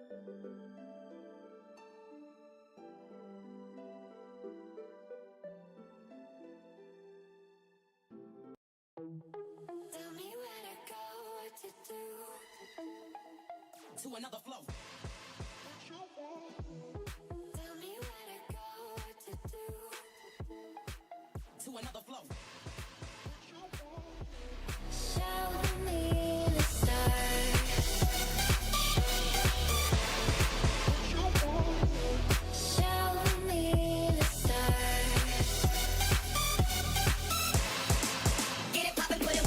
Tell me where to go, what to do. To another flow. Tell me where to go, what to do. To another flow. Show me the stars. Show me the stars. Get it poppin' with 'em.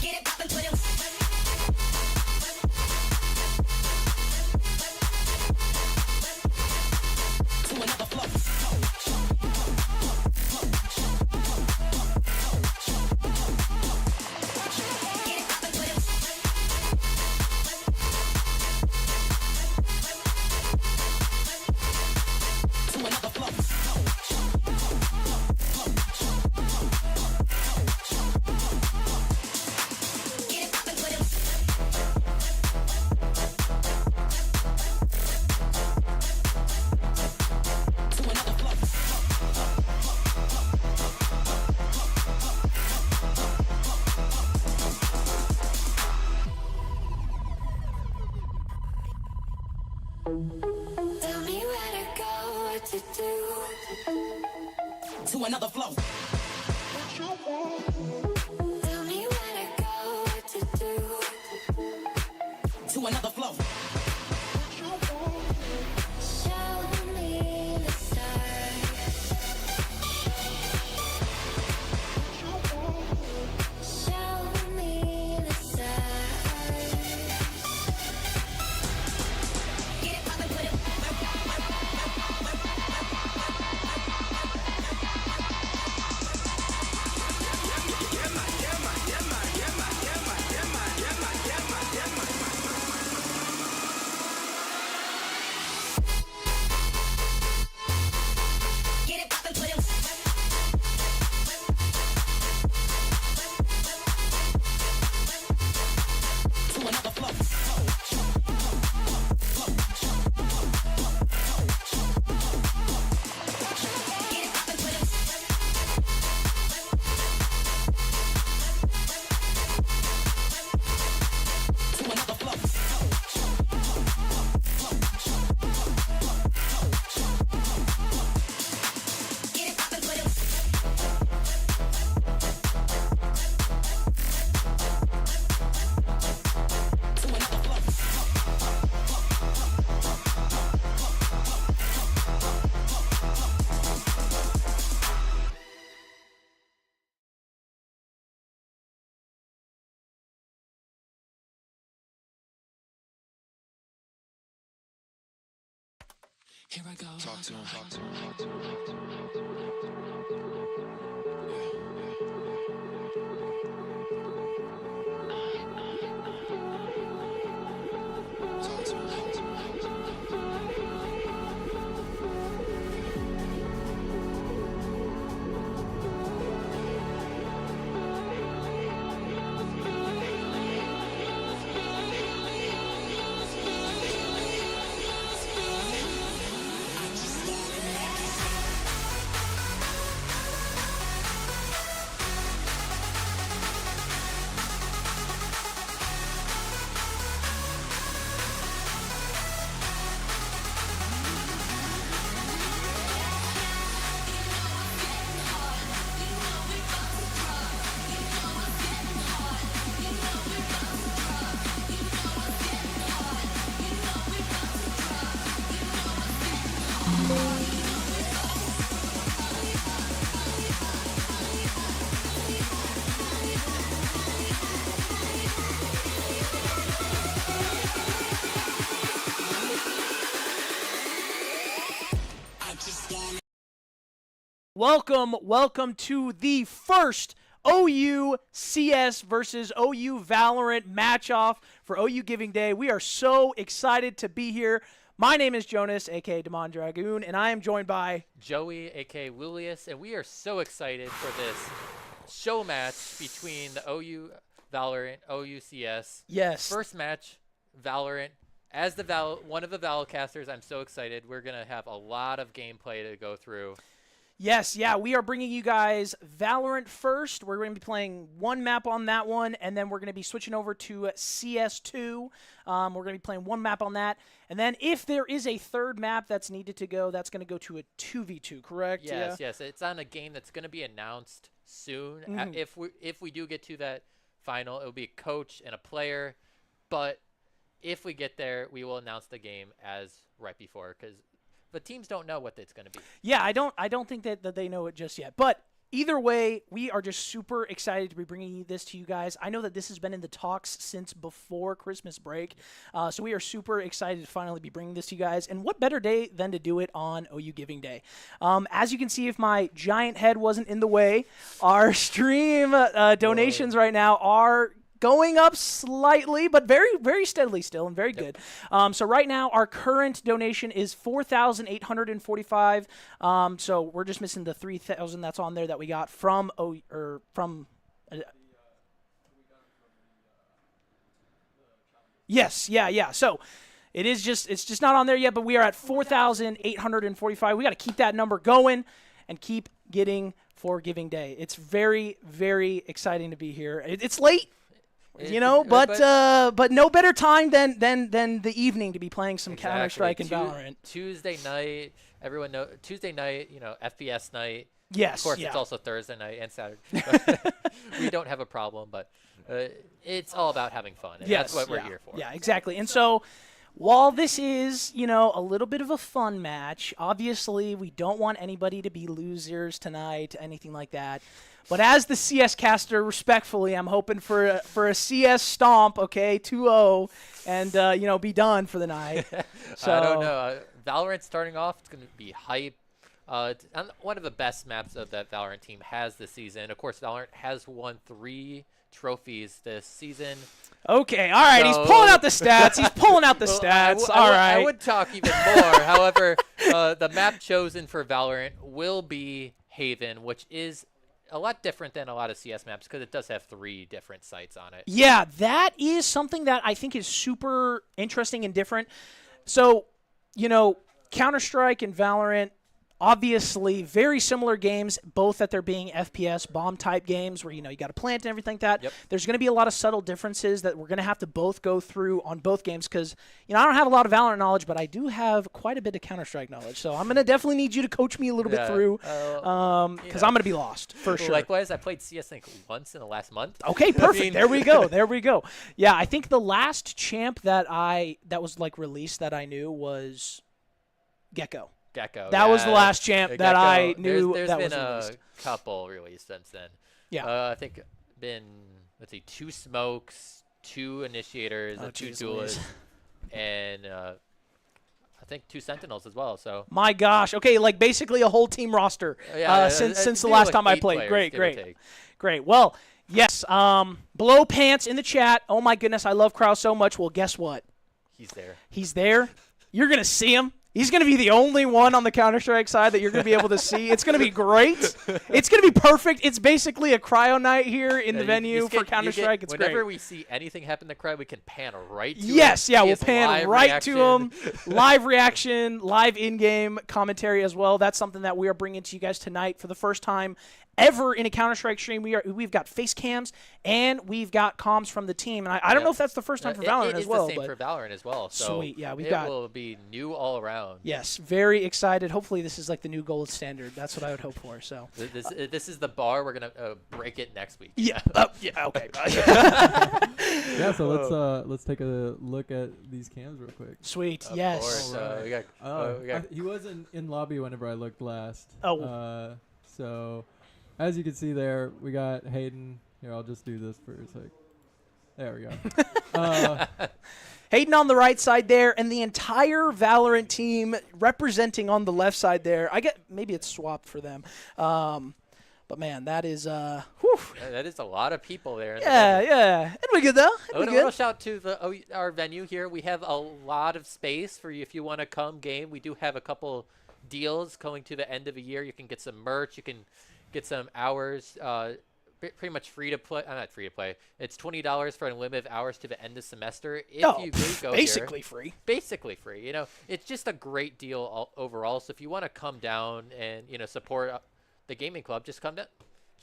Get it poppin' with 'em. To another flow. Get it poppin' with 'em. To another flow. Get it poppin' with 'em. To another flow. Tell me where to go, what to do. To another flow. Tell me where to go, what to do. To another flow. Show me the stars. Show me the stars. Get it poppin' with 'em. Get it poppin' with 'em. To another flow. Get it poppin' with 'em. To another flow. Get it poppin' with 'em. To another flow. Here I go. Talk to him. Talk to him. Talk to Welcome to the first OU CS versus OU Valorant match-off for OU Giving Day. We are so excited to be here. My name is Jonas, a.k.a. Demon Dragoon, and I am joined by Joey, a.k.a. Lulius, and we are so excited for this show match between the OU Valorant, OU CS. Yes. First match, Valorant. As the one of the Valcasters, I'm so excited. We're going to have a lot of gameplay to go through. Yes, yeah, we are bringing you guys Valorant first. We're going to be playing one map on that one, and then we're going to be switching over to CS2. We're going to be playing one map on that. And then if there is a third map that's needed to go, that's going to go to a 2v2, correct? Yes, yes. It's on a game that's going to be announced soon. If we do get to that final, it will be a coach and a player. But if we get there, we will announce the game as right before, because the teams don't know what it's going to be. Yeah, I don't think that they know it just yet. But either way, we are just super excited to be bringing this to you guys. I know that this has been in the talks since before Christmas break, so we are super excited to finally be bringing this to you guys. And what better day than to do it on OU Giving Day? As you can see, if my giant head wasn't in the way, our stream donations right now are going up slightly, but very, very steadily still, and very good. So right now, our current donation is $4,845. So we're just missing the $3,000 that's on there that we got from Yes, yeah. So it's just not on there yet, but we are at $4,845. We got to keep that number going and keep getting for Giving Day. It's very, very exciting to be here. It's late. But no better time than the evening to be playing some Counter-Strike and Valorant. Tuesday night, everyone know Tuesday night, FPS night. Yes, of course, yeah. It's also Thursday night and Saturday. We don't have a problem, but it's all about having fun. And Yes, that's what we're here for. Yeah, exactly. And so, while this is, a little bit of a fun match, obviously we don't want anybody to be losers tonight, anything like that. But as the CS caster, respectfully, I'm hoping for a CS stomp, okay, 2-0, and be done for the night. So I don't know. Valorant starting off, it's going to be hype. It's one of the best maps of that Valorant team has this season. Of course, Valorant has won 3 trophies this season. Okay, all right. He's pulling out the stats. He's pulling out the stats. All right. I would talk even more. However, the map chosen for Valorant will be Haven, which is a lot different than a lot of CS maps because it does have 3 different sites on it. Yeah, that is something that I think is super interesting and different. So, Counter-Strike and Valorant, obviously very similar games, both that they're being FPS bomb-type games where, you got to plant and everything like that. Yep. There's going to be a lot of subtle differences that we're going to have to both go through on both games because, I don't have a lot of Valorant knowledge, but I do have quite a bit of Counter-Strike knowledge. So I'm going to definitely need you to coach me a little bit through because I'm going to be lost for sure. Likewise, I played CS once in the last month. Okay, perfect. There we go. There we go. Yeah, I think the last champ that was released that I knew was Gecko. That was the last champ that I knew there's that been was released. a couple released since then. Yeah. I think been, 2 smokes, 2 initiators, 2 duelists, and I think 2 sentinels as well. So my gosh. Okay, basically a whole team roster since the last time I played. Great. Well, yes. Below Pants in the chat. Oh my goodness, I love Kraus so much. Well, guess what? He's there. You're gonna see him. He's going to be the only one on the Counter-Strike side that you're going to be able to see. It's going to be great. It's going to be perfect. It's basically a cryo night here in the venue for Counter-Strike. It's great. Whenever we see anything happen to cryo, we can pan right to him. Yes, yeah, we'll pan right to him. Live reaction, live in-game commentary as well. That's something that we are bringing to you guys tonight for the first time ever in a Counter-Strike stream. We've got face cams and we've got comms from the team. And I don't know if that's the first time for Valorant as well. It is the same for Valorant as well. So sweet, yeah. It will be new all around. Yes, very excited. Hopefully this is the new gold standard. That's what I would hope for. So this is the bar. We're going to break it next week. Yeah. Yeah, okay. Yeah, so let's take a look at these cams real quick. Sweet, Of yes. course. We got he wasn't in lobby whenever I looked last. Oh. So as you can see there, we got Hayden. Here, I'll just do this for a sec. There we go. Hayden on the right side there, and the entire Valorant team representing on the left side there. Maybe it's swapped for them. But man, that is whew. Yeah, that is a lot of people there. Yeah. It'll be good though. A It'll be little good. shout to our venue here. We have a lot of space for you if you want to come game. We do have a couple deals going to the end of the year. You can get some merch. You can get some hours. Pretty much free to play. Not free to play. It's $20 for unlimited hours to the end of semester. If you do go basically here, free. basically free. You know, it's just a great deal overall. So if you want to come down and support the gaming club, just come down.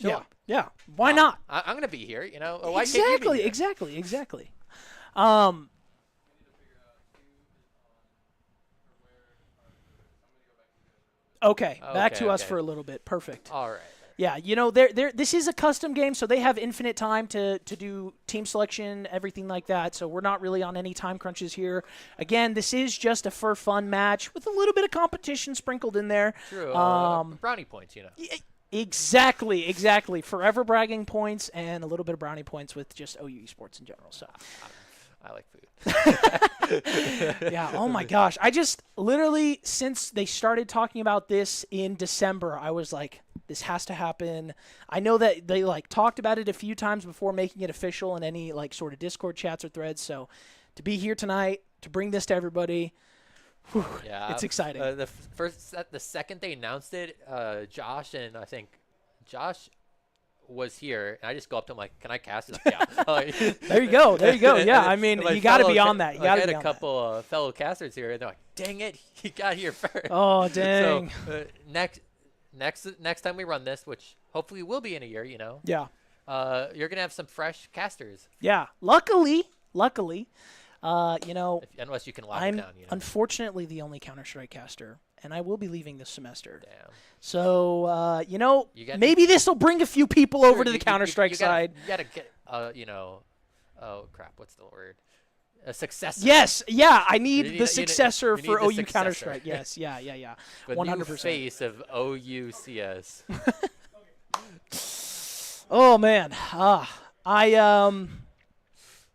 Show up. Yeah. Why not? I'm gonna be here. You know, why can't you be here? Exactly. Okay, back to us for a little bit. Perfect. All right. Yeah, this is a custom game, so they have infinite time to do team selection, everything like that. So we're not really on any time crunches here. Again, this is just a for fun match with a little bit of competition sprinkled in there. True. Brownie points, Exactly. Forever bragging points and a little bit of brownie points with just OU Esports in general. So I like food. yeah. Oh my gosh. I just literally, since they started talking about this in December, I was like, this has to happen. I know that they talked about it a few times before making it official in any sort of Discord chats or threads. So to be here tonight, to bring this to everybody, whew, yeah, it's exciting. The second they announced it, Josh was here, and I just go up to him like, "Can I cast?" He's like, yeah. There you go. Yeah, I mean, you got to be on that. You got to be on that. I had a couple fellow casters here, and they're like, "Dang it, he got here first." Oh, dang. So next time we run this, which hopefully will be in a year, Yeah. You're gonna have some fresh casters. Yeah. Luckily, Unless you can lock it I'm down. unfortunately the only Counter-Strike caster, and I will be leaving this semester. Damn. So, maybe this will bring a few people over to the Counter-Strike side. You gotta get, oh crap, what's the word? A successor. Yes, yeah, I need the you successor need for the OU successor. Counter-Strike. Yes, yeah. The 100%. new face of OUCS. Oh man,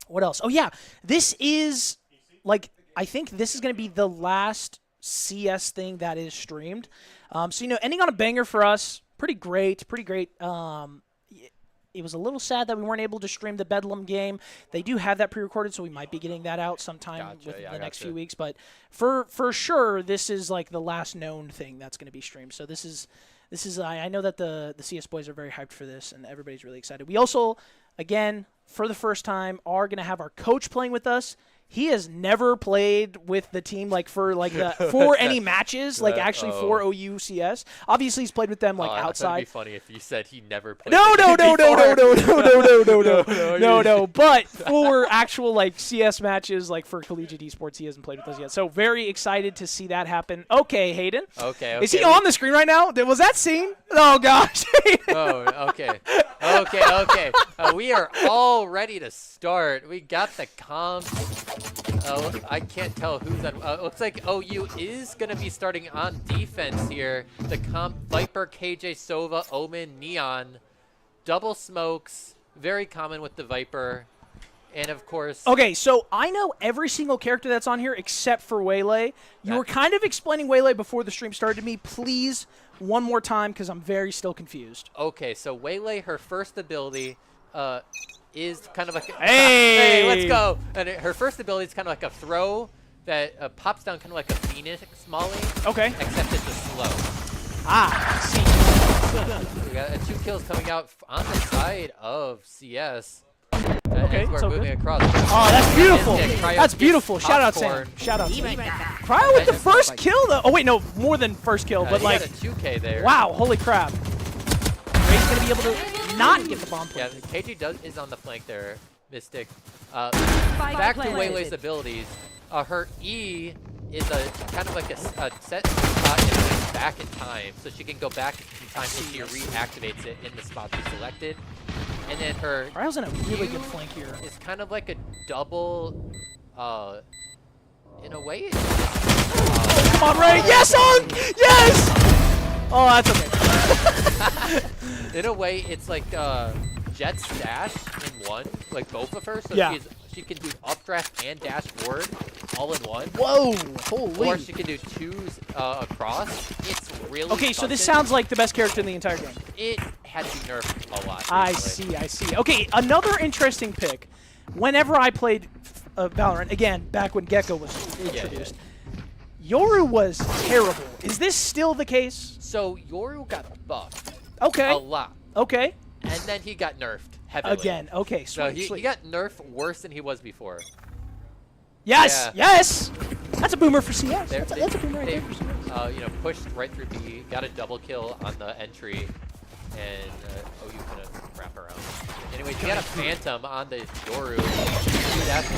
what else? Oh yeah, this is I think this is going to be the last CS thing that is streamed. So ending on a banger for us, pretty great. It was a little sad that we weren't able to stream the Bedlam game. They do have that pre-recorded, so we might be getting that out sometime within the next few weeks. But for sure, this is the last known thing that's going to be streamed. So this is I know that the CS boys are very hyped for this, and everybody's really excited. We also, again, for the first time, are going to have our coach playing with us. He has never played with the team for any matches, actually for OUCS. Obviously, he's played with them outside. It'd be funny if you said he never played. No. But for actual CS matches, for collegiate esports, he hasn't played with us yet. So very excited to see that happen. Okay, Hayden. Okay. Is he on the screen right now? Was that seen? Oh gosh. Oh, okay. We are all ready to start. We got the comp. I can't tell who's on. Looks like OU is going to be starting on defense here. The comp: Viper, KJ, Sova, Omen, Neon, double smokes. Very common with the Viper. And of course. Okay, so I know every single character that's on here except for Waylay. You were kind of explaining Waylay before the stream started to me. Please, one more time, because I'm still confused. Okay, so Waylay, her first ability is kind of like hey, let's go. And her first ability is kind of like a throw that pops down kind of like a Phoenix Molly. Okay. Except it's a slow. See. We got 2 kills coming out on the side of CS. Okay, we're so moving good. across. Oh, that's beautiful. Cryo That's beautiful. gets Shout out popcorn. Sam. Shout out Sam. Cryo with the first kill, though. Oh, wait, no, more than first kill, but he got a 2K there. Wow, holy crap. Ray's going to be able to not get the bomb Yeah, planted. KG is on the flank there, Mystic. Back to Waylay's abilities. Her E is a kind of like a set spot and moves back in time, so she can go back in time if she reactivates it in the spot she selected. And then her Cryo's in a really good flank here. It's kind of like a double, in a way. Come on, Ray! Yes, on! Yes! Oh, that's okay. In a way, it's like Jet's dash in one, like both of her. So she can do updraft and dash forward all in one. Whoa! Holy! Or she can do 2s across. It's really. Okay, so this something, sounds like the best character in the entire game. it had to be nerfed a lot. I recently. see, I see. Okay, another interesting pick. Whenever I played Valorant, again, back when Gecko was introduced, Yoru was terrible. Is this still the case? So Yoru got buffed Okay. a lot, Okay. and then he got nerfed heavily. Again. Okay. So Sweet, he sweet. got nerfed worse than he was before. Yes. Yeah. Yes. That's a boomer for CS. They're- That's a boomer right they, there for CS. you know, pushed right through B, got a double kill on the entry, and OU couldn't wrap around. Anyways, he got a Phantom on the Yoru.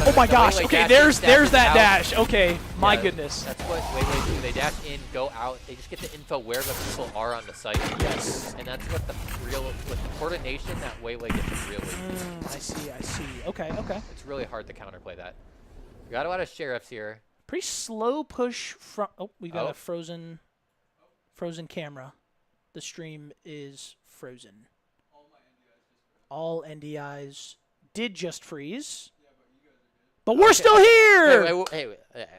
Oh my gosh. Okay, there's that dash. Okay. My Yeah, goodness. That's what Wayway do. They dash in, go out. They just get the info where the people are on the site. Yes. And that's what with the coordination that Wayway gets really. I see. I see. Okay. Okay. It's really hard to counterplay that. We got a lot of sheriffs here. Pretty slow push from. Oh, we got Oh. a frozen camera. The stream is frozen. All NDIs did just freeze. But we're still here.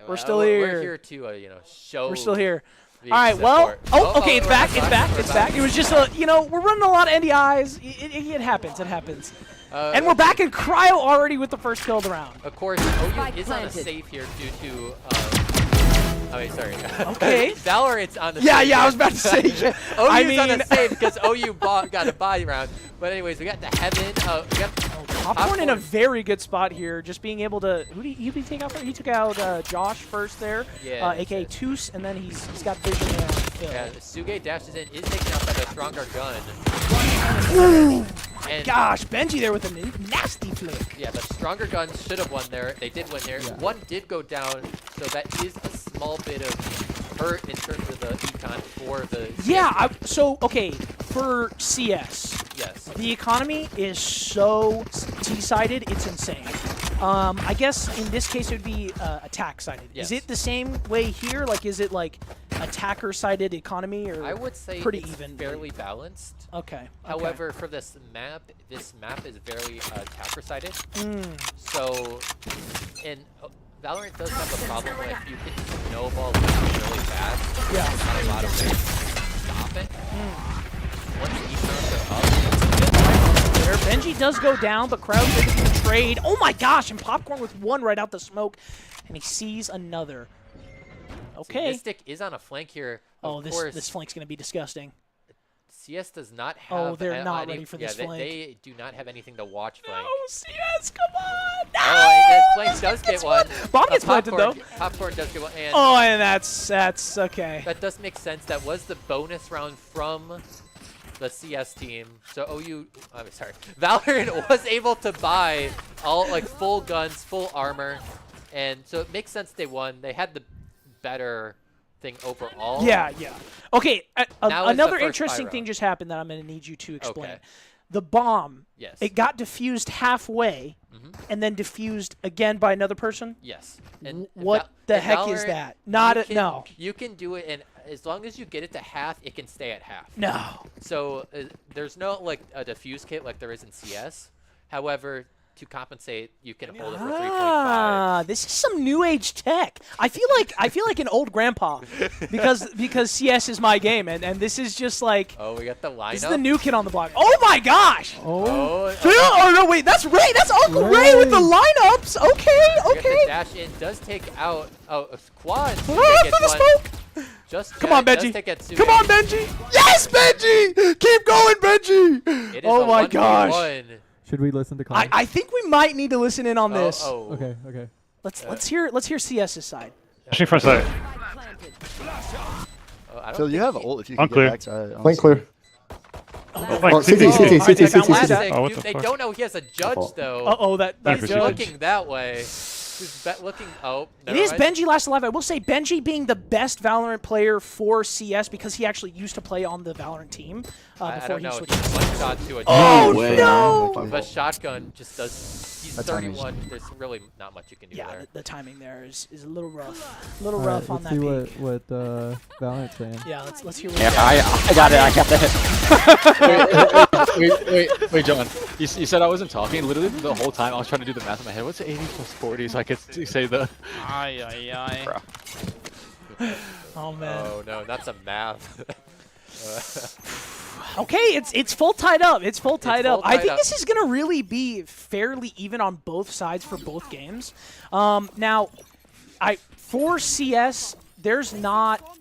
We're still We're here. here to you know, show. We're still here. the All right. Well. support. Oh. Okay. It's we're back. back, It's back. we're It's back. It was just a. We're running a lot of NDIs. It happens. It happens. And we're back in cryo already with the first kill of the round. Of course, OU Spike is on a planted. save here due to. Oh wait, sorry. Okay. Valorant's on the Yeah. save Yeah. I here. was about to say. OU's I mean, on a save because OU got a body round. But anyways, we got the Heaven. We got Popcorn in a very good spot here, just being able to. Who did he take out? He took out Josh first there, Yeah, aka Toos, and then he's got vision there on Phil. Yeah, Suge dashes in, is taken out by the stronger gun. And Gosh, Benji there with a nasty flick. yeah, the stronger gun should have won there. They did win there. Yeah. One did go down, so that is a small bit of hurt in terms of the econ for the. Yeah, so okay, for CS, Yes. the economy is so T-sided, it's insane. I guess in this case it would be attack-sided. Yes. Is it the same way here? Like, is it like attacker-sided economy, or I would say pretty it's even? fairly balanced. Okay. However, for this map is very attacker-sided. Mm. So, and Valorant does have a problem with you can snowball really fast. Yeah. There's not a lot of ways to stop it. Once the econs are up, There, Benji does go down, but Crowd's able to trade. Oh my gosh, and Popcorn with one right out the smoke, and he sees another. Okay. Mystic is on a flank here. Oh, Of this course, flank's gonna be disgusting. CS does not have. Oh, they're not any- ready for yeah, this flank. They do not have anything to watch flank. CS, come on! No! Oh, and flank does get one. Bomb gets planted though. Popcorn does get one, and Oh, and that's okay. that does make sense. That was the bonus round from the CS team. So I'm sorry, Valorant was able to buy all like full guns, full armor, and so it makes sense they won. They had the better thing overall. Yeah, yeah. Okay, Now is the another first interesting buy thing round. just happened that I'm going to need you to explain. Okay. The bomb, Yes. it got diffused halfway, and then diffused again by another person? Yes. And What the in heck is Valorant, that? Not you a, can- no. You can do it, and as long as you get it to half, it can stay at half. No. So there's no like a diffuse kit like there is in CS. However, to compensate, you can hold it for 3.5. Ah, this is some new age tech. I feel like an old grandpa because CS is my game, and this is just like Oh, we got the lineup. this is the new kid on the block. Oh my gosh! Oh, Oh no, wait, that's Ray. That's Uncle Ray with the lineups. Okay, We got the okay. dash in does take out. Oh, a quad. Ah, Suge for the gets one. smoke. Just Come on, does Benji. take out Suge. Come on, Benji. Yes, Benji. Keep going, Benji. It is Oh a my 1v1. gosh. should we listen to comments? I think we might need to listen in on this. Oh. Okay, okay. Let's hear CS's side. Pushing front side. Oh, I don't Phil, you think have he- ult if you can Unclear. get back side. Flank clear. Flank, Oh, CT, CT. CT, Alright, CT, I found CT, last CT. thing. Oh, what the They fuck? don't know he has a judge fault. though. Uh-oh, that Thank He's you, judge. looking that way. He's looking. Oh, It never is mind. Benji last alive. I will say Benji being the best Valorant player for CS because he actually used to play on the Valorant team I before don't he know. switched. He's one shot to a Oh judge. no! But shotgun just does. He's That's timing. 31. There's really not much you can do Yeah, there. the timing there is a little rough. A little All rough right, on let's that see peak. what Valorant's saying. Yeah, let's hear what Yeah, he I got it. I got the hit. Wait, John. You said I wasn't talking. Literally the whole time I was trying to do the math in my head. What's 80 plus 40 so I could say the. Oh man. Oh no, not some math. Okay, it's full tied up. It's full tied full up. I tied think up. this is gonna really be fairly even on both sides for both games. Now, for CS, there's not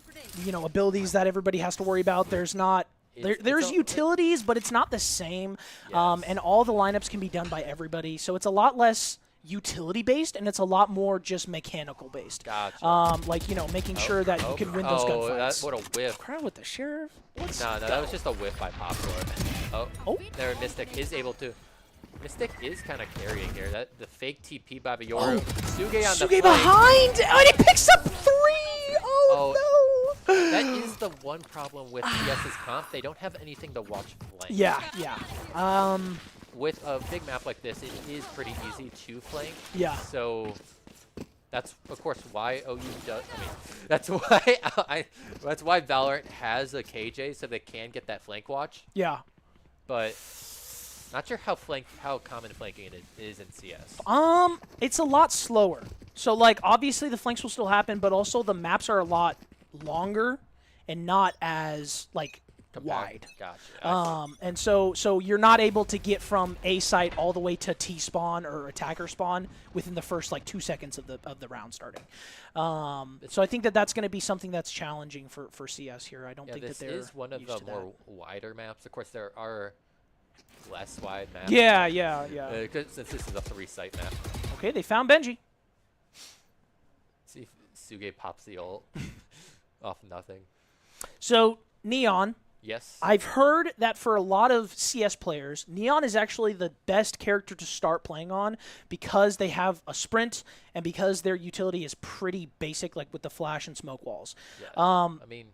abilities that everybody has to worry about. There's not. There's utilities, but it's not the same. Yes. And all the lineups can be done by everybody, so it's a lot less utility based, and it's a lot more just mechanical based. Gotcha. Like making sure that you can win those gunfights. What a whiff. Crowd with the sheriff. Let's No, go. that was just a whiff by Poplar. Oh. There, Mystic is able to. Mystic is kind of carrying here. That the fake TP by Yoru. Suge on the Suge flank. behind, and he picks up 3. Oh no. That is the one problem with CS's comp. They don't have anything to watch flank. Yeah. With a big map like this, it is pretty easy to flank. Yeah. So that's of course why OU does. I mean, that's why that's why Valorant has a KJ so they can get that flank watch. Yeah. But not sure how common flanking it is in CS. It's a lot slower. So like obviously the flanks will still happen, but also the maps are a lot longer and not as like wide. Gotcha. And so you're not able to get from A site all the way to T spawn or attacker spawn within the first like 2 seconds of the round starting. So I think that's going to be something that's challenging for CS here. I don't think that they're this is one of used the to more wider maps. Of course, there are less wide maps. Yeah. Since this is a 3-site map. Okay, they found Benji. See if Suge pops the ult off nothing. So Neon. Yes. I've heard that for a lot of CS players, Neon is actually the best character to start playing on because they have a sprint and because their utility is pretty basic, like with the flash and smoke walls. Yeah. I mean,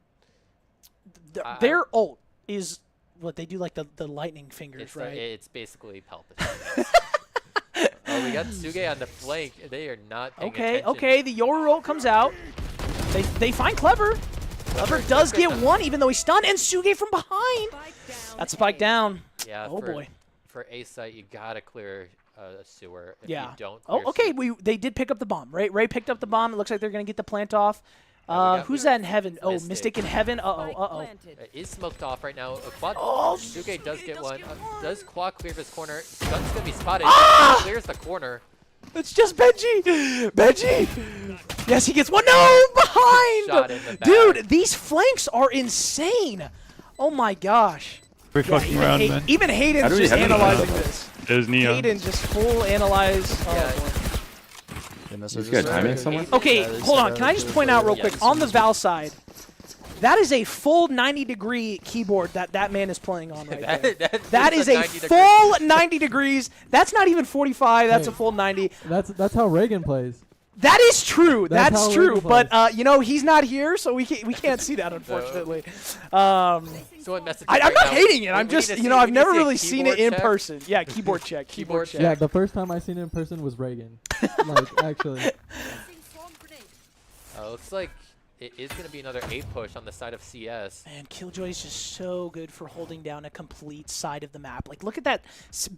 their ult is what they do, like the lightning fingers, right? It's basically Palpatine. Oh, we got Suge on the flank. They are not paying attention. Okay, the Yoru ult comes out. They find Clever. Clever does get one, even though he's stunned, and Suge from behind. That's spike down. Yeah. Oh boy. For A site, you gotta clear a sewer. If Yeah. You don't Oh, clear okay. sewer- They did pick up the bomb. Ray picked up the bomb. It looks like they're gonna get the plant off. Who's that in heaven? Oh, Mystic in heaven. Uh-oh. It is smoked off right now. Quad. Oh, Suge does get one. Does Quad clear his corner? Gun's gonna be spotted. Clears the corner. It's just Benji. Benji. Yes, he gets one. No, behind. Shot in the back. Dude, these flanks are insane. Oh my gosh. Every fucking round, man. Even Hayden's just analyzing this. There's Neo. Hayden just full analyze. Is there timing somewhere? Okay, hold on. Can I just point out real quick on the Val side? That is a full 90-degree keyboard that man is playing on right there. That is a full 90 degrees. That's not even 45. That's a full 90. That's how Reagan plays. That is true. That's That's how true. Reagan But plays. he's not here, so we can't see that unfortunately. Someone messaged I'm right not now. hating it. I'm We just need to see- I've we need to never see a really seen it keyboard in check. person. Yeah, keyboard check. Keyboard check. Yeah, the first time I seen it in person was Reagan. Like, actually. Looks like it is going to be another A push on the side of CS. Man, Killjoy is just so good for holding down a complete side of the map. Like, look at that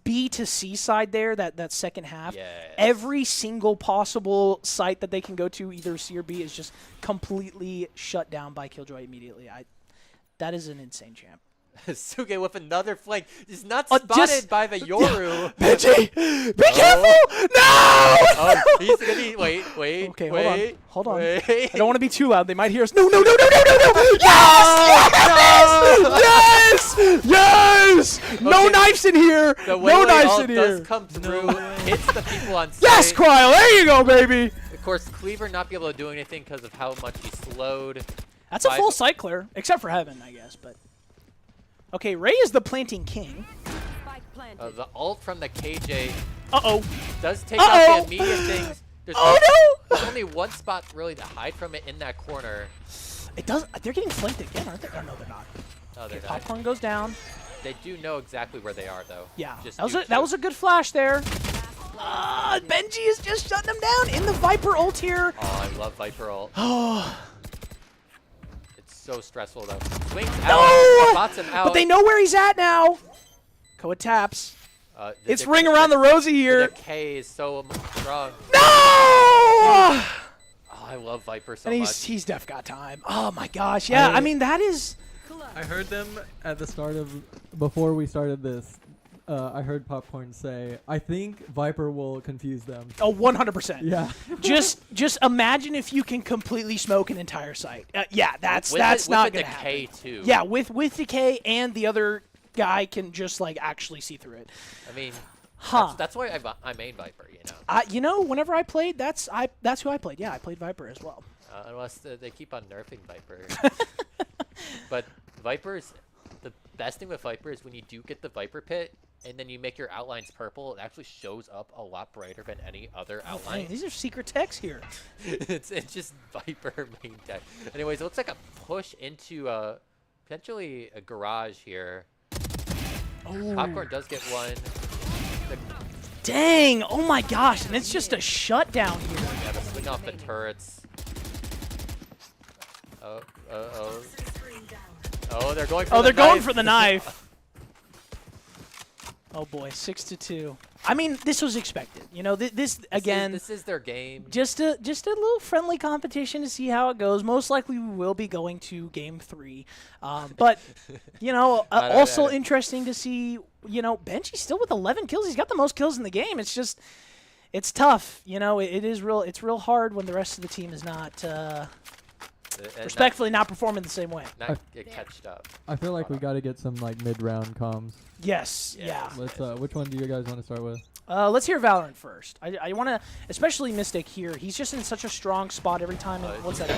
B to C side there, that second half. Yes. Every single possible site that they can go to, either C or B, is just completely shut down by Killjoy immediately. That is an insane champ. Suge with another flank. Is not Just- spotted by the Yoru. Benji, be careful! No! Oh, he's going to be... Wait. Okay, hold on. Wait. I don't want to be too loud. They might hear us. No! Yes! Yes! No knives in here! The No knives ult in here! does come through. Hits the people on site. Yes, Cryo! There you go, baby! Of course, Cleaver not be able to do anything because of how much he slowed. That's a full site clear, except for Heaven, I guess. But okay, Ray is the planting king. The ult from the KJ Uh-oh. does take out the immediate things. There's There's only one spot really to hide from it in that corner. It does. They're getting flanked again, aren't they? Oh, no, they're not. No, they're not. Popcorn goes down. They do know exactly where they are, though. Yeah, Just that was a good flash there. Benji is just shutting them down in the Viper ult here. Oh, I love Viper ult. Oh. It's so stressful, though. Swings out. No! Spots him out. But they know where he's at now. Koa taps. It's ring around the rosy The here. K is so strong. No! Oh, I love Viper so And much. he's def got time. Oh my gosh. Yeah, I mean that is. I heard them at the start of before we started this. I heard Popcorn say, "I think Viper will confuse them." Oh, 100%. Yeah. just imagine if you can completely smoke an entire site. Yeah, that's with not the gonna decay happen. too. Yeah, with decay and the other guy can just like actually see through it. I mean, Huh. that's why I main Viper. You know, whenever I played, that's who I played. Yeah, I played Viper as well. Unless they keep on nerfing Viper. But Viper's the best thing with Viper is when you do get the Viper pit and then you make your outlines purple, it actually shows up a lot brighter than any other outline. Dang, these are secret techs here. it's just Viper main tech. Anyways, it looks like a push into potentially a garage here. Oh. Popcorn does get one. Dang! Oh my gosh! And it's just a shutdown here. Yeah, the swing off the turrets. Oh. Oh, they're going for Oh, the they're going knife. for the knife. Oh boy, 6-2. I mean, this was expected. You know, this again. This is their game. Just a little friendly competition to see how it goes. Most likely, we will be going to game 3. But you know, also interesting to see. You know, Benji's still with 11 kills. He's got the most kills in the game. It's just, it's tough. You know, it is real. It's real hard when the rest of the team is not. Respectfully, not performing the same way. Not get catched up. I feel like we got to get some like mid-round comms. Yes. Yeah. Let's. Which one do you guys want to start with? Let's hear Valorant first. I want to, especially Mystic here. He's just in such a strong spot every time. And what's that?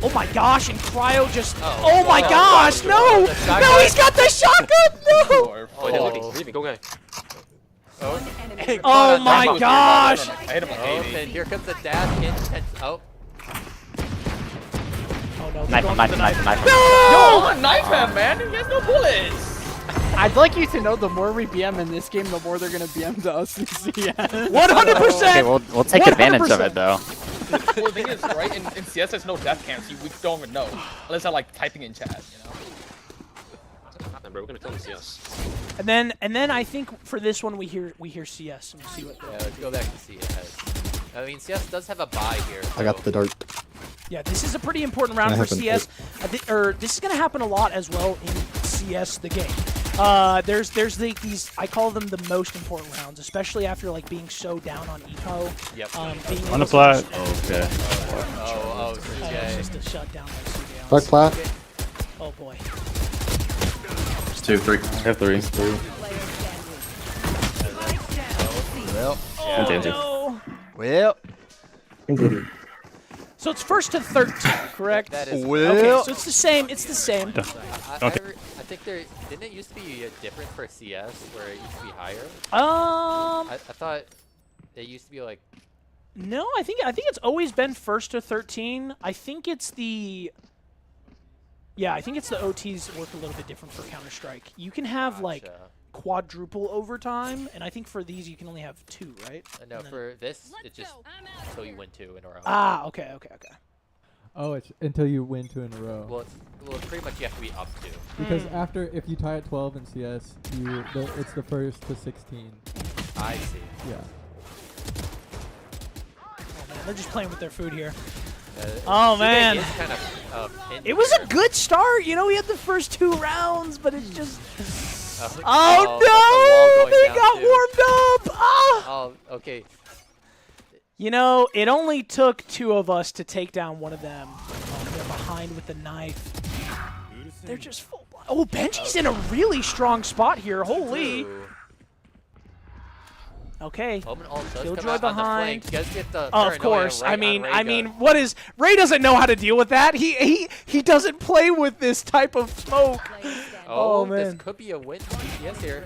Oh my gosh! And Cryo just. Oh my gosh! No! No! He's got the shotgun! No! Oh, they're looking. Leave me. Go guy. Oh my gosh! I hit him with Oh, 80. and here comes the dash in. Oh. Oh no! Knife him, knife him, knife him, knife him. No! Knife him, man. He has no bullets. I'd like you to know the more we BM in this game, the more they're gonna BM to us in CS. 100%. Okay, we'll take advantage of it though. Well, the thing is, right, in CS there's no death cams. We don't even know. Unless they're like typing in chat, you know? Bro, we're gonna kill the CS. And then I think for this one we hear CS and we'll see what. Yeah, let's go back to CS. I mean, CS does have a buy here. I got the dart. Yeah, this is a pretty important round for CS. This is going to happen a lot as well in CS the game. There's these, I call them the most important rounds, especially after like being so down on eco. Yep. On the flat. Okay. Okay. Just to shut down that Suge. Dark plat. Oh boy. It's 2, 3. I have 3. No. Well, So it's first to 13, correct? That is. Okay, so it's the same. It's the same. I think didn't it used to be different for CS where it used to be higher? I I thought it used to be like. No, I think it's always been first to 13. I think it's the. Yeah, I think it's the OTs work a little bit different for Counter-Strike. You can have like quadruple overtime, and I think for these you can only have 2, right? No, for this it's just until you win 2 in a row. Ah, okay. Oh, it's until you win 2 in a row. Well, pretty much you have to be up to. Because after, if you tie at 12 in CS, it's the first to 16. I see. Yeah. Oh man, they're just playing with their food here. Oh man. Kind of, It was a good start. You know, we had the first 2 rounds, but it's just. Oh no! They got warmed up. Ah! Oh, okay. You know, it only took 2 of us to take down one of them. Oh, they're behind with the knife. They're just full blind. Oh, Benji's in a really strong spot here. Holy. Okay. Killjoy behind. Of course. I mean, what is Ray doesn't know how to deal with that. He doesn't play with this type of smoke. Oh man. This could be a win. Yes, here.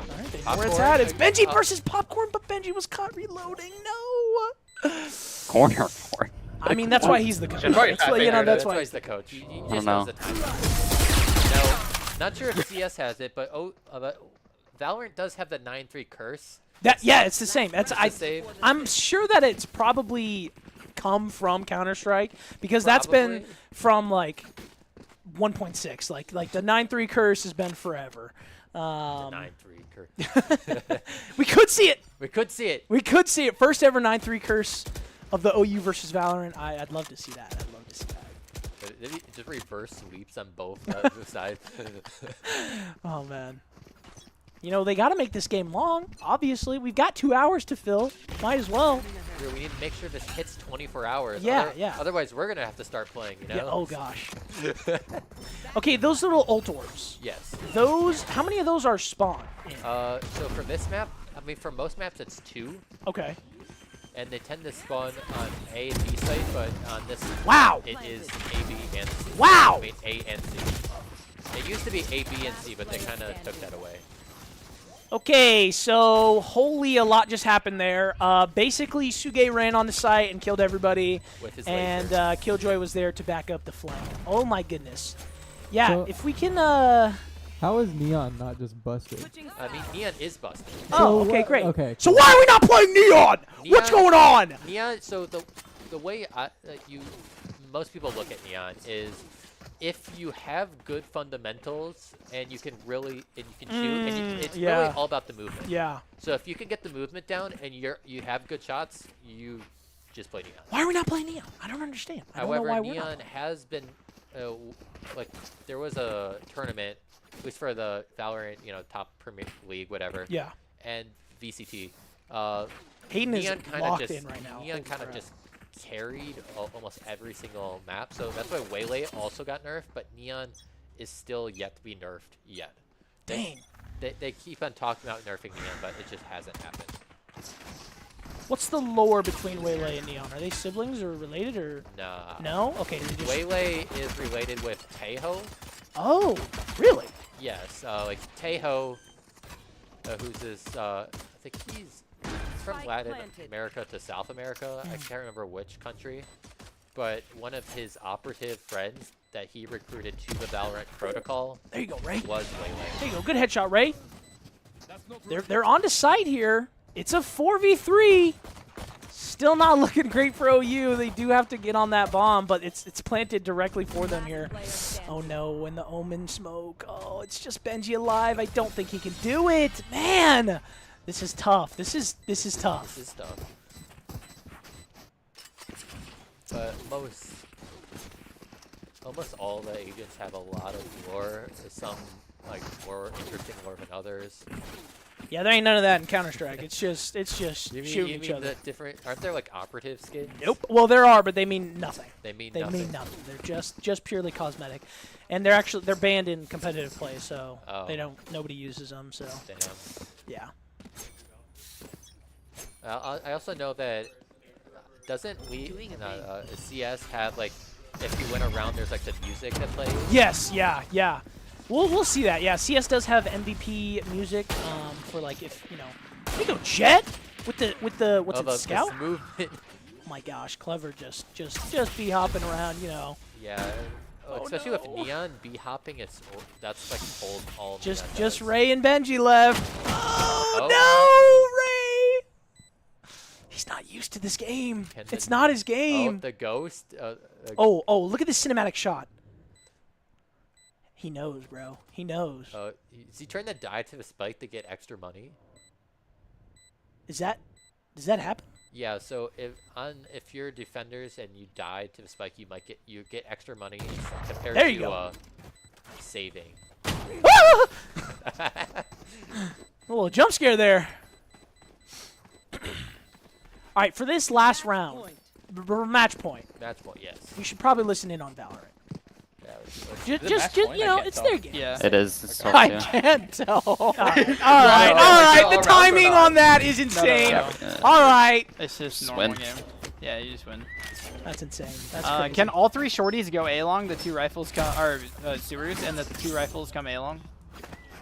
Alright, they know where it's at. It's Benji versus Popcorn, but Benji was caught reloading. No. Corner. I mean, that's why he's the coach. probably That's why, you know, that's why he's the coach. He I just don't knows know. the time. No, not sure if CS has it, but Valorant does have the 9-3 curse. Yeah, it's the same. Same. I'm sure that it's probably come from Counter-Strike because that's been from like 1.6. Like the 9-3 curse has been forever. The 9-3 curse. We could see it. We could see it. We could see it. First ever 9-3 curse of the OU versus Valorant. I'd love to see that. I'd love to see that. Did he just reverse sweeps on both sides? Oh man. You know, they got to make this game long. Obviously, we've got 2 hours to fill. Might as well. We need to make sure this hits 24 hours. Yeah, yeah. Otherwise, we're gonna have to start playing. You know. Yeah, oh gosh. Okay, those little ult orbs. Yes. Those. How many of those are spawn? In? So for this map, I mean, for most maps, it's 2. Okay. And they tend to spawn on A and B site, but on this, Wow. it is A, B, and C. Wow. I mean, A and C. It used to be A, B, and C, but they kind of took that away. Okay, so holy a lot just happened there. Basically, Suge ran on the site and killed everybody, With his and laser. Killjoy was there to back up the flank. Oh my goodness. Yeah, So- if we can. How is Neon not just busted? I mean, Neon is busted. Oh, So okay, what- great. okay, So cool. why are we not playing Neon? What's Neon- going on? Neon, so the way most people look at Neon is if you have good fundamentals and you can really shoot, and it's yeah. really all about the movement. Yeah. So if you can get the movement down and you have good shots, you just play Neon. Why are we not playing Neon? I don't understand. I don't know However, why we're Neon not. has been like there was a tournament, at least for the Valorant, top Premier League, whatever. Yeah. And VCT. Hayden is Neon kinda locked just, in right now. Neon Holy kind of crap. just carried almost every single map, so that's why Waylay also got nerfed, but Neon is still yet to be nerfed yet. Dang. They keep on talking about nerfing Neon, but it just hasn't happened. What's the lore between Waylay and Neon? Are they siblings or related or Nah. no? Okay. They just... Waylay is related with Taeho. Oh, really? Yes, like Taeho, who's this, I think he's from Latin America to South America. I can't remember which country, but one of his operative friends that he recruited to the Valorant protocol There you go, Ray. was Waylay. There you go. Good headshot, Ray. They're on to site here. It's a 4v3. Still not looking great for OU. They do have to get on that bomb, but it's planted directly for them here. Oh no, and the Omen smoke. Oh, it's just Benji alive. I don't think he can do it. Man, this is tough. This is tough. This is tough. But almost all the agents have a lot of lore. Some like more interesting lore than others. Yeah, there ain't none of that in Counter-Strike. It's just You shooting mean each other. the different? Aren't there like operative skins? Nope. Well, there are, but they mean nothing. They mean They nothing. mean nothing. They're just purely cosmetic, and they're banned in competitive play, so nobody uses them. So Damn. yeah. I also know that doesn't CS have like if you went around there's like the music that plays? Yes. Yeah. Yeah. We'll see that. Yeah. CS does have MVP music for like if there you go Jet with the what's it Scout? This movement. Oh my gosh, Clever just be hopping around, Yeah. Oh, Especially no. with Neon B hopping, that's like all Neon Just does. Ray and Benji left. Oh, no, Ray! He's not used to this game. It's not his game. Oh, the ghost. Oh, look at this cinematic shot. He knows, bro. He knows. Is he trying to die to the spike to get extra money? Does that happen? Yeah. So if you're defenders and you die to the spike, you get extra money compared There you to go. saving. A little jump scare there. All right, for this last round, match point. Match point, yes. You should probably listen in on Valorant. Yeah, Just it's their game. Yeah. It is. It's I yeah. can't tell. All right. The timing on that is insane. No. All right. It's just Just normal win. game. Yeah, you just win. That's insane. That's crazy. Can all 3 shorties go A-long? The 2 rifles come, or sewers, and the 2 rifles come A-long?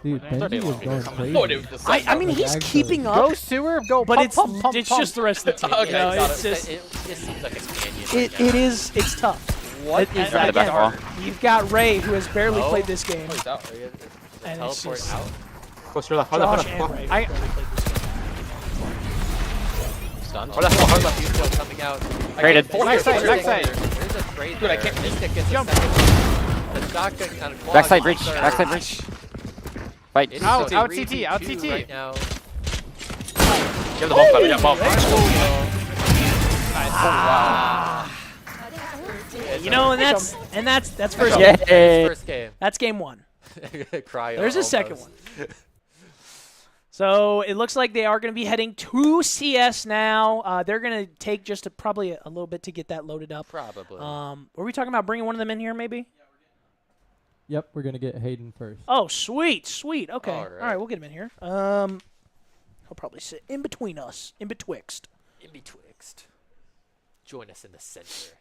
Dude, Benji is going crazy. Oh, dude, the I mean, he's Actually. keeping Go up, sewer, go but pump, it's pump, pump, it's pump. just the rest of the team. Okay, you know, got it's it. just It just seems like a canyon. it is it's tough. What is And that? the back wall. You've got Ray, who has barely Oh. played this game, Oh, he's out. The and it's teleport just out. Close to the Josh and Ray. I- who barely played this game. Stunned. Oh, that's Still coming out. Traded. Backside, backside. There's a trade Dude, I there. can't- Mystic gets Jump. a second. The shotgun on quad. Backside breach. Third. Backside breach. Fight. It's Out, out 3v2 CT, out CT. Right now. Give the bomb. Yeah, bomb. You know, and that's first Yeah. game. First game. That's game 1. Cry. There's a second one. So it looks like they are going to be heading to CS now. They're going to take just probably a little bit to get that loaded up. Probably. Were we talking about bringing one of them in here, maybe? Yep, we're gonna get Hayden first. Oh, sweet. Okay. All All right. right, we'll get him in here. He'll probably sit in between us, in betwixt. In betwixt. Join us in the center.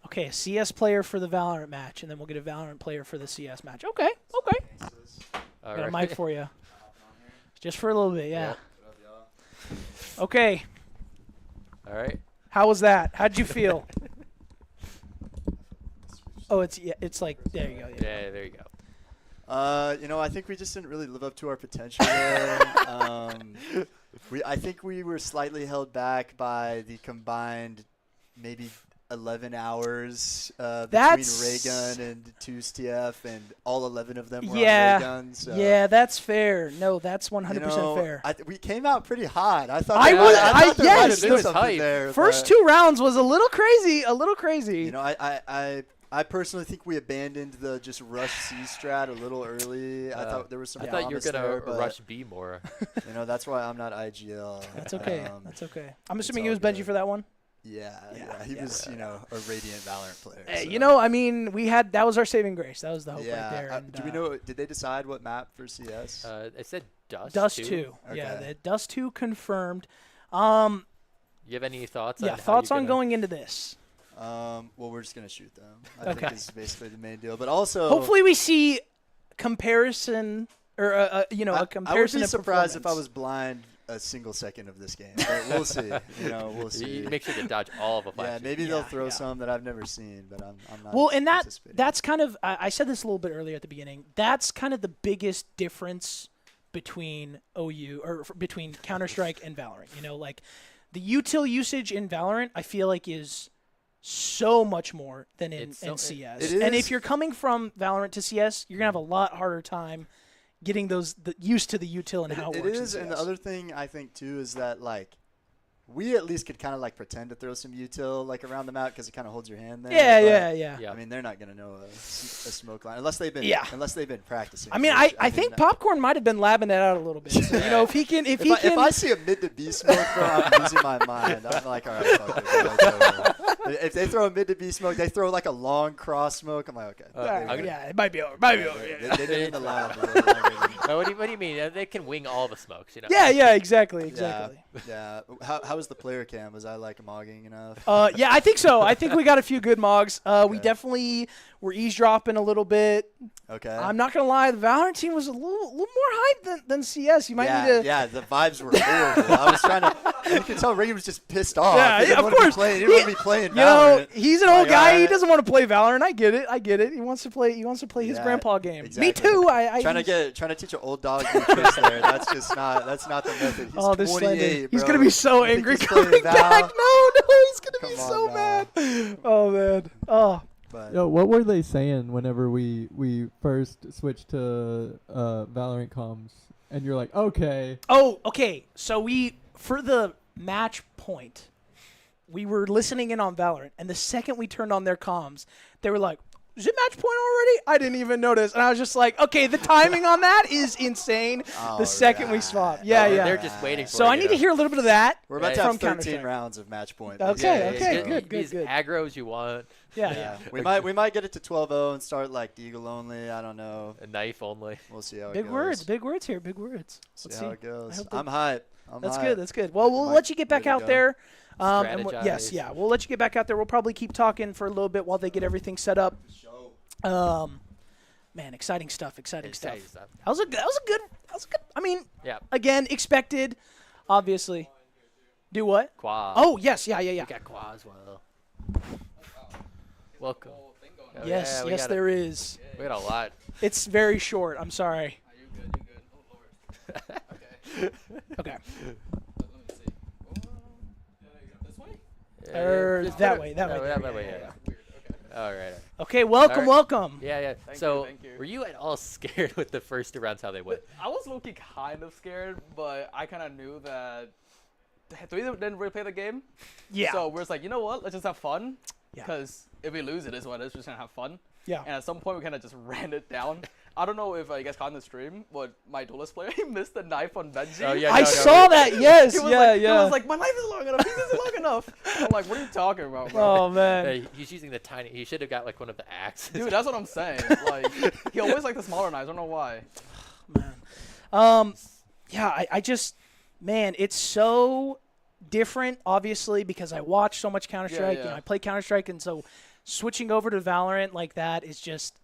Okay, a CS player for the Valorant match, and then we'll get a Valorant player for the CS match. Okay. All Got a right. mic for you. Just for a little bit, yeah. Okay. All right. How was that? How'd you feel? Oh, it's like, there you go. Yeah. Yeah, there you go. I think we just didn't really live up to our potential there. I think we were slightly held back by the combined maybe 11 hours between Raygun and 2STF, and all 11 of them were on Raygun. So. Yeah, that's fair. No, that's 100% fair. We came out pretty hot. I thought I there was- might I- have yes, been it was something hype. there. First but, 2 rounds was a little crazy. I personally think we abandoned the just rush C strat a little early. I thought there was some I thought you were promise there, gonna but, rush B more. that's why I'm not IGL. That's okay. That's okay. I'm it's assuming it all was Benji good. for that one. Yeah, he was, a Radiant Valorant player. Hey, so. I mean, that was our saving grace. That was the hope right there. And, do we know? Did they decide what map for CS? It said Dust. Dust 2. 2. Okay. Yeah, the Dust 2 confirmed. You have any thoughts? Yeah, on how thoughts you're on gonna- going into this. Well, we're just gonna shoot them. I Okay. think is basically the main deal. But also, Hopefully, we see comparison or a comparison. I would be of surprised if I performance. was blind a single second of this game. But we'll see. We'll see. You make sure to dodge all of the Yeah, flashes. maybe they'll throw some that I've never seen, but I'm not. Well, and anticipating. that's kind of I said this a little bit earlier at the beginning. That's kind of the biggest difference between between Counter-Strike and Valorant. Like the util usage in Valorant, I feel like is so much more than in CS. it And is. if you're coming from Valorant to CS, you're gonna have a lot harder time getting used to the util and how it It works. is, in and the CS. other thing I think too is that we at least could kind of pretend to throw some util around the map because it kind of holds your hand there. but, yeah. I mean, they're not gonna know a smoke line unless they've been practicing. I mean, which, I think Popcorn might have been labbing it out a little bit. So, if I see a mid to B smoke, bro, I'm losing my mind. I'm like, all right, fuck it, bro, it's over. If they throw a mid to B smoke, they throw a long cross smoke. I'm like, okay. it might be over. Might be over. They didn't in the lab. What do you mean? They can wing all the smokes, Yeah, exactly. Yeah. How was the player cam? Was I mogging enough? Yeah, I think so. I think we got a few good mogs. We definitely were easdropping a little bit. Okay. I'm not gonna lie, the Valorant team was a little more hype than CS. You might need to. Yeah, the vibes were horrible. I was trying to. You could tell Reagan was just pissed off. Yeah, he didn't of want to course. Be playing, he didn't want to be playing. You know, Valorant. he's an old guy. He alright. doesn't want to play Valorant. I get it. He wants to play. his Yeah, grandpa game. exactly. Me too. Trying to teach an old dog new tricks there. That's not the method. He's this 28, He's bro. gonna be so You think angry he's playing coming Val? back. No, he's gonna be Come so on, mad. Oh man. Oh. But Yo, what were they saying whenever we first switched to Valorant comms? And you're like, okay. Oh, okay. So for the match point, we were listening in on Valorant, and the second we turned on their comms, they were like, "Is it match point already?" I didn't even notice, and I was just like, "Okay, the timing on that is insane." The second we swap, yeah. They're just waiting for So it, I need to hear a little bit of that. we're about to from have 13 Counter-Strike. rounds of match point. Okay, basically, okay, so- good. As aggro as you want. Yeah. We might get it to 12-0 and start Deagle only. I don't know. A knife only. We'll see how it Big goes. words here. Big words. Let's See how see. it goes. hope I'm hype. That's good. Well, we'll Might let you get back ready to out go. there. And yes, Strategize. we'll let you get back out there. We'll probably keep talking for a little bit while they get everything set up. Man, exciting stuff. Exciting stuff. That was a good. I mean, Yeah. again, expected, obviously. Do what? Quad. Oh yes, yeah. We got quad as well. Welcome. Oh, Yes, yeah, we yes, got there is. We got a lot. It's very short. I'm sorry. Okay. Just that put way, it- that way, there, That way, yeah. All right. Okay, welcome, Alright. welcome. Yeah. Thank So, you. were you at all scared with the first two rounds how they went? I was low-key kind of scared, but I kind of knew that we didn't really play the game. Yeah. So we're just like, you know what? Let's just have fun. Yeah. Because if we lose, it is what it is. We're just gonna have fun. Yeah. And at some point, we kind of just ran it down. I don't know if you guys caught in the stream, but my duelist player, he missed the knife on Benji. Oh, yeah, I saw that. Yes. He was He was like, my knife is long enough. This isn't long enough. I'm like, what are you talking about, bro? Oh man. Hey, he's using the tiny. He should have got like one of the axes. Dude, that's what I'm saying. Like, he always like the smaller knives. I don't know why. Man. Yeah, I just, man, it's so different, obviously, because I watch so much Counter-Strike. Yeah. You know, I play Counter-Strike, and so switching over to Valorant like that is just,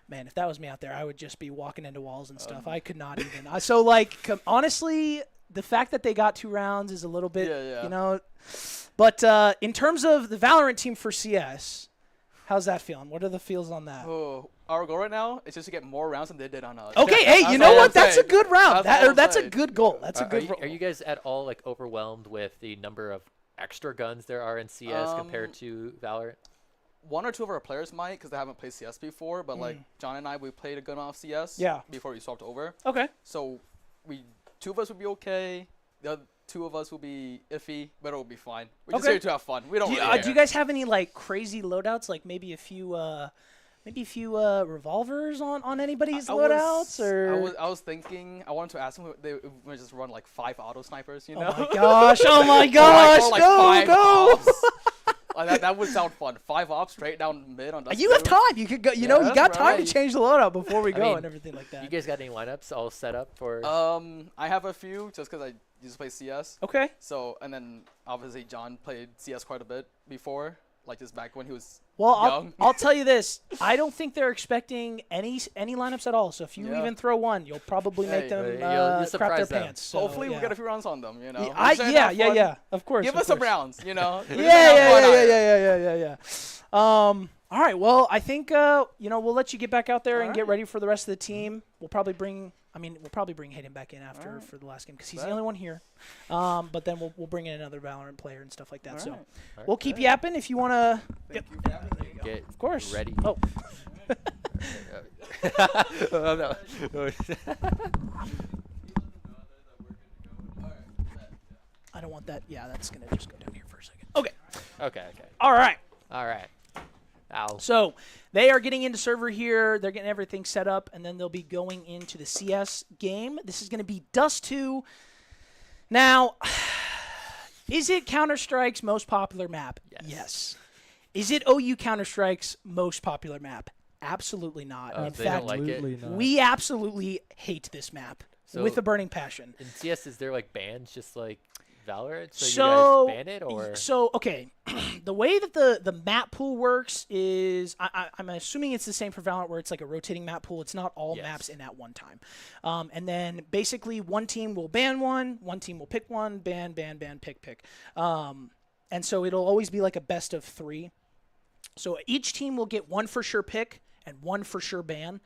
man, if that was me out there, I would just be walking into walls and stuff. I could not even. So, like, honestly, the fact that they got 2 rounds is a little bit, you know. But in terms of the Valorant team for CS, how's that feeling? What are the feels on that? Oh, our goal right now is just to get more rounds than they did on us. Okay, hey, you know what? That's a good round. That's a good goal. That's a good Are you guys at all like overwhelmed with the number of extra guns there are in CS compared to Valorant? 1 or 2 of our players might, because they haven't played CS before. But like John and I, we played a good amount of CS. Yeah. Before we swapped over. Okay. So 2 of us would be okay. The other 2 of us will be iffy, but it will be fine. We're just here to have fun. We don't. Really care. Do you guys have any like crazy loadouts? Like maybe a few revolvers on anybody's loadouts? Or I was thinking. I wanted to ask them if they would just run like 5 auto snipers. You know? Oh my gosh! Oh my gosh! Or like Go 5 go! ops. Like that would sound fun. 5 ops straight down mid on. You have time. You could go. You know, you got time to change the loadout before we go mean, and everything like that. You guys got any lineups all set up for? I have a few just because I used to play CS. Okay. So and then obviously John played CS quite a bit before, like just back when he was Well, young. I'll tell you this. I don't think they're expecting any lineups at all. So if you even throw one, you'll probably make them you'll crap their them. pants. So, Hopefully we'll get a few rounds on them. You know. Yeah. Of course. Give us some rounds. You know. Yeah. All right. Well, I think we'll let you get back out there and get ready for the rest of the team. We'll probably bring Hayden back in after for the last game because he's the only one here. But then we'll bring in another Valorant player and stuff like that. So we'll keep yapping if you want to. Get of course. ready. Oh. I don't want that. Yeah, that's gonna just go down here for a second. Okay. Okay. All right. Ow. So they are getting into server here. They're getting everything set up, and then they'll be going into the CS game. This is going to be Dust 2. Now, is it Counter-Strike's most popular map? Yes. Is it OU Counter-Strike's most popular map? Absolutely not. In they fact, don't like it? we absolutely hate this map with a burning passion. In CS, is there like bans just like Valorant? So you guys ban it or? So okay, the way that the map pool works is I'm assuming it's the same for Valorant where it's like a rotating map pool. It's not all maps in at one time, and then basically one team will ban one team will pick one, ban, pick, and so it'll always be like a best of 3. So each team will get 1 for sure pick and 1 for sure ban.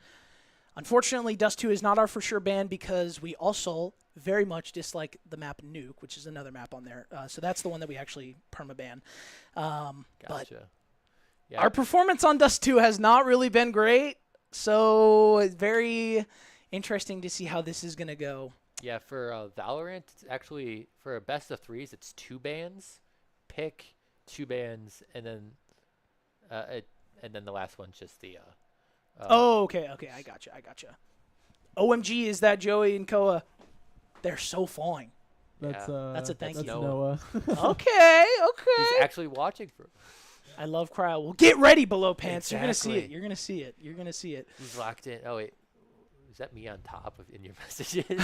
Unfortunately, Dust 2 is not our for sure ban because we also very much dislike the map Nuke, which is another map on there. So that's the one that we actually permaban. But our performance on Dust 2 has not really been great. So it's very interesting to see how this is going to go. Yeah, for Valorant, it's actually for a best of 3s, it's 2 bans, pick, 2 bans, and then the last one's just the. Okay, I gotcha. OMG, is that Joey and Koa? They're so falling. That's a thank you. Noah. Okay. He's actually watching for. I love cryo. Well, get ready, below pants. Exactly. You're gonna see it. He's locked in. Oh wait, is that me on top of in your messages?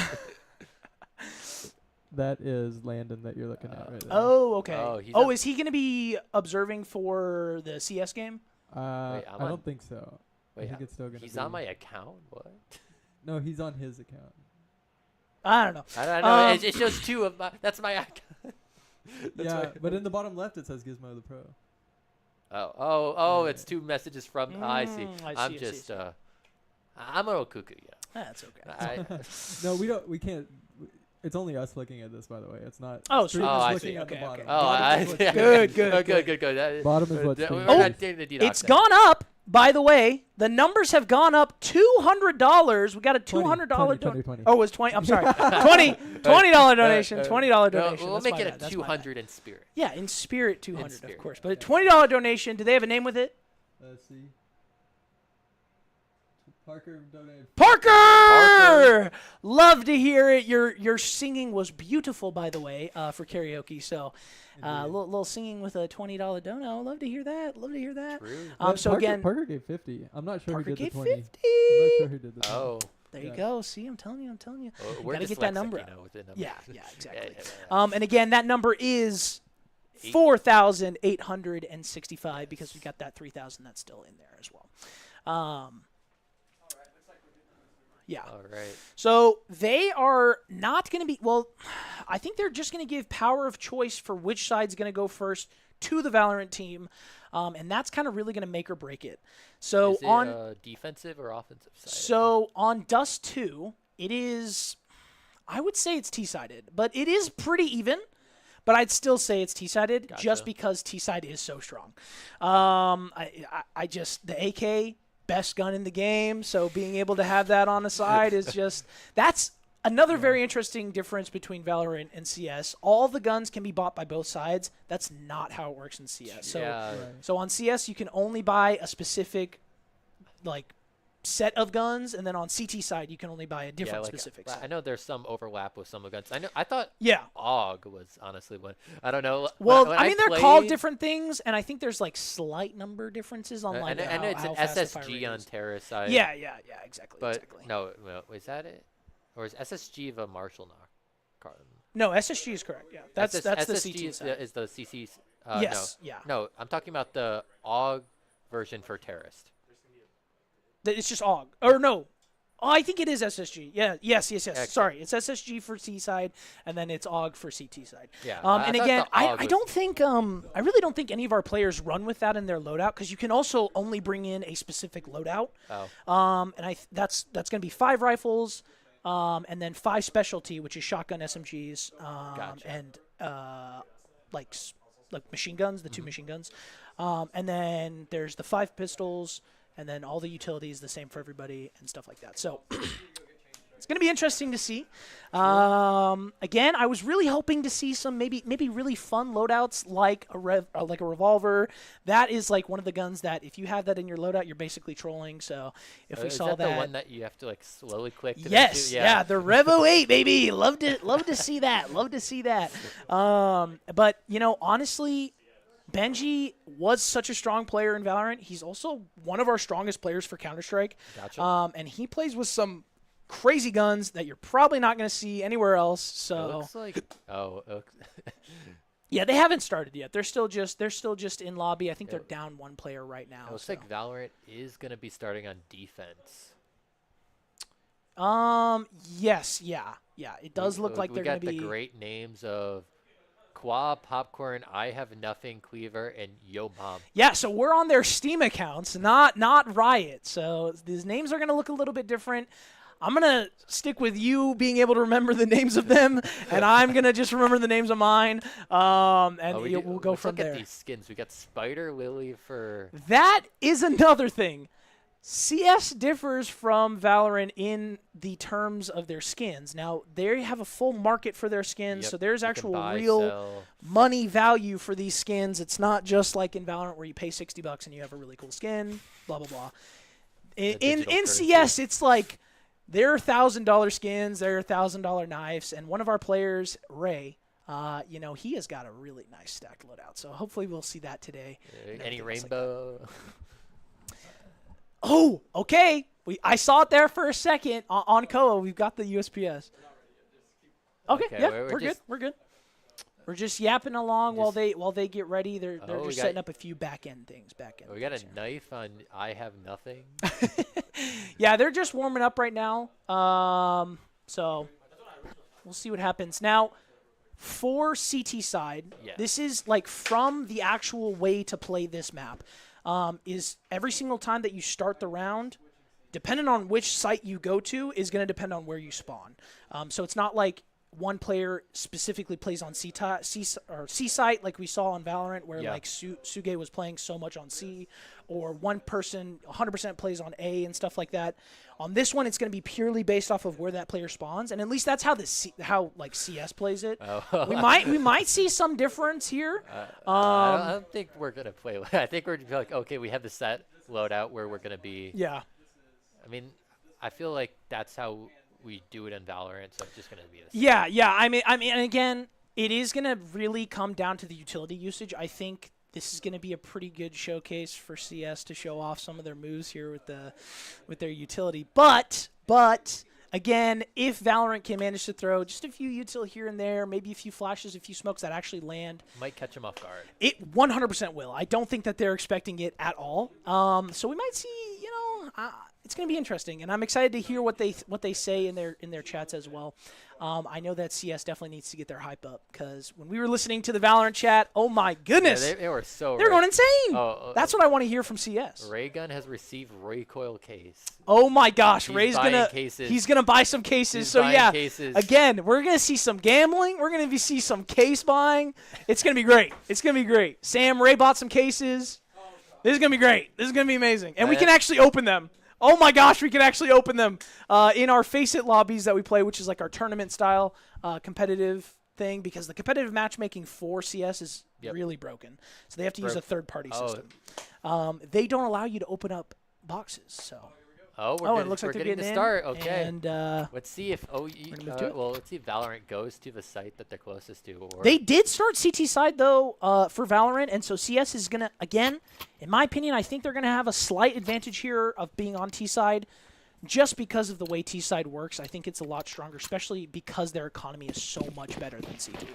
That is Landon that you're looking at right there. Oh, okay. Oh, is he gonna be observing for the CS game? I don't think so. Wait, I think it's still gonna. He's on my account. What? No, he's on his account. I don't know. I don't know. It shows 2 of my. That's my account. Yeah, but in the bottom left it says Gizmo the Pro. Oh! It's 2 messages from. I see. I'm a little cuckoo. Yeah. That's okay. No, we can't. It's only us looking at this, by the way. It's not. Oh, I looking see. at the bottom. Good. Good. Bottom is what's We're streaming. not dating the It's gone up. by the way, the numbers have gone up $200. We got a $200 $20. Oh, it was 20. I'm sorry. $20 donation. $20 donation. We'll That's make my it bad. a That's my 200 in spirit. bad. Yeah, in spirit 200, spirit, of course. But a $20 donation. Do they have a name with it? Let's see. Parker donated. Parker! Love to hear it. Your singing was beautiful, by the way, for karaoke. So, little singing with a $20 dono. Love to hear that. Love to hear that. True. So Parker, again, Parker gave 50. I'm not sure Parker who did gave the 20. 50. I'm not sure who did the 20. Oh. There you go. See, I'm telling you. We're Gotta get that dyslexic, number you up. know, with the numbers. Yeah, exactly. Yeah. And again, that number is 4,865 because we got that 3,000 that's still in there as well. Yeah. All right. So they are not going to be, well, I think they're just going to give power of choice for which side's going to go first to the Valorant team. And that's kind of really going to make or break it. So Is it on defensive or offensive side? So on Dust 2, it is, I would say it's T-sided, but it is pretty even. But I'd still say it's T-sided just because T-side is so strong. I just, the AK, best gun in the game, so being able to have that on the side is just, that's another very interesting difference between Valorant and CS. All the guns can be bought by both sides. That's not how it works in CS. So, so on CS, you can only buy a specific, like, set of guns, and then on CT side, you can only buy a different specific set. I know there's some overlap with some of the guns. I thought AUG was honestly one. I don't know. Well, when I mean, they're called different things, and I think there's like slight number differences on like and it's an SSG on Terra side. Yeah, exactly. But no, is that it? Or is SSG the Marshall knock? No, SSG is correct. Yeah, that's the CT side. Is the CC? Yes. No. Yeah. No, I'm talking about the AUG version for Terrorist. It's just AUG. Or no. Oh, I think it is SSG. Yeah. Yes. Sorry. It's SSG for C side, and then it's AUG for CT side. Yeah. And again, I don't think I really don't think any of our players run with that in their loadout because you can also only bring in a specific loadout. Oh. And that's going to be 5 rifles, and then 5 specialty, which is shotgun SMGs, and like machine guns, the 2 machine guns, and then there's the 5 pistols. And then all the utilities the same for everybody and stuff like that. So it's going to be interesting to see. Again, I was really hoping to see some maybe really fun loadouts like a revolver. That is like one of the guns that if you have that in your loadout, you're basically trolling. So if we saw that, the one that you have to like slowly click. To yes, yeah, the Revo 8, baby. Love to see that. Love to see that. But you know, honestly, Benji was such a strong player in Valorant. He's also one of our strongest players for Counter-Strike. Gotcha. And he plays with some crazy guns that you're probably not going to see anywhere else. So it looks like yeah, they haven't started yet. They're still just in lobby. I think they're down 1 player right now. It looks like Valorant is going to be starting on defense. Yes, yeah. It does look like they're going to be. We got the great names of Qua, Popcorn, I Have Nothing, Cleaver, and Yo Bomb. Yeah, so we're on their Steam accounts, not Riot. So these names are going to look a little bit different. I'm going to stick with you being able to remember the names of them, and I'm going to just remember the names of mine, and we'll go from there. Look at these skins. We got Spider Lily for... That is another thing. CS differs from Valorant in the terms of their skins. Now, they have a full market for their skins, so there's actual real money value for these skins. It's not just like in Valorant where you pay $60 and you have a really cool skin, blah, blah, blah. In CS, it's like they're $1,000 skins, they're $1,000 knives, and one of our players, Ray, you know, he has got a really nice stacked loadout. So hopefully we'll see that today. Any rainbow... Oh, okay. I saw it there for a second on Koa. We've got the USPS. Okay, yeah, we're good. We're good. We're just yapping along while they get ready. They're just setting up a few back end things. We got a knife on I Have Nothing. Yeah, they're just warming up right now. So we'll see what happens now. For CT side, this is like from the actual way to play this map. Is every single time that you start the round, depending on which site you go to, is going to depend on where you spawn. So it's not like one player specifically plays on C site like we saw on Valorant, where like Suge was playing so much on C, or one person 100% plays on A and stuff like that. On this one, it's going to be purely based off of where that player spawns, and at least that's how like CS plays it. Oh. we might see some difference here. I don't think we're gonna play. I think we're gonna be like, okay, we have the set loadout where we're gonna be. Yeah. I mean, I feel like that's how we do it in Valorant, so it's just gonna be the same. Yeah. I mean, and again, it is gonna really come down to the utility usage. I think this is going to be a pretty good showcase for CS to show off some of their moves here with their utility. But again, if Valorant can manage to throw just a few util here and there, maybe a few flashes, a few smokes that actually land, Might catch them off guard. it 100% will. I don't think that they're expecting it at all. So we might see, it's going to be interesting, and I'm excited to hear what they say in their chats as well. I know that CS definitely needs to get their hype up, because when we were listening to the Valorant chat, oh my goodness, Yeah, they were so. they're going insane. Oh, That's what I want to hear from CS. Raygun has received recoil case. Oh my gosh, He's Ray's buying gonna cases. he's gonna buy some cases. He's So buying yeah, cases. again, we're gonna see some gambling. We're gonna see some case buying. It's gonna be great. It's gonna be great. Sam, Ray bought some cases. This is gonna be great. This is gonna be amazing, and we can actually open them. Oh my gosh, we can actually open them in our Face It lobbies that we play, which is like our tournament style competitive thing, because the competitive matchmaking for CS is really broken. So they have to use a third-party system. They don't allow you to open up boxes. So. It looks like they're getting the in, start. Okay. And let's see if let's see if Valorant goes to the site that they're closest to. Or they did start CT side though for Valorant, and so CS is gonna, again, in my opinion, I think they're gonna have a slight advantage here of being on T side, just because of the way T side works. I think it's a lot stronger, especially because their economy is so much better than CT.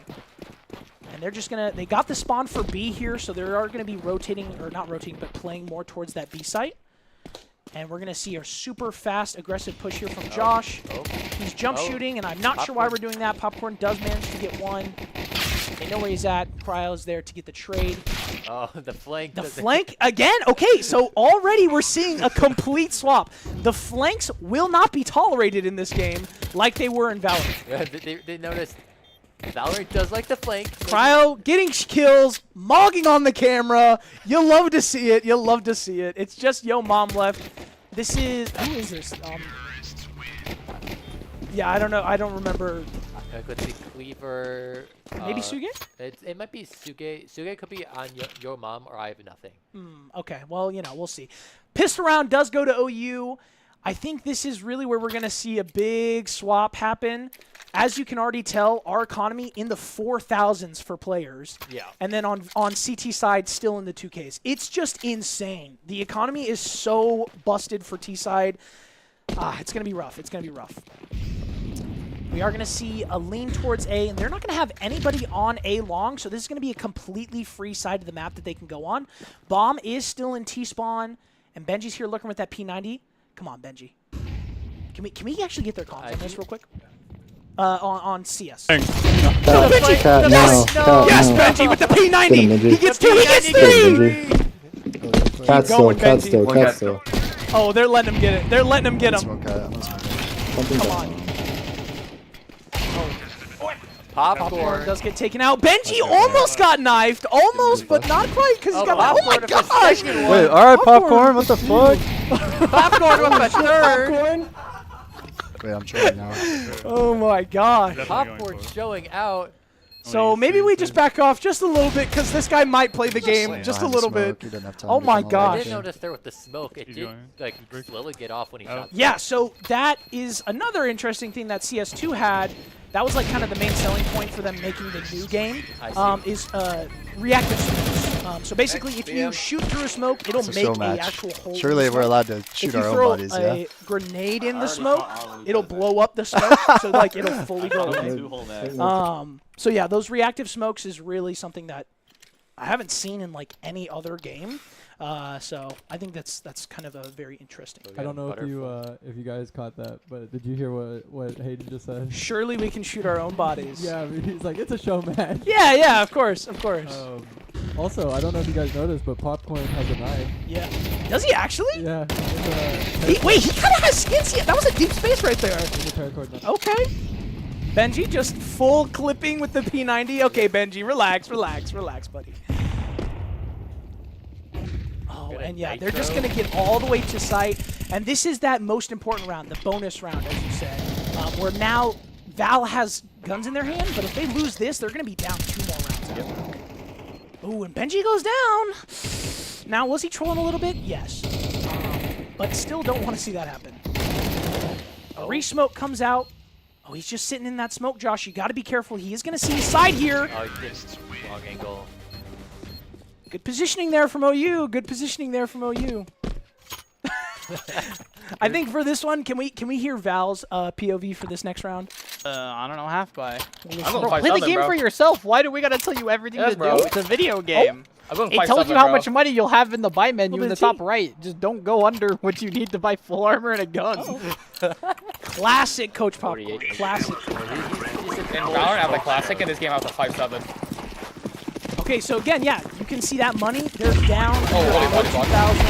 And they're just gonna, they got the spawn for B here, so they are gonna be rotating, or not rotating, but playing more towards that B site. And we're going to see a super fast, aggressive push here from Josh. He's jump shooting, and I'm not sure why we're doing that. Popcorn does manage to get one. They know where he's at. Cryo's there to get the trade. Oh, the flank. The flank, again, okay, so already we're seeing a complete swap. The flanks will not be tolerated in this game like they were in Valorant. Yeah, they noticed Valorant does like the flank. Cryo getting kills, mogging on the camera. You'll love to see it. You'll love to see it. It's just Yo Mom left. This is, who is this? Yeah, I don't know. I don't remember. Let's see, Cleaver. Maybe Suge? It might be Suge. Suge could be on Your Mom, or I have nothing. Okay, well, we'll see. Pistol round does go to OU. I think this is really where we're going to see a big swap happen. As you can already tell, our economy in the 4,000s for players. Yeah. And then on CT side, still in the 2Ks. It's just insane. The economy is so busted for T side. It's going to be rough. It's going to be rough. We are going to see a lean towards A, and they're not going to have anybody on A long, so this is going to be a completely free side of the map that they can go on. Bomb is still in T-spawn, and Benji's here looking with that P90. Come on, Benji. Can we actually get their comms on this real quick? On CS. Cat, Yes, no, yes, no. Benji with the P90. Get him, Benji. He gets 2. He gets 3. Cat still, going, cat Benji. still, cat still. Oh, they're letting him get it. They're letting him get him. Smoke cat. I'm gonna smoke cat. Something Come down. on. Popcorn. Does get taken out. Benji almost got knifed. Almost, but not quite, because he's got that. Oh my gosh. Wait, alright, popcorn, what the fuck? Popcorn with a third. Wait, I'm trying now. Oh my gosh. Popcorn showing out. So maybe we just back off just a little bit, because this guy might play the game just a little bit. Oh my I gosh. didn't notice there with the smoke. It did like slowly get off when he shot. Yeah, so that is another interesting thing that CS2 had. That was like kind of the main selling point for them making the new game, is reactive smokes. So basically, if you shoot through a smoke, it'll make an actual hole. Surely we're allowed to shoot our own bodies, If yeah? you throw a grenade in the smoke, it'll blow up the smoke, so like it'll fully go away. So yeah, those reactive smokes is really something that I haven't seen in like any other game. So I think that's kind of a very interesting. I don't know if you guys caught that, but did you hear what Hayden just said? Surely we can shoot our own bodies. Yeah, I mean, he's like, it's a show match. Yeah, of course. Also, I don't know if you guys noticed, but Popcorn has a knife. Yeah. Does he actually? Yeah. Wait, he kind of has skins here. That was a deep space right there. Okay. Benji just full clipping with the P90. Okay, Benji, relax, buddy. Oh, and yeah, they're just going to get all the way to site. And this is that most important round, the bonus round, as you said, where now Val has guns in their hand, but if they lose this, they're going to be down 2 more rounds. Yep. Ooh, and Benji goes down. Now, was he trolling a little bit? Yes. But still don't want to see that happen. A re-smoke comes out. Oh, he's just sitting in that smoke, Josh. You got to be careful. He is going to see his side here. Oh, he did long angle. Good positioning there from OU. Good positioning there from OU. I think for this one, can we hear Val's POV for this next round? I don't know, half by. Bro, Play the game for yourself. Why do we gotta tell you everything to do? It's a video game. It tells you how much money you'll have in the buy menu in the top right. Just don't go under what you need to buy full armor and a gun. Classic Coach Popcorn. Classic. And Valorant have the classic, and this game has the 5-7. Okay, so again, yeah, you can see that money. They're down. Oh, what 2,000.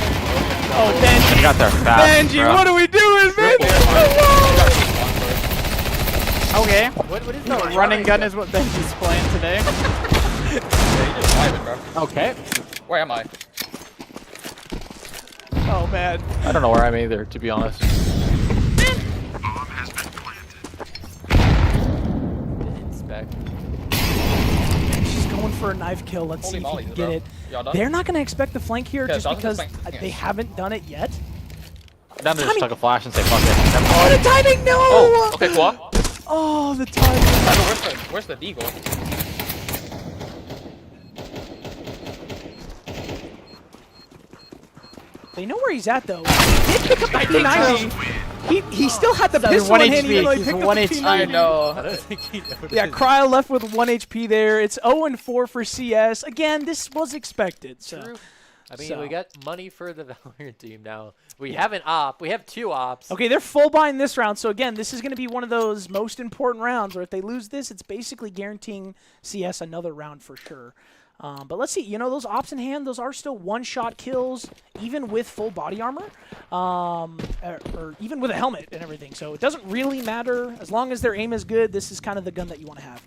Oh, Benji. You got there fast, Benji, bro. what are we doing, Benji? Okay. What is No, running gun is what Benji's playing today. Yeah, you just vibing, bro. Okay. Where am I? Oh, man. I don't know where I'm either, to be honest. Inspect. She's going for a knife kill. Let's see if he can get it. They're not going to expect the flank here just because they haven't done it yet. Then they just took a flash and say, fuck it. Oh, the timing, no! Oh, okay, cool. Oh, the timing. Where's the deagle? They know where he's at, though. He did pick up the P90. He still had the pistol 1 in hand, even though he HP. picked He's up 1 the HP. P90. I know. I don't think he noticed. Yeah, Cryo left with 1 HP there. It's 0-4 for CS. Again, this was expected. So. True. I mean, we got money for the Valorant team now. We have an op. We have 2 ops. Okay, they're full buying this round. So again, this is going to be one of those most important rounds where if they lose this, it's basically guaranteeing CS another round for sure. But let's see. You know, those ops in hand, those are still one-shot kills, even with full body armor, or even with a helmet and everything. So it doesn't really matter. As long as their aim is good, this is kind of the gun that you want to have.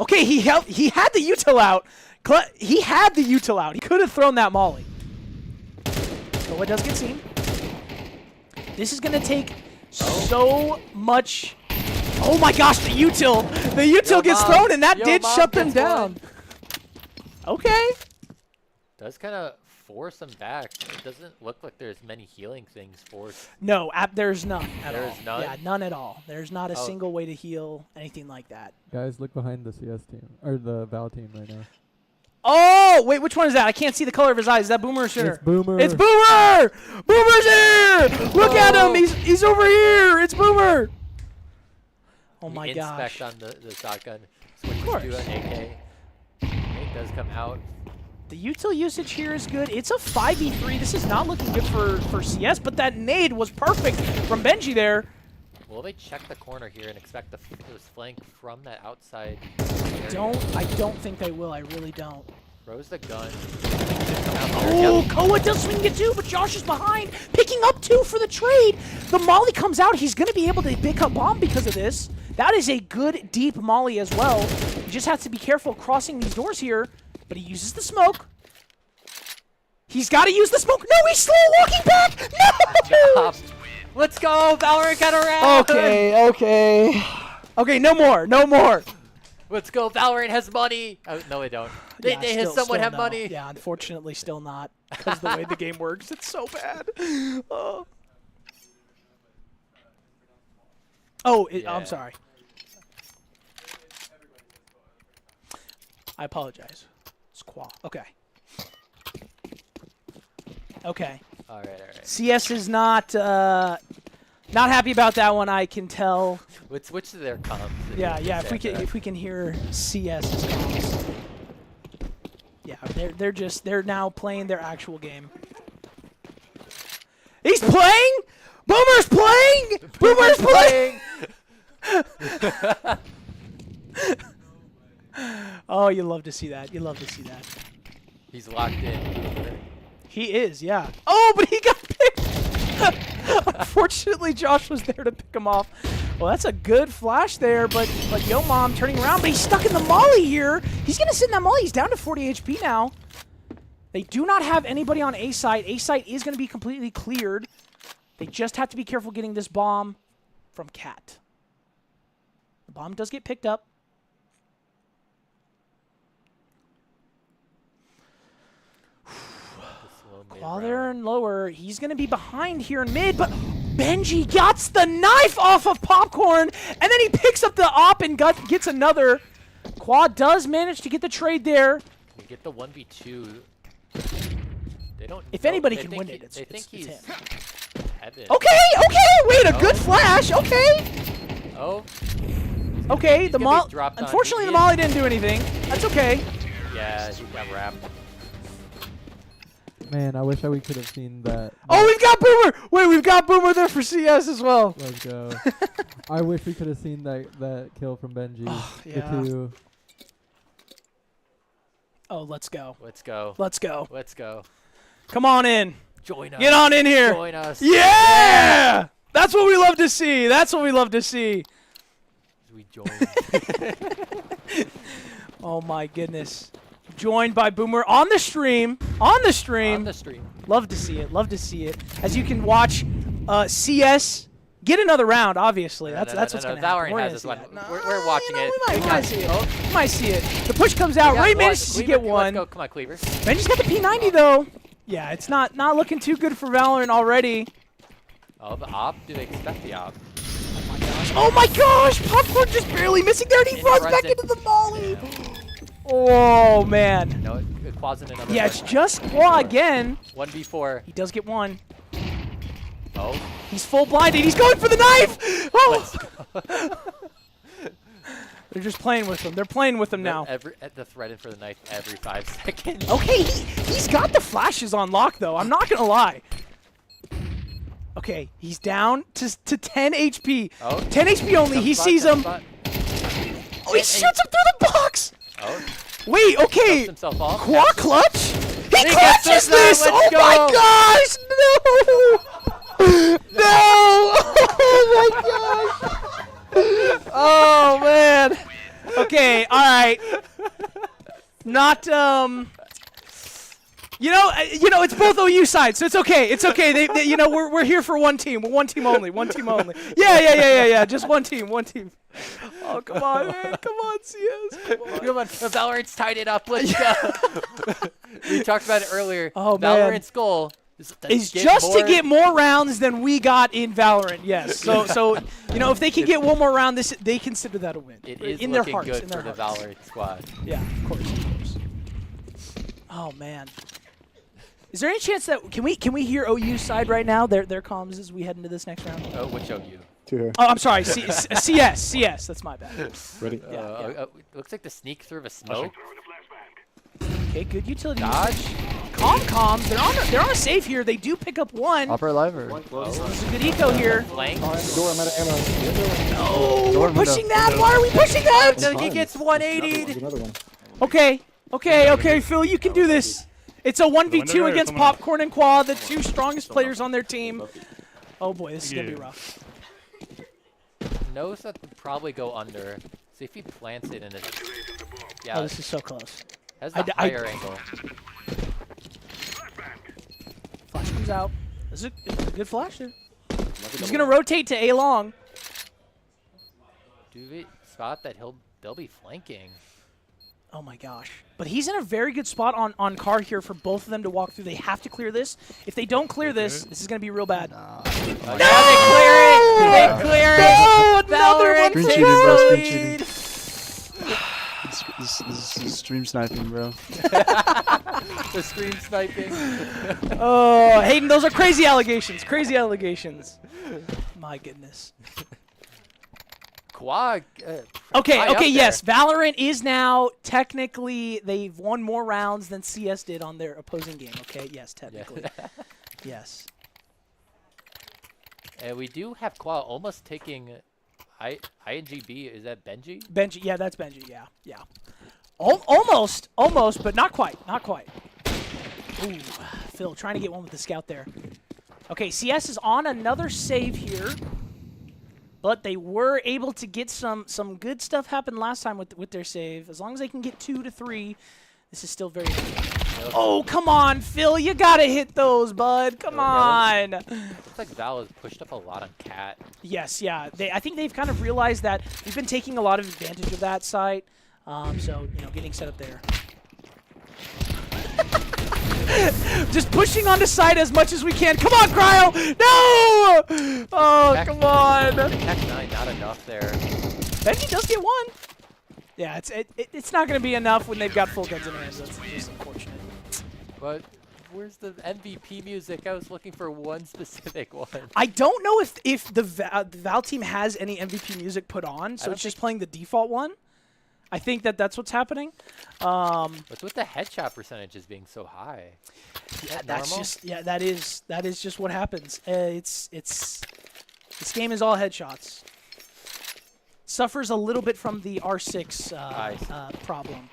Okay, he had the util out. He had the util out. He could have thrown that molly. But what does get seen? This is going to take so much. Oh my gosh, the util. The util gets thrown, and that did shut them down. Okay. Does kind of force them back. It doesn't look like there's many healing things forced. No, there's none at all. There's none? Yeah, none at all. There's not a single way to heal, anything like that. Guys, look behind the CS team, or the Val team right now. Oh, wait, which one is that? I can't see the color of his eyes. Is that Boomer or Sinner? It's Boomer. It's Boomer! Boomer's here! Look at him! He's over here! It's Boomer! Oh my gosh. Inspect on the shotgun. Switches Of course. to an AK. It does come out. The util usage here is good. It's a 5v3. This is not looking good for CS, but that nade was perfect from Benji there. Will they check the corner here and expect this flank from that outside? I don't think they will. I really don't. Throws the gun. Oh, Koa does swing it too, but Josh is behind, picking up 2 for the trade. The molly comes out. He's going to be able to pick up bomb because of this. That is a good, deep molly as well. He just has to be careful crossing these doors here, but he uses the smoke. He's got to use the smoke. No, he's slow walking back. No! Let's go. Valorant got around. Okay, no more. Let's go. Valorant has money. Oh, no, they don't. They somewhat have money. Yeah, unfortunately, still not because the way the game works. It's so bad. Oh, I'm sorry. I apologize. Squaw. Okay. Okay. All right. CS is not happy about that one. I can tell. Let's switch to their comms. Yeah. If we can hear CS's comms. Yeah, they're now playing their actual game. He's playing. Boomer's playing. Boomer's playing. Oh, you love to see that. You love to see that. He's locked in. He is, yeah. Oh, but he got picked. Unfortunately, Josh was there to pick him off. Well, that's a good flash there, but Yo Mom turning around, but he's stuck in the molly here. He's going to sit in that molly. He's down to 40 HP now. They do not have anybody on A site. A site is going to be completely cleared. They just have to be careful getting this bomb from Cat. The bomb does get picked up. While they're in lower, he's going to be behind here in mid, but Benji gets the knife off of Popcorn, and then he picks up the op and gets another. Quad does manage to get the trade there. We get the 1v2. They don't. If anybody can win it, it's him. Okay, wait, a good flash, okay. Oh. Okay, the molly. Unfortunately, Unfortunately, the molly didn't do anything. That's okay. Yeah, he got wrapped. Man, I wish we could have seen that. Oh, we've got Boomer! Wait, we've got Boomer there for CS as well. Let's go. I wish we could have seen that kill from Benji. Oh, The yeah. 2. Oh, let's go. Let's go. Let's go. Let's go. Come on in. Join us. Get on in here. Join us. Yeah! That's what we love to see. That's what we love to see. We join. Oh, my goodness. Joined by Boomer on the stream. On the stream. On the stream. Love to see it. Love to see it. As you can watch CS get another round, obviously. That's what's going to happen. Valorant We're has gonna this see one. that. We're watching it. We might see it. We might see it. The push comes out. Ray manages to get one. Let's go. Come on, Cleaver. Benji's got the P90, though. Yeah, it's not looking too good for Valorant already. Oh, the op? Do they expect the op? Oh my gosh! Popcorn just barely missing there, and he runs back into the molly. Oh, man. No, it quads in another. Yeah, it's just Qua again. 1v4. He does get one. Oh. He's full blinded. He's going for the knife! Oh! They're just playing with him. They're playing with him now. The threat for the knife every 5 seconds. Okay, he's got the flashes on lock, though. I'm not going to lie. Okay, he's down to 10 HP. Oh. 10 HP only. He sees him. Oh, he shoots him through the box! Oh. Wait, okay. Qua clutch? He clutches this! Oh my gosh! No! No! Oh my gosh! Oh man! Okay, alright. Not, You know, it's both OU sides, so it's okay. It's okay. They you know, we're here for one team. We're one team only. One team only. Yeah. Just one team. One team. Oh, come on, man. Come on, CS. Come on. Valorant's tied it up. Let's go. We talked about it earlier. Oh, Valorant's goal is just to get more rounds than we got in Valorant. Yes. So you know, if they can get one more round, they consider that a win. It is in their looking hearts. good In their for the hearts. Valorant squad. Yeah, of course. Oh man. Is there any chance that can we hear OU side right now? Their comms as we head into this next round. Oh, which OU? Oh, I'm sorry. CS. That's my bad. Ready? Looks like the sneak through of a smoke. Okay, good utility. Dodge. Comms. They're on a save here. They do pick up one. Upper alive or? This is a good eco here. Flank. Door, I'm out of ammo. Oh, Door we're pushing that. Why are we pushing that? He gets 180'd. Another one. Okay, Phil, you can do this. It's a 1v2 against Popcorn and Qua, the two strongest players on their team. Oh boy, this is gonna be rough. Knows that would probably go under. See if he plants it in it. Yeah. Oh, this is so close. Has the higher angle. Flash comes out. This is a good flash there. He's gonna rotate to A long. Do we spot that they'll be flanking? Oh my gosh. But he's in a very good spot on car here for both of them to walk through. They have to clear this. If they don't clear this, this is going to be real bad. No! They clear it! They clear it! No! Another one Screen for cheating, bro. Screen Valorant. cheating. This is stream sniping, bro. The screen sniping. Oh, Hayden, those are crazy allegations. Crazy allegations. My goodness. Quag. Okay, yes. Valorant is now technically, they've won more rounds than CS did on their opposing game. Okay, yes, technically. Yes. And we do have Quag almost taking INGB. Is that Benji? Benji, yeah, that's Benji. Yeah. Almost, but not quite. Ooh, Phil trying to get one with the scout there. Okay, CS is on another save here. But they were able to get some good stuff happen last time with their save. As long as they can get 2 to 3, This is still very. Oh, come on, Phil. You got to hit those, bud. Come on. Looks like Val has pushed up a lot on Cat. Yes, yeah. I think they've kind of realized that we've been taking a lot of advantage of that site. So, getting set up there. Just pushing onto side as much as we can. Come on, Cryo! No! Oh, come on. Tech 9, not enough there. Benji does get one. Yeah, it's not going to be enough when they've got full guns in hands. That's just unfortunate. But where's the MVP music? I was looking for one specific one. I don't know if the Val team has any MVP music put on, so it's just playing the default one. I think that's what's happening. What's with the headshot percentages being so high? Yeah, that is just what happens. This game is all headshots. Suffers a little bit from the R6 problem,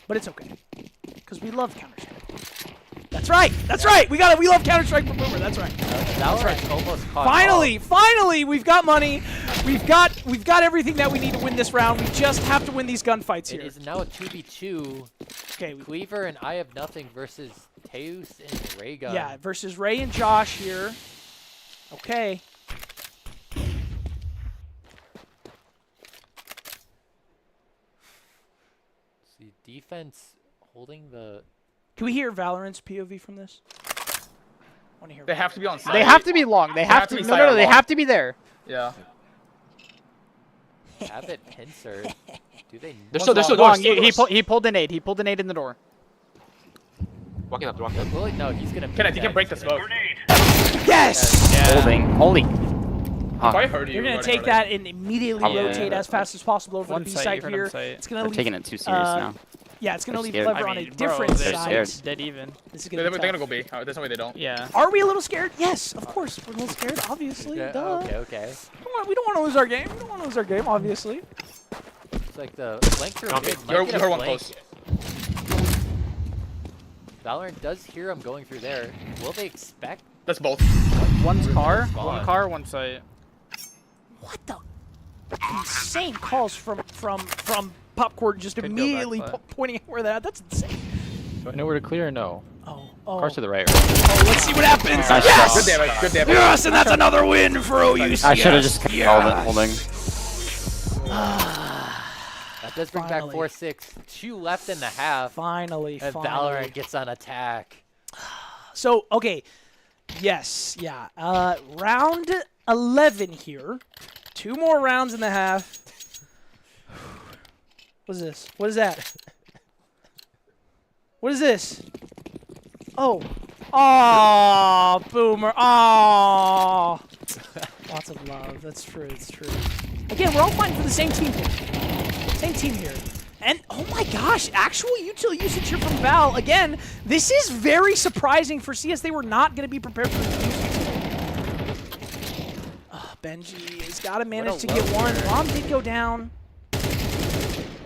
but it's okay because we love Counter-Strike. That's right. That's right. We love Counter-Strike for Boomer. That's right. That's right. Almost caught Finally, we've got money. We've got everything that we need to win this round. We just have to win these gunfights here. It is now a 2v2. Okay. Cleaver and I Have Nothing versus Teus and Raygun. Yeah, versus Ray and Josh here. Okay. See, defense holding the... Can we hear Valorant's POV from this? Want to hear? They have to be on site. They have to be long. They have to. No, they have to be there. Yeah. Have it pincered. Do they? They're still Long. doors. He pulled an 8. He pulled an 8 in the door. Walking up. Walking up. Well, no, he's gonna. He can break the smoke. Yes! Yeah. Holding. Holy. If I heard you. You're going to take that and immediately rotate as fast as possible over One the B site, side you heard him here. say it. It's going to They're leave. taking it too serious now. Yeah, it's going to leave scared. Lever on a different They're side. scared. Dead even. This is They're going to gonna go B. There's no way they don't. Yeah. Are we a little scared? Yes, of course. We're a little scared, obviously. Yeah, Duh. okay. We don't want to lose our game. We don't want to lose our game, obviously. It's like the flanker mid You might get a heard one flank. close. Valorant does hear him going through there. Will they expect? That's both. One's car. Spawn. One car. One site. What the insane calls from Popcorn just Could go immediately back, but- pointing at where that. That's insane. Do I know where to clear or no? Oh. Cars to the right. Oh, let's see what happens. Nice Yes! Good damage. Good damage. Yes, and that's another win for OUC. I should have just kept holding. That does bring back Finally. 4-6. 2 left in the half. Finally. And Valorant gets on attack. So, okay. Yes, yeah. Round 11 here. 2 more rounds in the half. What is this? What is that? What is this? Oh. Oh, Boomer. Oh. Lots of love. That's true. It's true. Again, we're all fighting for the same team here. Same team here. And, oh my gosh, actual util usage here from Val. Again, this is very surprising for CS. They were not going to be prepared for this usage. Benji has got to manage to get one. Bomb did go down.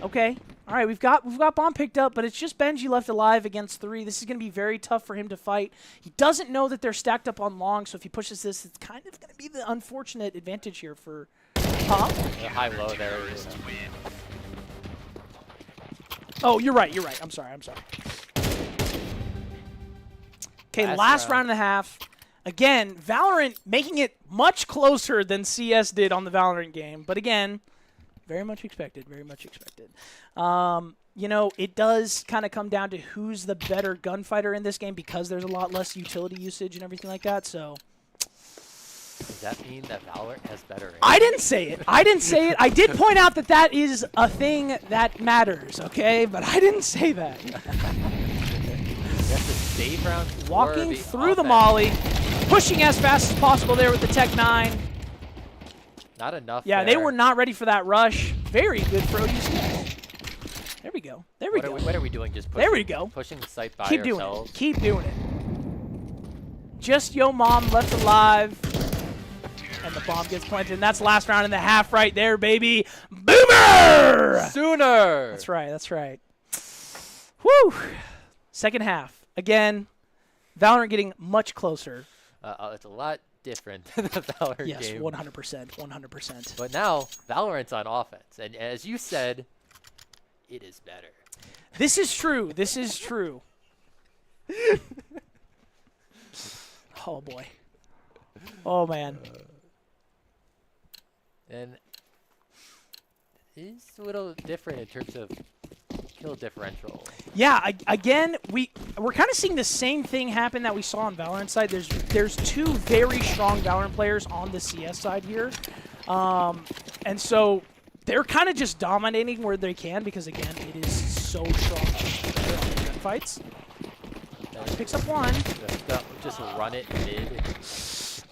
Okay. All right, we've got Bomb picked up, but it's just Benji left alive against 3. This is going to be very tough for him to fight. He doesn't know that they're stacked up on long, so if he pushes this, it's kind of going to be the unfortunate advantage here for... Huh? The high-low there. Oh, you're right. I'm sorry. Okay, last round and a half. Again, Valorant making it much closer than CS did on the Valorant game. But again, very much expected. It does kind of come down to who's the better gunfighter in this game because there's a lot less utility usage and everything like that. So Does that mean that Valorant has better aim? I didn't say it. I did point out that is a thing that matters, okay? But I didn't say that. That's a save round. Walking through the molly, pushing as fast as possible there with the Tech 9. Not enough. Yeah, there. they were not ready for that rush. Very good for OUC. There we go. What are we doing? Just pushing, There we go. Pushing the site by Keep doing ourselves. it. Keep doing it. Just Yo Mom left alive. And the bomb gets planted. And that's last round in the half right there, baby. Boomer! Sooner. That's right. Whew. Second half. Again, Valorant getting much closer. It's a lot different than the Valorant Yes, game. 100%. But now, Valorant's on offense. And as you said, it is better. This is true. This is true. Oh boy. Oh man. And it's a little different in terms of kill differential. Yeah, again, we're kind of seeing the same thing happen that we saw on Valorant side. There's two very strong Valorant players on the CS side here. And so they're kind of just dominating where they can because, again, it is so strong in fights. Picks up one. Just run it mid.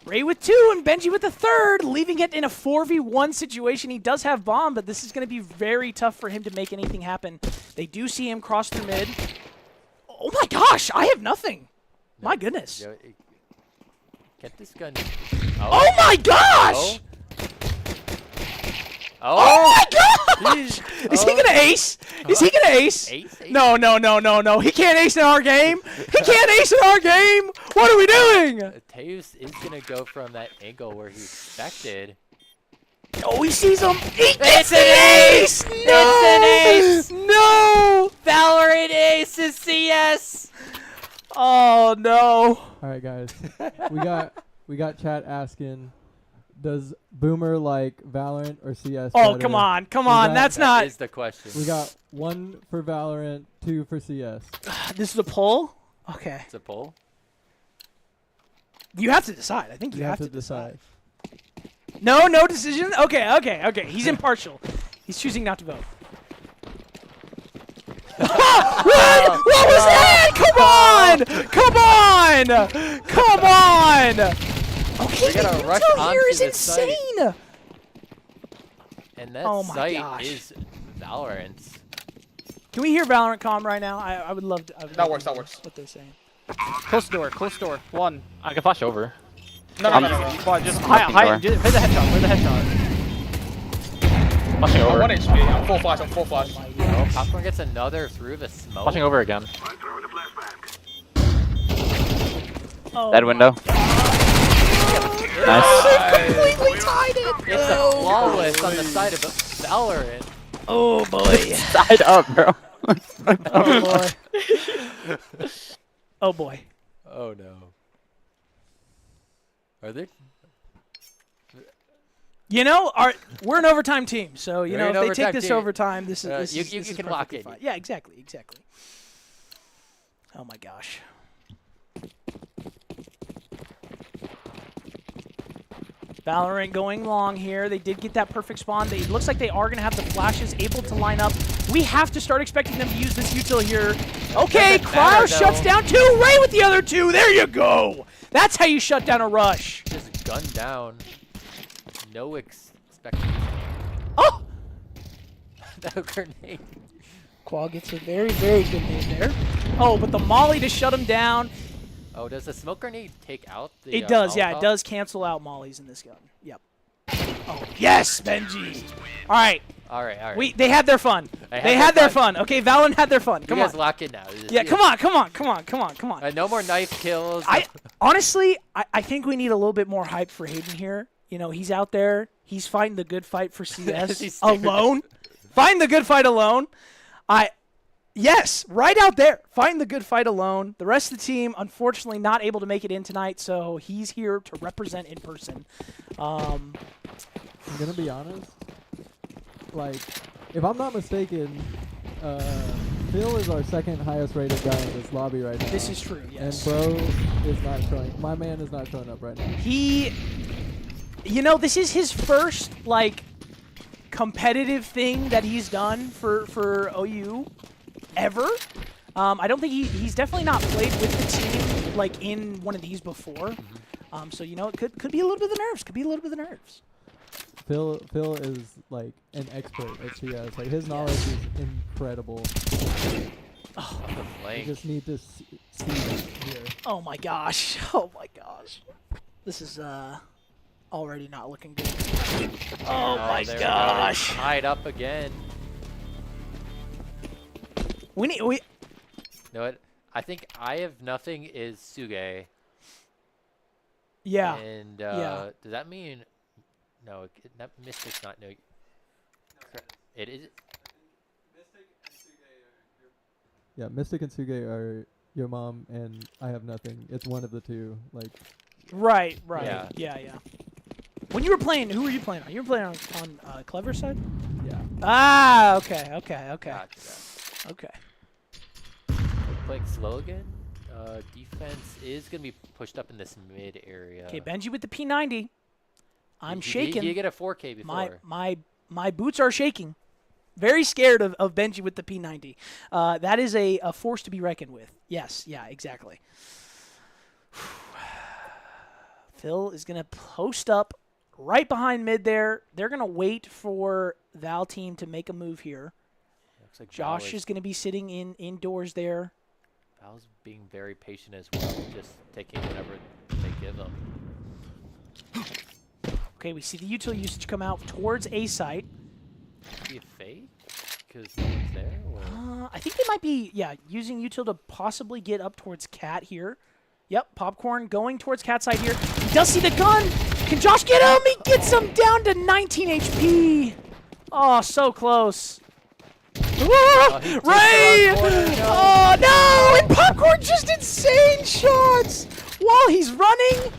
Ray with 2 and Benji with the 3rd, leaving it in a 4v1 situation. He does have bomb, but this is going to be very tough for him to make anything happen. They do see him cross through mid. Oh my gosh, I have nothing. My goodness. Get this gun. Oh my gosh! Oh my gosh! Is he gonna ace? Is he gonna ace? Ace? No. He can't ace in our game. He can't ace in our game. What are we doing? Teus is gonna go from that angle where he expected. Oh, he sees him. It's an ace! It's an ace! No! Valorant ace is CS. Oh no! All right, guys. we got chat asking, does Boomer like Valorant or CS? Oh, better? come on. That's That not. is the question. We got 1 for Valorant, 2 for CS. This is a poll. Okay. It's a poll. You have to decide. I think you You have to decide. No decision. Okay. He's impartial. He's choosing not to vote. What? What was that? Come on! Okay, We gotta the rush intel onto here is the site. insane. And that Oh my site gosh. is Valorant. Can we hear Valorant com right now? I would love to. That works. What they're saying. Close door. 1. I can flash over. No. Well, just Nothing hide. door. Just hit the headshot. Hit the headshot. Flashing I'm over. 1 HP. I'm full flash. Oh, Popcorn gets another through the smoke. Flashing over again. Oh, Dead window. Nice. completely tied it. It's a flawless on the side of Valorant. Oh boy. Side up, bro. Oh boy. Oh boy. Oh no. Are there? You know, we're an overtime team, so you We're know an if they take overtime this team. overtime, this is You this is can lock perfectly it. fine. Yeah, exactly. Oh my gosh. Valorant going long here. They did get that perfect spawn. It looks like they are going to have the flashes able to line up. We have to start expecting them to use this util here. Okay, Doesn't Cryo matter, shuts though. down 2. Ray with the other 2. There you go. That's how you shut down a rush. Just gun down. No expectation. Oh! No grenade. Qual gets a very, very good name there. Oh, but the molly to shut him down. Oh, does the smoke grenade take out the? It does, yeah. It Molotov? does cancel out mollies in this gun. Yep. Oh, yes, Benji. All right. All right. They had their fun. They had their fun. Okay, Valen had their fun. You Come guys on. lock it now. Yeah, come on. No more knife kills. Honestly, I think we need a little bit more hype for Hayden here. You know, he's out there. He's fighting the good fight for CS He's staring. alone. Fighting the good fight alone. Yes, right out there. Fighting the good fight alone. The rest of the team, unfortunately, not able to make it in tonight, so he's here to represent in person. I'm gonna be honest. Like, if I'm not mistaken, Phil is our second highest rated guy in this lobby right now. This is true, yes. And bro is not showing. My man is not showing up right now. You know, this is his first, like, competitive thing that he's done for OU ever. I don't think he's definitely not played with the team, like, in one of these before. So, you know, it could be a little bit of the nerves. Phil is like an expert at CS. Like, his knowledge is incredible. Oh, You just need to see that here. oh my gosh. This is already not looking good. Oh my there we go. gosh. Tied up again. We You know what? I think I have nothing is Suge. yeah. And Yeah. does that mean no? That Mystic's not no. It is. Yeah, Mystic and Suge are your mom, and I have nothing. It's one of the two. Like, Right. Yeah. Yeah. When you were playing, who were you playing on? You were playing on Clever side? yeah. Ah, okay. Gotcha. Okay. Playing slow again. Defense is gonna be pushed up in this mid area. Okay, Benji with the P90. I'm Did shaking. you get a 4K before? My boots are shaking. Very scared of Benji with the P90. That is a force to be reckoned with. Yes, yeah, exactly. Phil is going to post up right behind mid there. They're going to wait for Val team to make a move here. Looks like Josh is going to be sitting indoors there. Val's being very patient as well, just taking whatever they give him. Okay, we see the util usage come out towards A site. Be a fake? Because no one's there? Or? I think they might be, using util to possibly get up towards Cat here. Yep, Popcorn going towards Cat side here. He does see the gun. Can Josh get him? He gets him down to 19 HP. Oh, so close. Ray! Oh, no! And Popcorn just insane shots while he's running.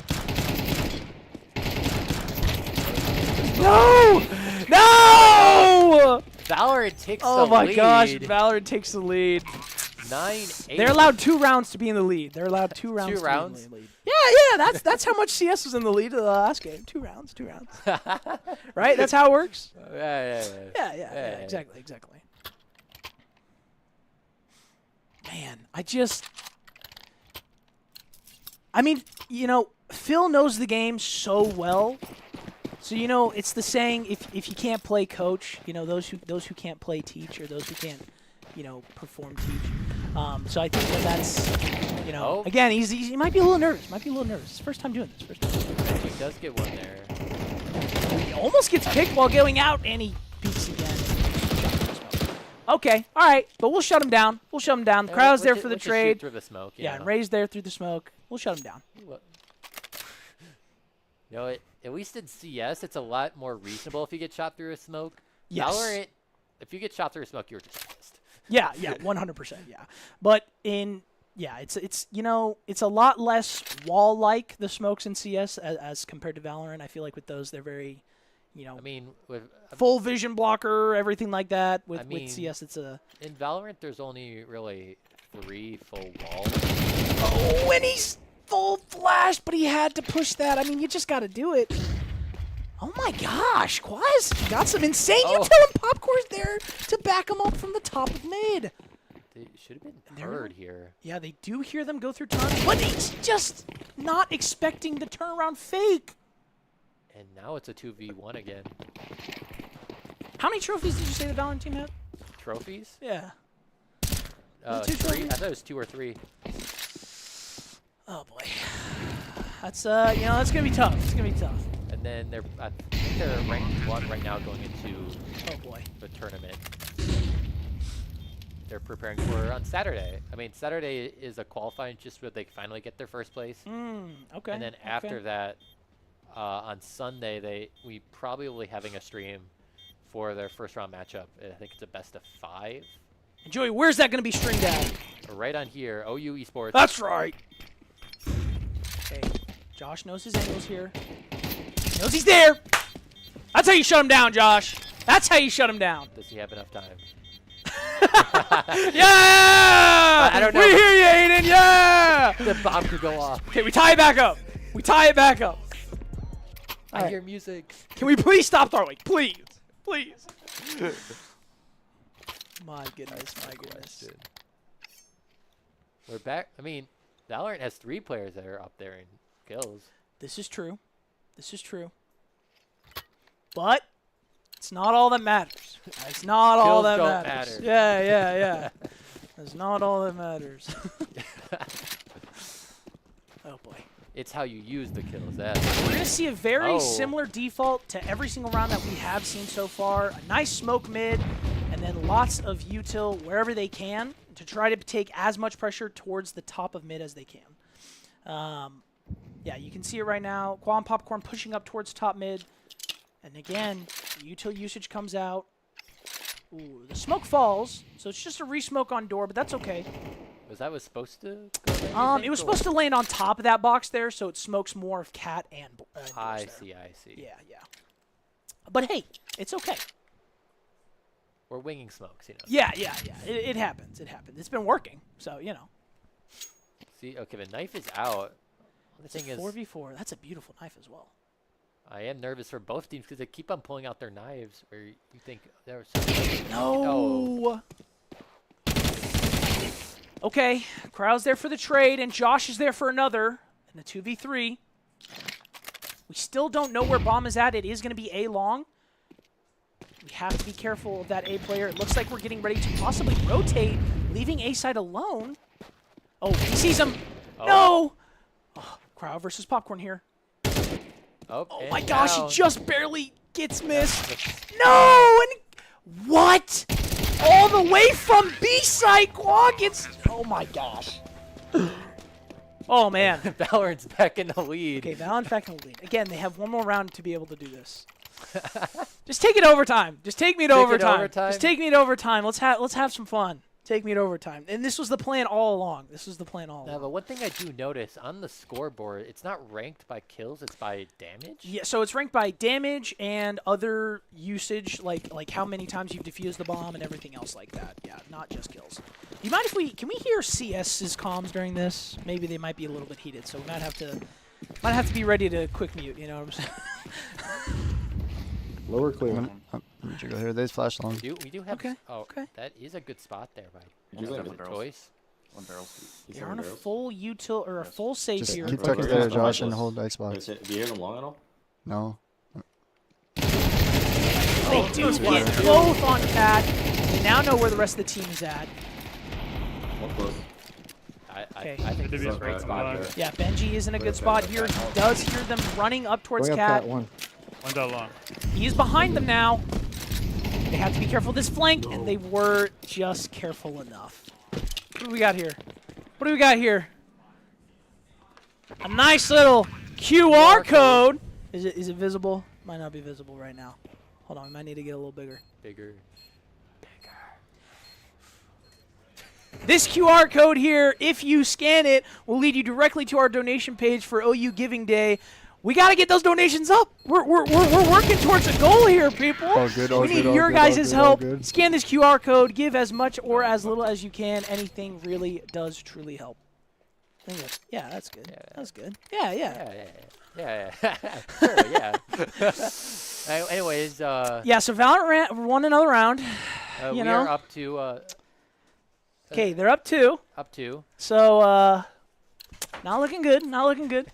No! No! Valorant takes the lead. Oh my gosh, Valorant takes the lead. 9-8. They're allowed 2 rounds to be in the lead. They're allowed 2 rounds. 2 rounds? To be in the lead. Yeah. That's how much CS was in the lead of the last game. 2 rounds. Right? That's how it works. Yeah. Exactly. Man, Phil knows the game so well. So it's the saying: if you can't play coach, those who can't play teach, or those who can't, perform teach. So I think that's, again, he might be a little nervous. It's his first time doing this. He does get one there. He almost gets picked while going out, and he peeks again. Okay, all right, but we'll shut him down. The crowd's there for the trade. Through the smoke. Yeah, and Ray's there through the smoke. We'll shut him down. At least in CS, it's a lot more reasonable if you get shot through a smoke. Yes. Valorant, if you get shot through a smoke, you're just pissed. Yeah, 100%. Yeah, but it's a lot less wall-like, the smokes in CS as compared to Valorant. I feel like with those, they're very, with full vision blocker, everything like that. With CS, it's a. In Valorant, there's only really 3 full walls. Oh, and he's full flash, but he had to push that. You just got to do it. Oh my gosh, Quaz got some insane util and Popcorn's there to back him up from the top of mid. They should have been heard here. Yeah, they do hear them go through turns, but he's just not expecting the turnaround fake. And now it's a 2v1 again. How many trophies did you say the Valorant team had? Trophies? Yeah. 3? trophies? I thought it was 2 or 3. Oh boy. That's that's gonna be tough. It's gonna be tough. And then I think they're ranked 1 right now going into the tournament. They're preparing for on Saturday. Saturday is a qualifying just where they finally get their first place. Okay. And then after that, on Sunday, we probably will be having a stream for their first round matchup. I think it's a best of 5. And Joey, where's that gonna be streamed at? Right on here, OU Esports. That's right. Okay, Josh knows his angles here. He knows he's there. That's how you shut him down, Josh. That's how you shut him down. Does he have enough time? Yeah! I don't know. We hear you, Aiden. Yeah! The bomb could go off. Okay, we tie it back up. I hear music. Can we please stop throwing? Please. My goodness. We're back. Valorant has 3 players that are up there in kills. This is true. But it's not all that matters. It's not all that matters. Yeah. It's not all that matters. Oh boy. It's how you use the kills. We're going to see a very similar default to every single round that we have seen so far. A nice smoke mid, and then lots of util wherever they can to try to take as much pressure towards the top of mid as they can. Yeah, you can see it right now. Quam Popcorn pushing up towards top mid. And again, util usage comes out. Ooh, the smoke falls, so it's just a re-smoke on door, but that's okay. Was supposed to go there, It was supposed to land on top of that box there, so it smokes more of cat and I doors there. see. Yeah. But hey, it's okay. We're winging smokes, you know. Yeah. It happens. It's been working, so you know. See, okay, the knife is out. The thing is, 4v4. That's a beautiful knife as well. I am nervous for both teams because they keep on pulling out their knives. Where you think there's no. Okay, Crowd's there for the trade, and Josh is there for another. And the 2v3. We still don't know where Bomb is at. It is going to be A long. We have to be careful of that A player. It looks like we're getting ready to possibly rotate, leaving A side alone. Oh, he sees him. Oh. No! Oh, Crowd versus Popcorn here. Oh My gosh, he just barely gets missed. No! And what? All the way from B side, Quag gets. Oh my gosh. Oh man. Valorant's back in the lead. Okay, Valorant's back in the lead. Again, they have one more round to be able to do this. Just take it overtime. Just take me to overtime. Just take me to overtime. Let's have some fun. Take me to overtime. And this was the plan all along. Now, but one thing I do notice on the scoreboard, it's not ranked by kills, it's by damage. Yeah, so it's ranked by damage and other usage, like how many times you've defused the bomb and everything else like that. Yeah, not just kills. You mind if can we hear CS's comms during this? Maybe they might be a little bit heated, so we might have to be ready to quick mute, you know what I'm saying? Lower clear. Let me go here. There's flash long. We do have. Okay. Oh, okay. That is a good spot there by Choice. Choice. They're on a full util or a full save Just here. keep tucking there, Josh, and hold Xbox. Do you hear them long at all? No. They do get both on Cat. We now know where the rest of the team is at. One close. Okay. I think this is a great spot here. Yeah, Benji is in a good spot here. He does hear them running up towards Going up Cat. one. One down long. He's behind them now. They have to be careful of this flank, and they were just careful enough. What do we got here? What do we got here? A nice little QR code. Is it visible? Might not be visible right now. Hold on, we might need to get a little bigger. Bigger. This QR code here, if you scan it, will lead you directly to our donation page for OU Giving Day. We got to get those donations up. We're working towards a goal here, people. We need your guys' help. Scan this QR code. Give as much or as little as you can. Anything really does truly help. Yeah, that's good. That's good. Yeah. Yeah. Sure, yeah. Anyways. Yeah, so Valorant won another round. We are up to. Okay, they're up 2. Up 2. So, not looking good. Not looking good.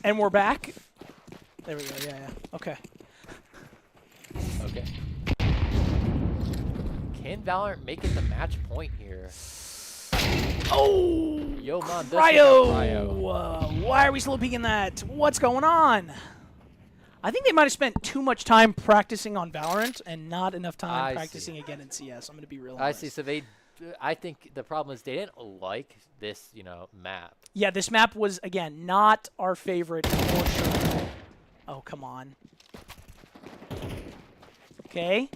And we're back. There we go. Yeah. Okay. Okay. Can Valorant make it the match point here? Oh! Yo, man, Cryo! Why are we slow peeking that? What's going on? I think they might have spent too much time practicing on Valorant and not enough time practicing again in CS. I'm going to be real honest. I see. So I think the problem is they didn't like this, map. Yeah, this map was, again, not our favorite for sure. Oh, come on. Okay.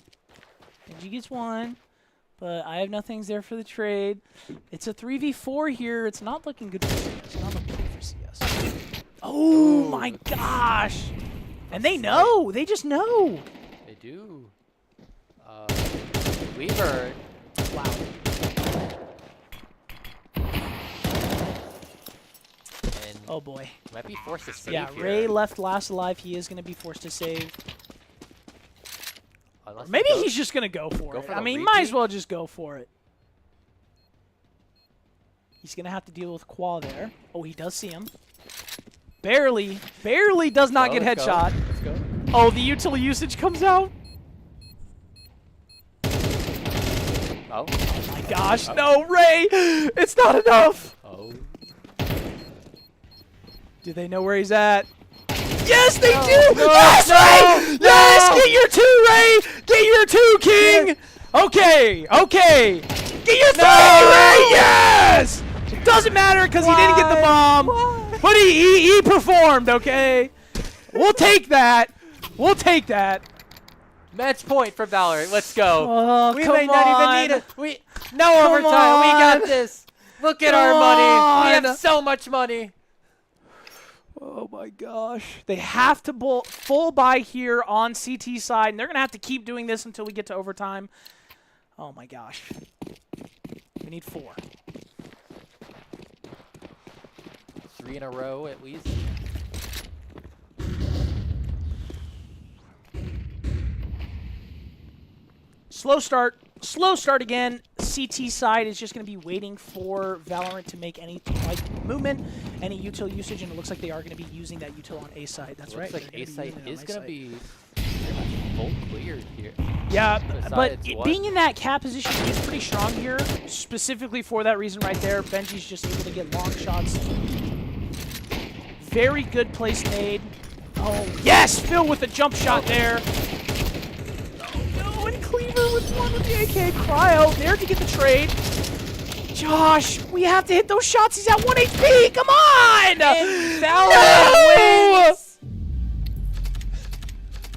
Benji gets 1, but I have nothing's there for the trade. It's a 3v4 here. It's not looking good for CS. Not looking good for CS. Oh, my gosh. And they know. They just know. They do. Weaver. Wow. Oh boy. Might be forced to save Yeah, here. Ray left last alive. He is going to be forced to save. Unless Maybe he's just going to go for it. I mean, might as well just go for it. He's going to have to deal with Qua there. Oh, he does see him. Barely does not get headshot. Let's go. Oh, the util usage comes out. Oh. Oh my gosh, no, Ray! It's not enough! Oh. Do they know where he's at? Yes, they do! No, yes, Ray! Yes! Get your 2, Ray! Get your 2, King! Yes. Okay. Get your 3, Ray! Yes! It doesn't matter because he didn't get the bomb. But he performed, okay? We'll take that. We'll take that. Match point for Valorant. Let's go. Oh, we come may not on. even need it. No overtime. We got this. Look at our money. We have so much money. Oh my gosh. They have to full buy here on CT side, and they're going to have to keep doing this until we get to overtime. Oh my gosh. We need 4. 3 in a row at least. Slow start. Slow start again. CT side is just going to be waiting for Valorant to make any movement, any util usage, and it looks like they are going to be using that util on A side. That's right. Looks like A side is going to be pretty much full cleared here. Yeah, but Besides being in that cap position is pretty strong here, specifically for that reason right there. Benji's just able to get long shots. Very good place made. Oh, yes! Phil with a jump shot there. And Cleaver with one with the AK. Cryo there to get the trade. Josh, we have to hit those shots. He's at 1 HP. Come on! And Valorant wins!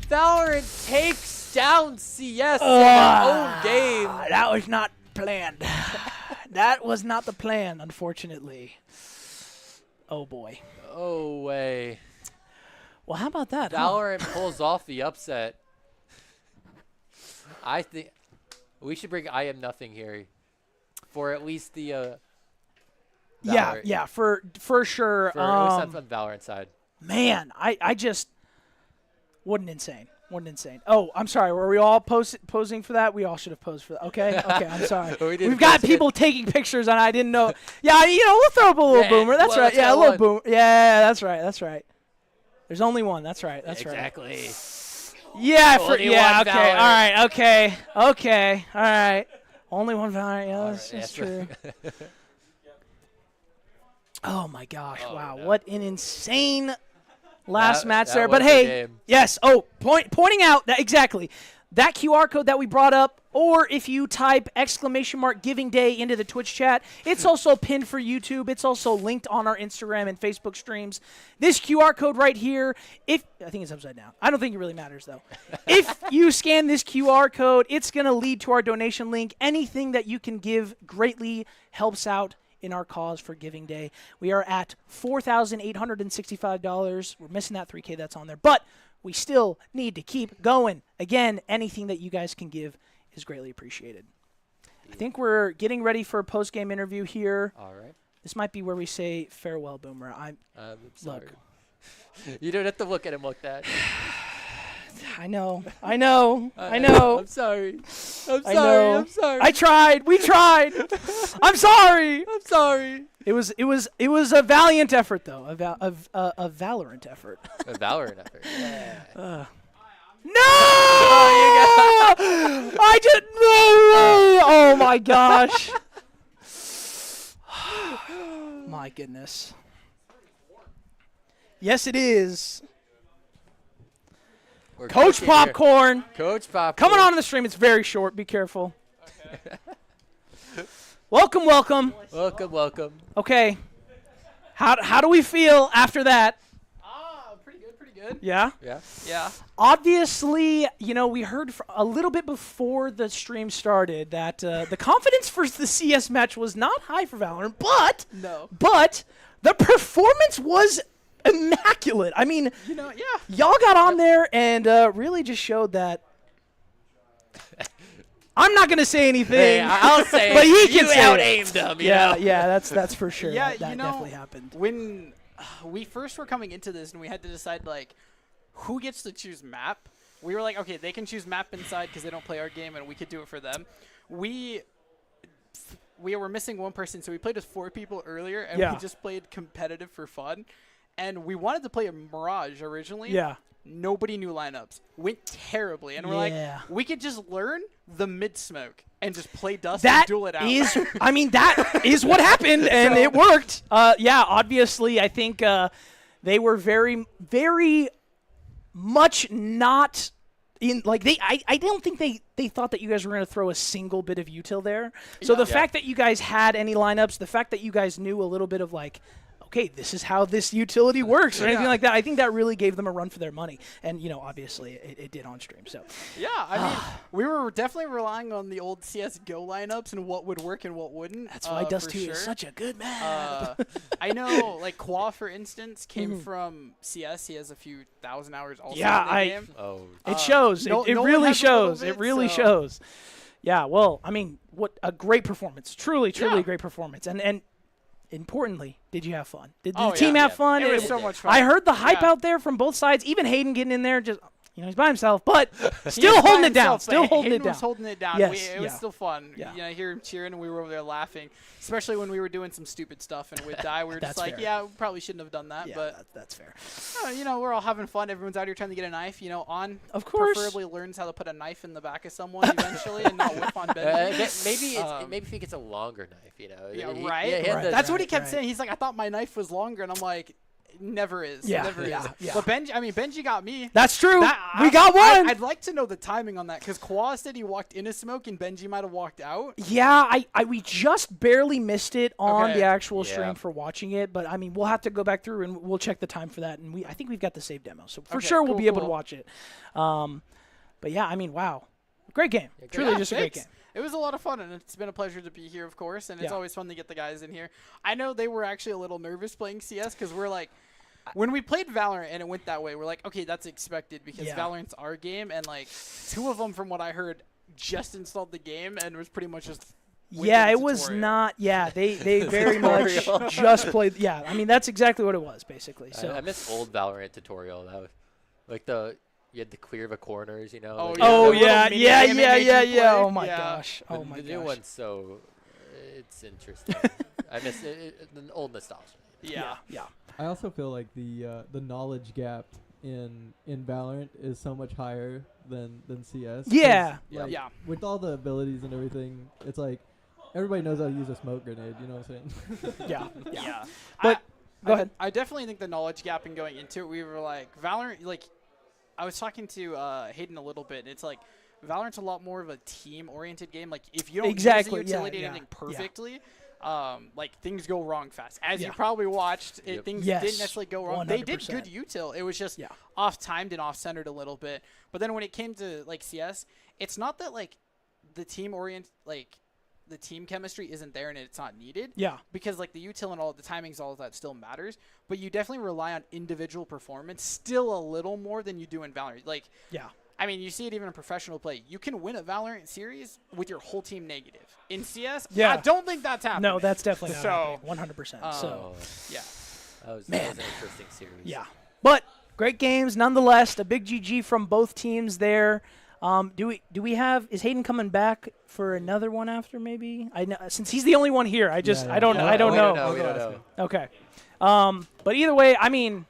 Valorant takes down CS in their own game. That was not planned. That was not the plan, unfortunately. Oh, boy. Oh, way. Well, how about that? Valorant pulls off the upset. I think we should bring I Am Nothing here for at least the yeah, for sure. For at least on the Valorant side. Man, I just what an insane. Oh, I'm sorry. Were we all posing for that? We all should have posed for that. Okay, I'm sorry. We've got people taking pictures, and I didn't know. Yeah, we'll throw up a little boomer. That's right. Yeah, a little boomer. Yeah, that's right. There's only one. That's right. Exactly. Yeah, okay. All right, okay. All right. Only one Valorant. Yeah, that's true. Oh my gosh! Wow, no. What an insane last match that there. was But the hey, game. yes. Oh, pointing out that exactly that QR code that we brought up, or if you type !givingday into the Twitch chat, it's also pinned for YouTube. It's also linked on our Instagram and Facebook streams. This QR code right here, I think it's upside down. I don't think it really matters, though. If you scan this QR code, it's going to lead to our donation link. Anything that you can give greatly helps out in our cause for Giving Day. We are at $4,865. We're missing that $3K that's on there, but we still need to keep going. Again, anything that you guys can give is greatly appreciated. I think we're getting ready for a post-game interview here. All right. This might be where we say farewell, Boomer. I'm sorry. Look. You don't have to look at him like that. I know. I'm sorry. I tried. We tried. I'm sorry. It was a valiant effort, though. A Valorant effort. A Valorant effort. Yeah. No! I just no! Oh my gosh! My goodness. Yes, it is. Coach Popcorn. Coach Popcorn. Coming on the stream. It's very short. Be careful. Okay. Welcome. Okay. How do we feel after that? Pretty good. Yeah? Yeah. Obviously, we heard a little bit before the stream started that the confidence for the CS match was not high for Valorant, but the performance was immaculate. I mean, y'all got on there and really just showed that. I'm not gonna say anything. Hey, I'll say but he can you out-aimed them. Yeah, that's for sure. Yeah, that definitely happened. When we first were coming into this and we had to decide who gets to choose map, we were like, okay, they can choose map inside because they don't play our game, and we could do it for them. We were missing one person, so we played with 4 people earlier, and we just played competitive for fun. And we wanted to play a Mirage originally. Yeah. Nobody knew lineups. Went terribly. And we're like, we could just learn the mid-smoke and just play Dust and duel it out. That is what happened, and it worked. Obviously, I think they were very, very much not in, I don't think they thought that you guys were going to throw a single bit of util there. So the fact that you guys had any lineups, the fact that you guys knew a little bit of okay, this is how this utility works or anything like that. I think that really gave them a run for their money. And, obviously it did on stream. So Yeah, I mean, we were definitely relying on the old CSGO lineups and what would work and what wouldn't. that's why Dust for 2 sure. is such a good map. I know, like, Qua, for instance, came from CS. He has a few thousand hours also Yeah, in the game. Oh, It shows. no- it no one really has a little shows. It bit, really so- shows. Yeah, well, I mean, what a great performance. Truly Yeah. a great performance. And importantly, did you have fun? Did the Oh, team yeah. have fun? It was so much fun. I heard the hype Yeah. out there from both sides. Even Hayden getting in there, just he's by himself, but He still was by holding it down. himself, Still but holding it Hayden down. was holding it down. Yes, It was yeah. still fun. Yeah. I hear him cheering, and we were over there laughing, especially when we were doing some stupid stuff and would die. We were just That's like, fair. yeah, we probably shouldn't have done that, Yeah, but that's fair. we're all having fun. Everyone's out here trying to get a knife. Of course. Preferably learns how to put a knife in the back of someone eventually and not whip on Benji. maybe if he gets a longer knife, Yeah, He- right. he had Right. the- That's what he kept right. saying. He's like, I thought my knife was longer, and I'm like, never is. Yeah, Never yeah, is. yeah. But Benji got me. That's true. That- We got one. I'd like to know the timing on that because Kwa said he walked into smoke and Benji might have walked out. Yeah, we just barely missed it on Okay. the actual Yeah. stream for watching it, but I mean we'll have to go back through and we'll check the time for that, and I think we've got the save demo, so for Okay, sure we'll cool, be able to cool. watch it. But yeah, I mean, wow, great game, truly Yeah, just a great thanks. game. It was a lot of fun, and it's been a pleasure to be here, of course, and it's Yeah. always fun to get the guys in here. I know they were actually a little nervous playing CS because we're like, when we played Valorant and it went that way, we're like, okay, that's expected because Yeah. Valorant's our game, and like 2 of them, from what I heard, just installed the game and was pretty much just. went Yeah, through it the was tutorial. not. Yeah, they very much just played. Yeah, I mean that's exactly what it was basically. So I miss old Valorant tutorial. That was like you had to clear the corners, Oh, like- yeah. oh the little yeah, mini yeah, game yeah, they yeah, make you yeah. play. Oh my Yeah. gosh. Oh The my new gosh. one's so it's interesting. I miss the old nostalgia. Yeah. Yeah. I also feel like the knowledge gap in Valorant is so much higher than CS. 'cause, Yeah. like, Yeah. With all the abilities and everything, it's like everybody knows how to use a smoke grenade. You know what I'm saying? Yeah. Yeah. But go ahead. I definitely think the knowledge gap in going into it, we were like, Valorant, like, I was talking to Hayden a little bit, and it's like, Valorant's a lot more of a team-oriented game. Like, if you don't Exactly, use the yeah, utility and yeah, everything yeah. perfectly, like, things go wrong fast. As Yeah. you probably watched, Yep. things Yes, didn't necessarily go wrong. They did 100%. good util. It was just Yeah. off-timed and off-centered a little bit. But then when it came to, like, CS, it's not that, like, the team chemistry isn't there and it's not needed. Yeah. Because like the util and all the timings, all of that still matters, but you definitely rely on individual performance still a little more than you do in Valorant. Like, Yeah. I mean, you see it even in professional play. You can win a Valorant series with your whole team negative. In CS, Yeah. I don't think that's happening. No, that's definitely not So, happening, 100%. So Oh, yeah. that was an interesting series. yeah, but great games nonetheless. A big GG from both teams there. Do we have? Is Hayden coming back for another one after? Maybe I know since he's the only one here. I just Yeah, I don't yeah. I don't we know. Don't know. We don't know. Okay. But either way, I mean,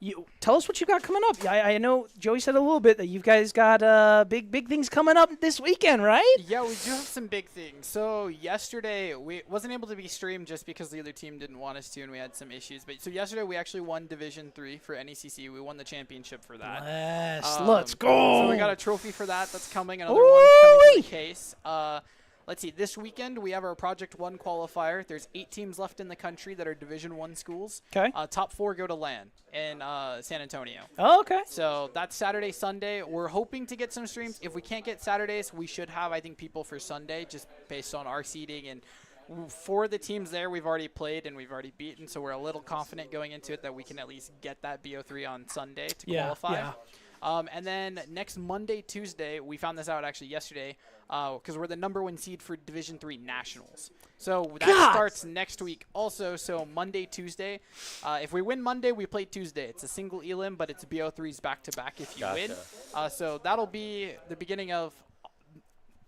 you tell us what you got coming up. I know Joey said a little bit that you guys got big things coming up this weekend, right? Yeah, we do have some big things. So yesterday we wasn't able to be streamed just because the other team didn't want us to, and we had some issues. But so yesterday we actually won Division 3 for NECC. We won the championship for that. Yes, Um, let's go. So we got a trophy for that. That's coming. Another one's coming to Ooh-wee. the case. Let's see. This weekend we have our Project 1 qualifier. There's 8 teams left in the country that are Division 1 schools. Okay. Top 4 go to LAN in San Antonio. Oh, okay. So that's Saturday, Sunday. We're hoping to get some streams. If we can't get Saturdays, we should have, I think, people for Sunday just based on our seeding. And for the teams there, we've already played and we've already beaten. So we're a little confident going into it that we can at least get that BO3 on Sunday to qualify. Yeah. And then next Monday, Tuesday, we found this out actually yesterday because we're the #1 seed for Division 3 Nationals. So that God. starts next week also. So Monday, Tuesday. If we win Monday, we play Tuesday. It's a single elim, but it's BO3s back-to-back if you win. So that'll be the beginning of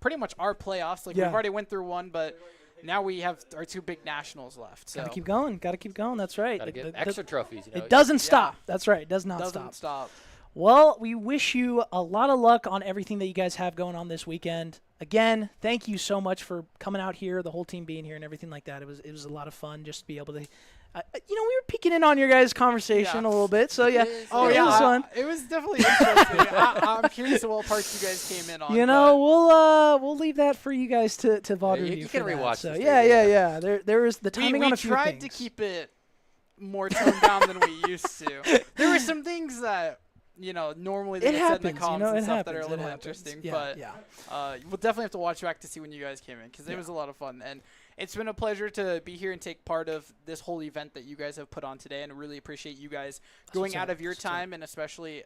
pretty much our playoffs. Like Yeah. we've already went through one, but now we have our 2 big Nationals left. So Gotta keep going. Gotta keep going. That's right. Gotta get The- extra trophies. it doesn't stop. That's right. It does not doesn't stop. stop. Well, we wish you a lot of luck on everything that you guys have going on this weekend. Again, thank you so much for coming out here, the whole team being here and everything like that. It was a lot of fun just to be able to, we were peeking in on your guys' conversation Yeah. a little bit. So yeah, Oh it yeah, was fun. it was definitely interesting. I'm curious what parts you guys came in on. You know, we'll leave that for you guys to VOD you review. can for that. rewatch So the yeah, stream, yeah. There was the timing we on a few tried things. to keep it more toned down than we used to. There were some things that normally they It get said in the happens, comms it and stuff that are a happens, it little happens. interesting. Yeah, But yeah. we'll definitely have to watch back to see when you guys came in because it was a lot of fun. And it's been a pleasure to be here and take part of this whole event that you guys have put on today, and I really appreciate you guys going what's out up, of your that's what's up. time, and especially,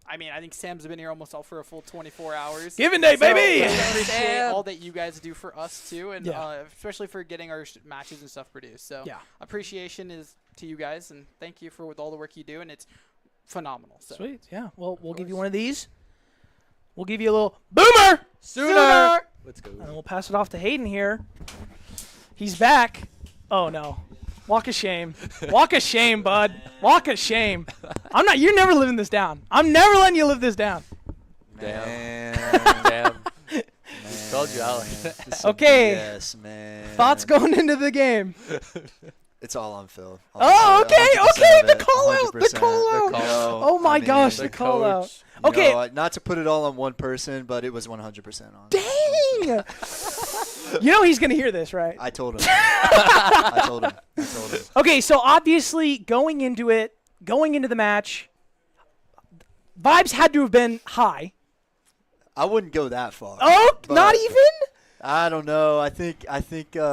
I think Sam's been here almost all for a full 24 hours. Giving day, So, baby! I appreciate Sam. all that you guys do for us too, and Yeah. especially for getting our matches and stuff produced. So Yeah. appreciation is to you guys, and thank you for with all the work you do, and it's phenomenal. So. Sweet. Yeah. Well, we'll give you one of these. We'll give you a little boomer Sooner. Let's go. and then we'll pass it off to Hayden here. He's back. Oh no. Walk of shame. Walk of shame, bud. Walk of shame. You're never living this down. I'm never letting you live this down. Damn. Man. Damn. Called you out. This is some Okay. BS, man. Thoughts going into the game. It's all on Phil. Oh, okay, 100% okay, of the it, call out, the 100%. call out. No, Oh my I mean, gosh, the the call out. coach. Okay. No, not to put it all on one person, but it was 100% on. Dang. You know he's going to hear this, right? I told him. I told him. Okay, so obviously going into the match, vibes had to have been high. I wouldn't go that far. Oh, but not even? I don't know. I think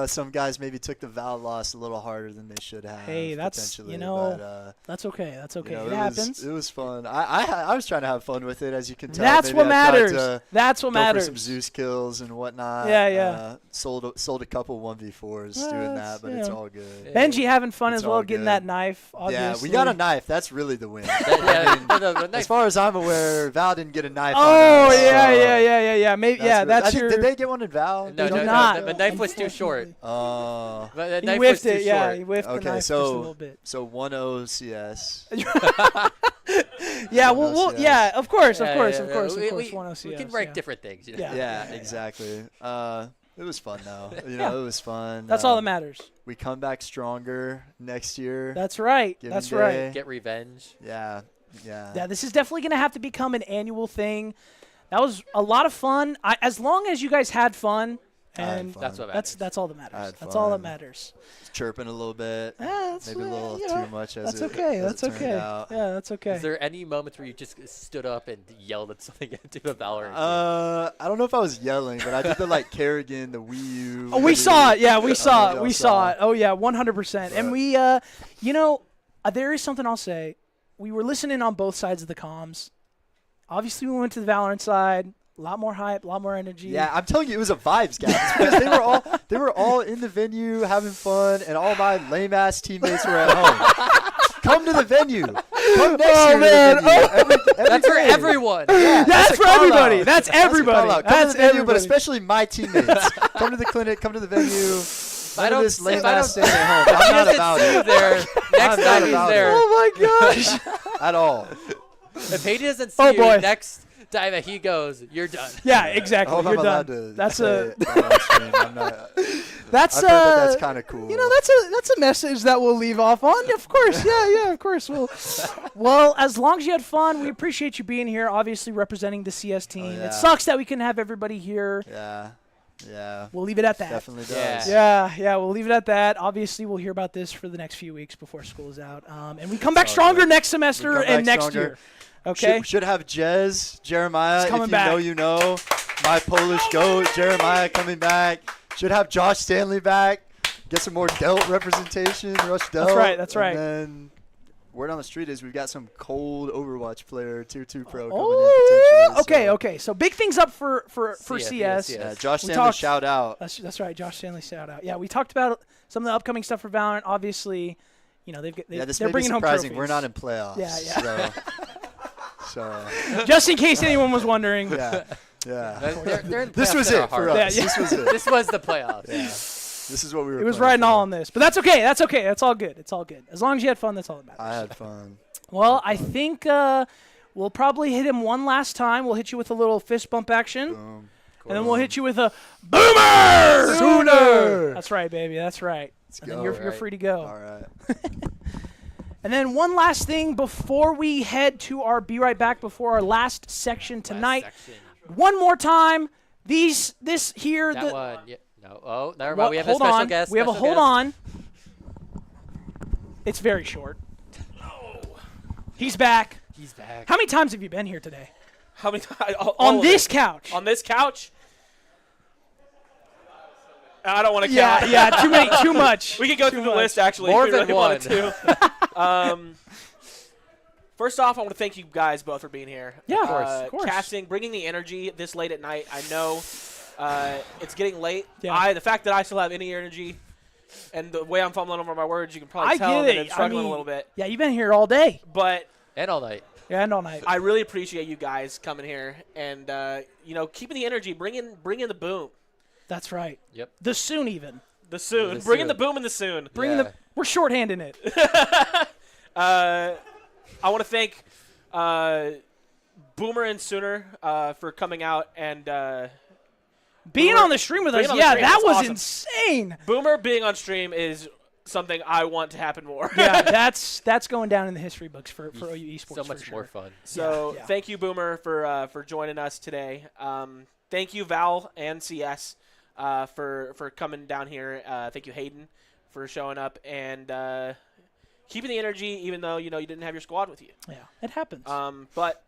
some guys maybe took the Val loss a little harder than they should have. Hey, that's, potentially, you know, but, That's okay. That's okay. you know, It happens. It was fun. I was trying to have fun with it, as you can tell. That's Maybe what I tried matters. to That's what go for matters. some Zeus kills and whatnot. Yeah, yeah. Sold a couple 1v4s Well, doing that's- that, but yeah. it's all good. Benji having fun It's as well, all getting good. that knife, obviously. Yeah, we got a knife. That's really the win. The As knife. far as I'm aware, Val didn't get a knife. Oh, on us, yeah. Maybe, yeah, that's your... Did they get one in Val? No, did no, not. no, the knife was too short. Oh. But the He knife was whiffed too it, yeah. short. He whiffed the Okay, knife just a little bit. so 1-0 CS. Yeah, CS. yeah, of course. We 1-0 we can CS, rank yeah. different things. You know? Yeah. Yeah, exactly. It was fun though. Yeah. It was fun. That's all that matters. We come back stronger next year. That's right. Giving That's day. right. Get revenge. Yeah. Yeah, this is definitely going to have to become an annual thing. That was a lot of fun. As long as you guys had fun, I had and fun. That's what matters. that's all that I matters. had That's all that fun. matters. Chirping a little bit. Yeah, that's Maybe a little you know, too much as That's it okay. as That's it turned okay. out. Yeah, that's okay. Is there any moments where you just stood up and yelled at something into the Valorant? I don't know if I was yelling, but I did the Kerrigan, the Wii U. Oh, we saw it. Yeah, we I saw don't it. know We if y'all saw it. Oh yeah, 100%. And But- we, there is something I'll say. We were listening on both sides of the comms. Obviously, we went to the Valorant side. A lot more hype, a lot more energy. Yeah, I'm telling you, it was a vibes gap. It's because they were all in the venue having fun, and all my lame ass teammates were at home. Come to the venue. Come next year man. to the venue. Every That's for day. everyone. Yeah, That's a for call-out. everybody. That's a everybody. call-out. Come That's to the venue, but everybody. especially my teammates. Come to the clinic. Come to the venue. I None don't- of this if lame I ass don't- staying at home. I'm not He about doesn't see you it there. Next not time he's about it. there. Oh my gosh. at all. If Hayden doesn't see Oh, you, boy. next time that he goes, you're done. Yeah, I exactly. hope You're I'm allowed done. to That's say a it on stream. I'm not. that's I've heard that that's kind of cool. that's a message that we'll leave off on. Of course. Yeah, of course. Well, as long as you had fun, we appreciate you being here, obviously representing the CS team. yeah. It sucks that we couldn't have everybody here. Yeah. We'll leave it at that. Definitely Yeah. does. Yeah, we'll leave it at that. Obviously, we'll hear about this for the next few weeks before school is out. And we come back all stronger good. next semester We come and back next stronger. year. Okay? Should have Jeremiah. He's If coming you back. know, you know. My Polish goat, Jeremiah coming back. Should have Josh Stanley back. Get some more Delt representation. Rush Delt. That's right. And then word on the street is we've got some cold Overwatch player, Tier 2 pro coming in Oh, potentially. okay. So big things up for CS, CS. yes. Yeah, Josh We Stanley, talked- shout out. That's right. Josh Stanley, shout out. Yeah, we talked about some of the upcoming stuff for Valorant. Obviously, This they're may be bringing home surprising. trophies. We're not in playoffs. Yeah. So Just in case anyone was wondering. yeah. They're in This playoffs was that are it for hard. us. Yeah. This was it. This was the playoffs. Yeah. This is what we were It was playing riding for. all on this. But that's okay. That's okay. That's all good. It's all good. As long as you had fun, that's all that matters. I had fun. Well, I think we'll probably hit him one last time. We'll hit you with a little fist bump action. Boom. And then we'll hit you with a boomer! Sooner! That's right, baby. That's right. And then go. you're Right. free to go. All right. And then one last thing before we head to our Be Right Back, before our last section tonight. Last section. One more time. This here. That the, one. Yeah. No. Oh, never what- mind. We have a hold special on. guest. We have a special hold guest. on. It's very short. He's back. He's back. How many times have you been here today? How many times? On this couch. On this couch? I don't want to Yeah, count. yeah, too much. We could go through the list, actually. More if we than really wanted one. to. First off, I want to thank you guys both for being here. Yeah, of course. Casting, bringing the energy this late at night. I know it's getting late. Yeah. The fact that I still have any energy and the way I'm fumbling over my words, you can probably I tell get that it. I'm struggling I mean, a little bit. Yeah, you've been here all day. But And all night. Yeah, and all night. I really appreciate you guys coming here and keeping the energy, bringing the boom. That's right. Yep. The soon even. The soon. The Bringing soon. the boom and the soon. Bringing Yeah. the. We're shorthanding it. I want to thank Boomer and Sooner for coming out and Being on the stream with us. being on the Yeah, stream, that that's was awesome. insane. Boomer being on stream is something I want to happen more. Yeah, that's going down in the history books for OU Esports. So much for more sure. fun. So Yeah. thank you, Boomer, for joining us today. Thank you, Val and CS, for coming down here. Thank you, Hayden, for showing up and keeping the energy, even though you didn't have your squad with you. Yeah, it happens. But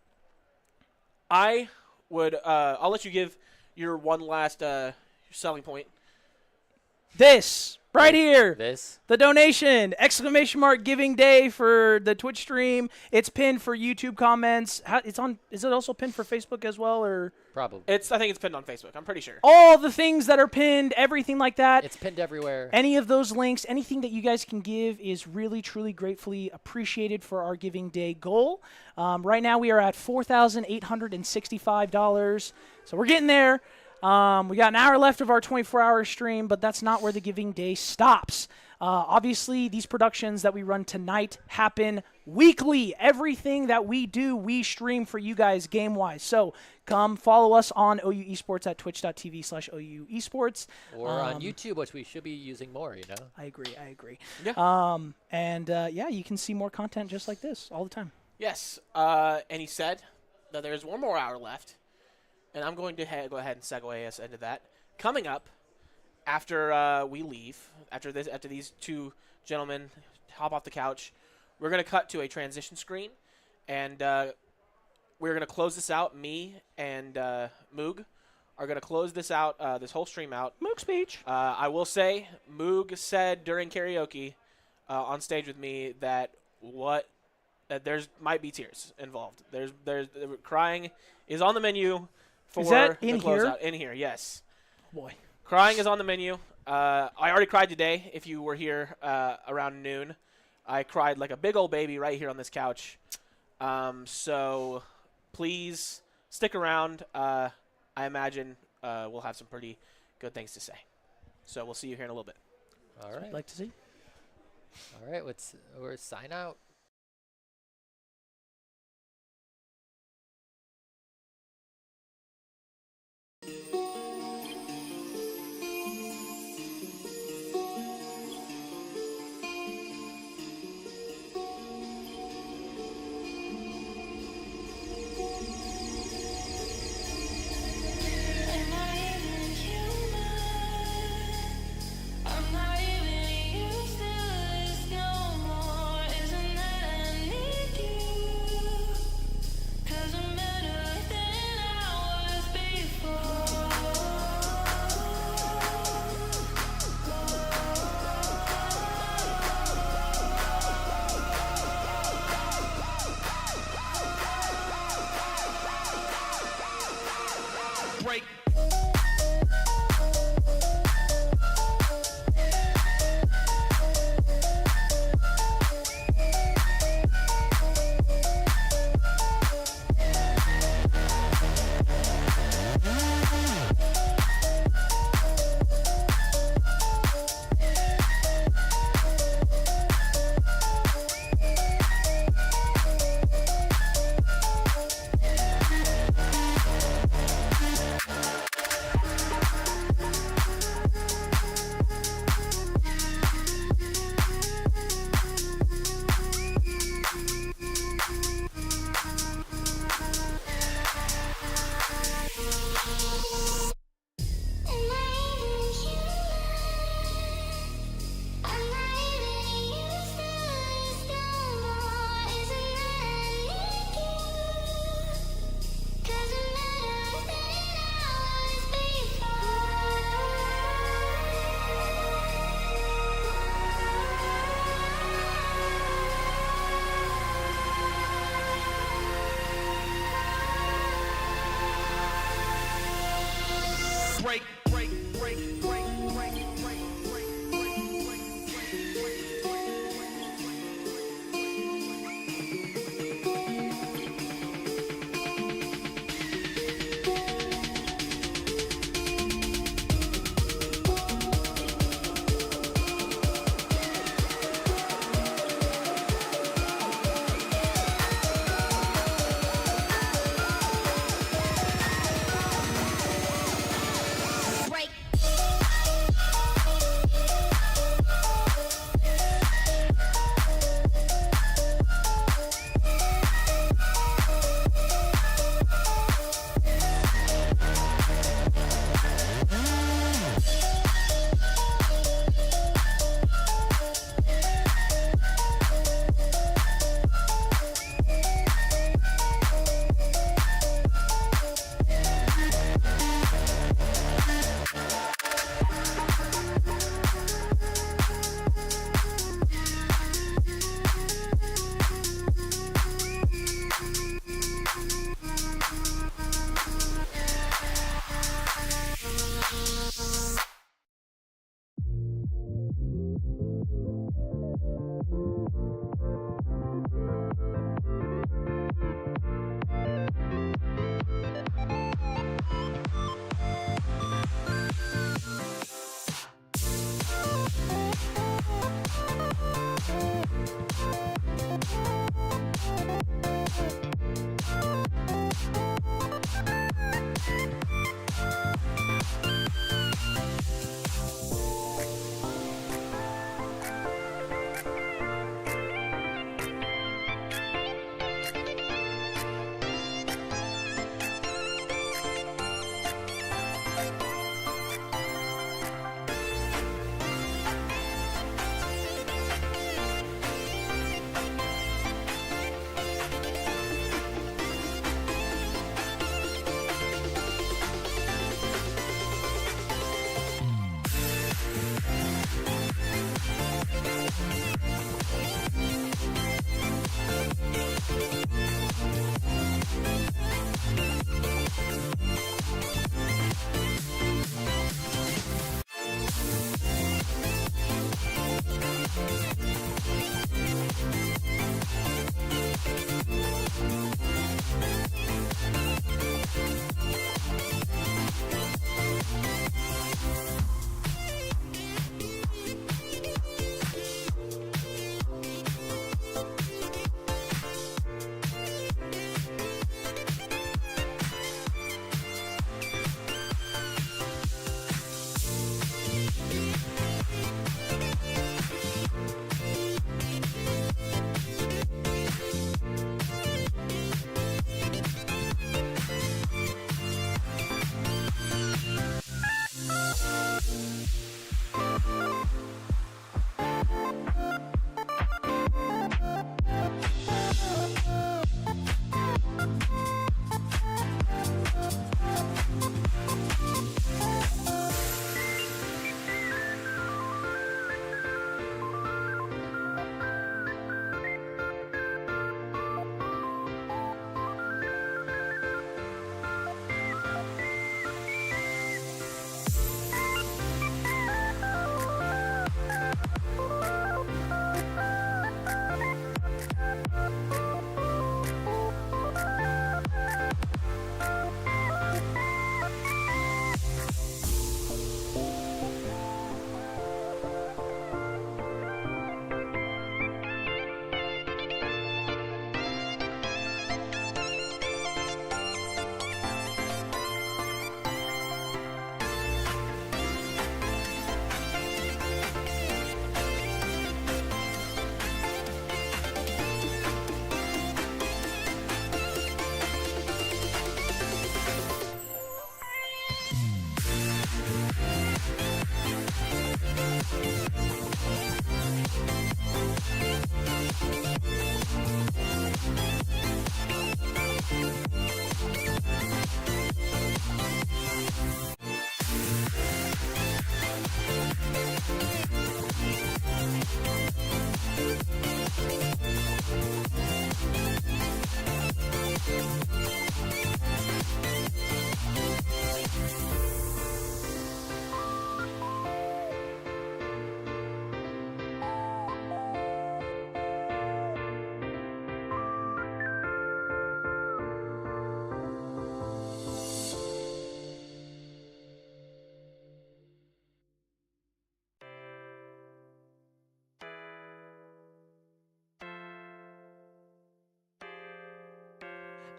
I would I'll let you give your one last selling point. This right here. This. The donation, ! Giving Day for the Twitch stream. It's pinned for YouTube comments. Is it also pinned for Facebook as well, or Probably. I think it's pinned on Facebook. I'm pretty sure. all the things that are pinned, everything like that? It's pinned everywhere. Any of those links, anything that you guys can give is really, truly, gratefully appreciated for our Giving Day goal. Right now we are at $4,865, so we're getting there. We got an hour left of our 24-hour stream, but that's not where the Giving Day stops. Obviously, these productions that we run tonight happen weekly. Everything that we do, we stream for you guys game-wise. So come follow us on OU Esports at twitch.tv/OU Esports. Or on YouTube, which we should be using more, I agree. Yeah. Yeah, you can see more content just like this all the time. Yes. And he said that there's one more hour left. And I'm going to go ahead and segue us into that. Coming up, after we leave, after these two gentlemen hop off the couch, we're going to cut to a transition screen, and we're going to close this out. Me and Moog are going to close this out, this whole stream out. Moog speech. I will say, Moog said during karaoke on stage with me that there's might be tears involved. There's crying is on the menu. Is that in the here? closeout. In here, yes. Boy. Crying is on the menu. I already cried today. If you were here around noon, I cried like a big old baby right here on this couch. So please stick around. I imagine we'll have some pretty good things to say. So we'll see you here in a little bit. All right. I'd like to see. All right. We're sign out. Am I even human? I'm not even used to this no more. Isn't that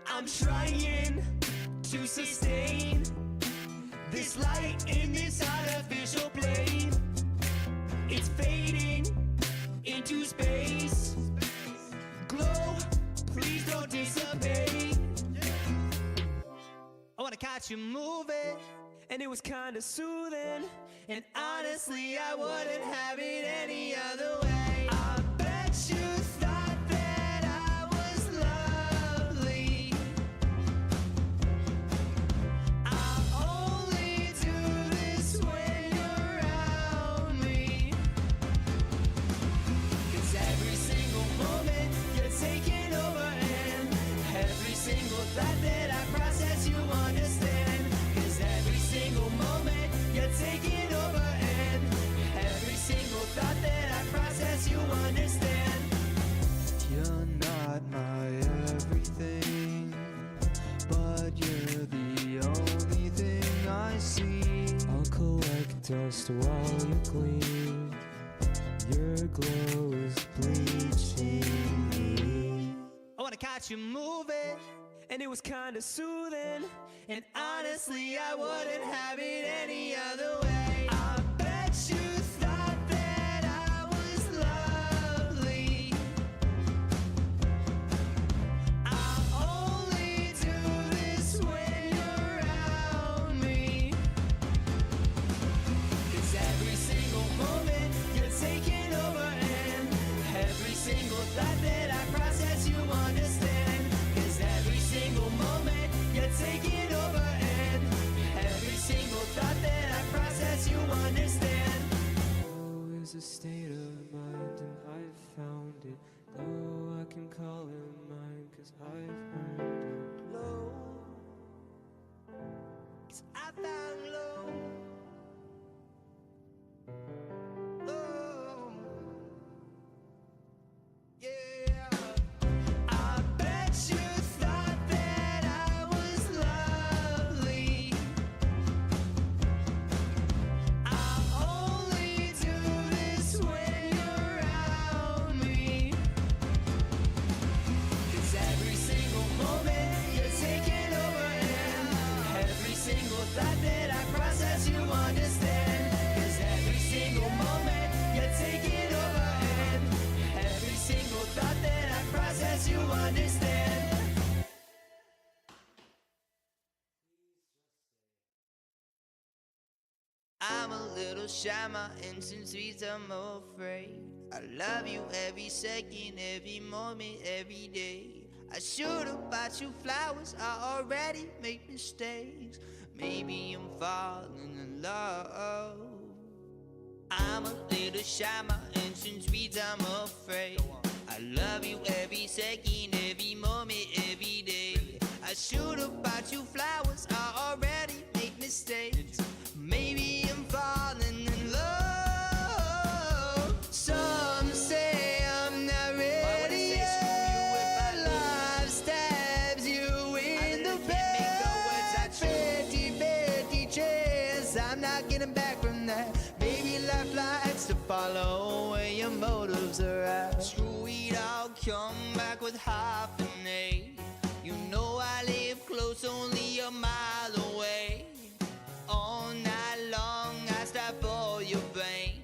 I'm trying to sustain this light in this artificial plane. It's fading into space. Glow, please don't dissipate. I wanna catch you moving, and it was kinda soothing. And honestly, I wouldn't have it any other way. I bet you thought that I was lovely. I only do this when you're around me. 'Cause every single moment you're taking over, and every single thought that I process you understand. 'Cause every single moment you're taking over, and every single thought that I process dust while you clean. Your glow is bleaching me. I wanna catch you moving, and it was kinda soothing. And honestly, I wouldn't have it any other way. I bet you thought that I was lovely. I only do this when you're around me. 'Cause every single moment you're taking over, and every single thought that I process you understand. 'Cause every single moment you're taking over, and every single thought that I process you understand. Glow is a state of mind, and I've found it. Glow, I can call it mine, 'cause I've earned it. Glow, 'cause I found glow. Oh, yeah. I bet you thought that I was lovely. I only do this when you're around me. 'Cause every single moment you're taking over, and every single thought that I process you understand. 'Cause every single moment you're taking over, and every single thought that I process you understand. I'm a little shy, my innocent sweet, I'm afraid. I love you every second, every moment, every day. I should've bought you flowers, I already make mistakes. Maybe I'm falling in love. I'm a little shy, my innocent sweet, I'm afraid. I love you every second, every moment, every day. I should've bought you flowers, I already make mistakes. Maybe I'm falling in love. Some say I'm not ready yet. Life stabs you in the back. 50-50 chance, I'm not getting back from that. Maybe life likes to follow where your motives are at. Screw it, I'll come back with half an A. You know I live close, only a mile away. All night long I stop for your pain,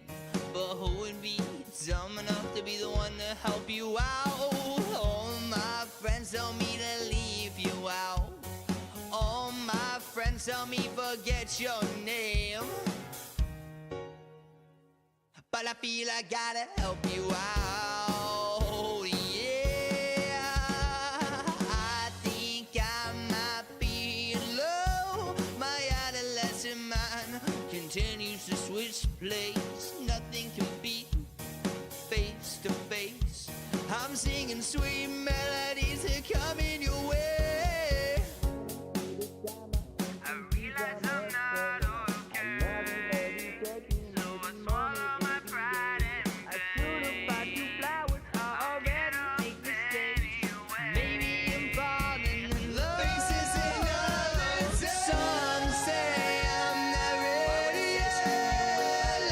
but who would be dumb enough to be the one to help you out? All my friends tell me to leave you out. All my friends tell me forget your name, but I feel I gotta help you out. Yeah, I think I might be in love. My adolescent mind continues to switch place. Nothing can beat face to face. I'm singing sweet melodies that come in your way. I realize I'm not okay, so I swallow my pride and I should've bought you flowers, I already make mistakes. Maybe I'm falling in love. Faces in others. Some say I'm not ready yet.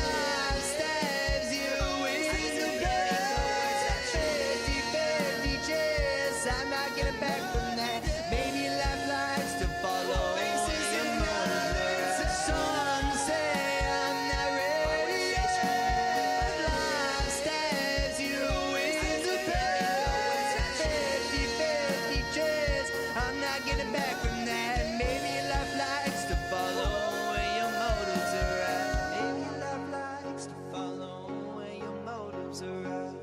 Life stabs you in the back. 50-50 chance, I'm not getting back from that. Maybe life likes to follow your motives. Some say I'm not ready yet. Life stabs you in the back. 50-50 chance, I'm not getting back from that. Maybe life likes to follow where your motives are at. Maybe life likes to follow where your motives are at.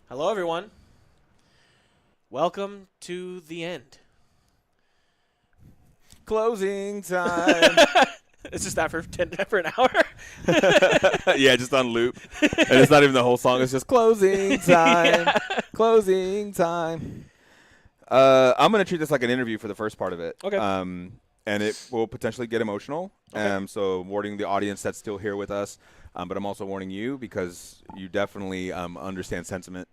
Hello, everyone. Welcome to the end. Closing time. It's just that for an hour. Yeah, just on loop. And it's not even the whole song. It's just closing time. Closing time. I'm going to treat this like an interview for the first part of it. Okay. And it will potentially get emotional. Okay. So warning the audience that's still here with us. But I'm also warning you because you definitely understand sentiment.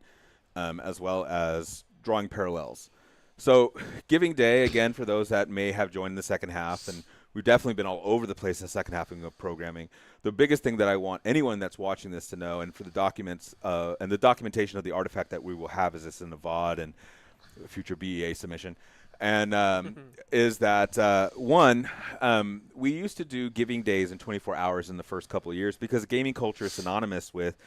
as well as drawing parallels. So Giving Day, again, for those that may have joined in the second half, and we've definitely been all over the place in the second half of programming. The biggest thing that I want anyone that's watching this to know, and for the documents and the documentation of the artifact that we will have as this in the VOD and future BEA submission, and is that, one, we used to do Giving Days in 24 hours in the first couple of years because gaming culture is synonymous with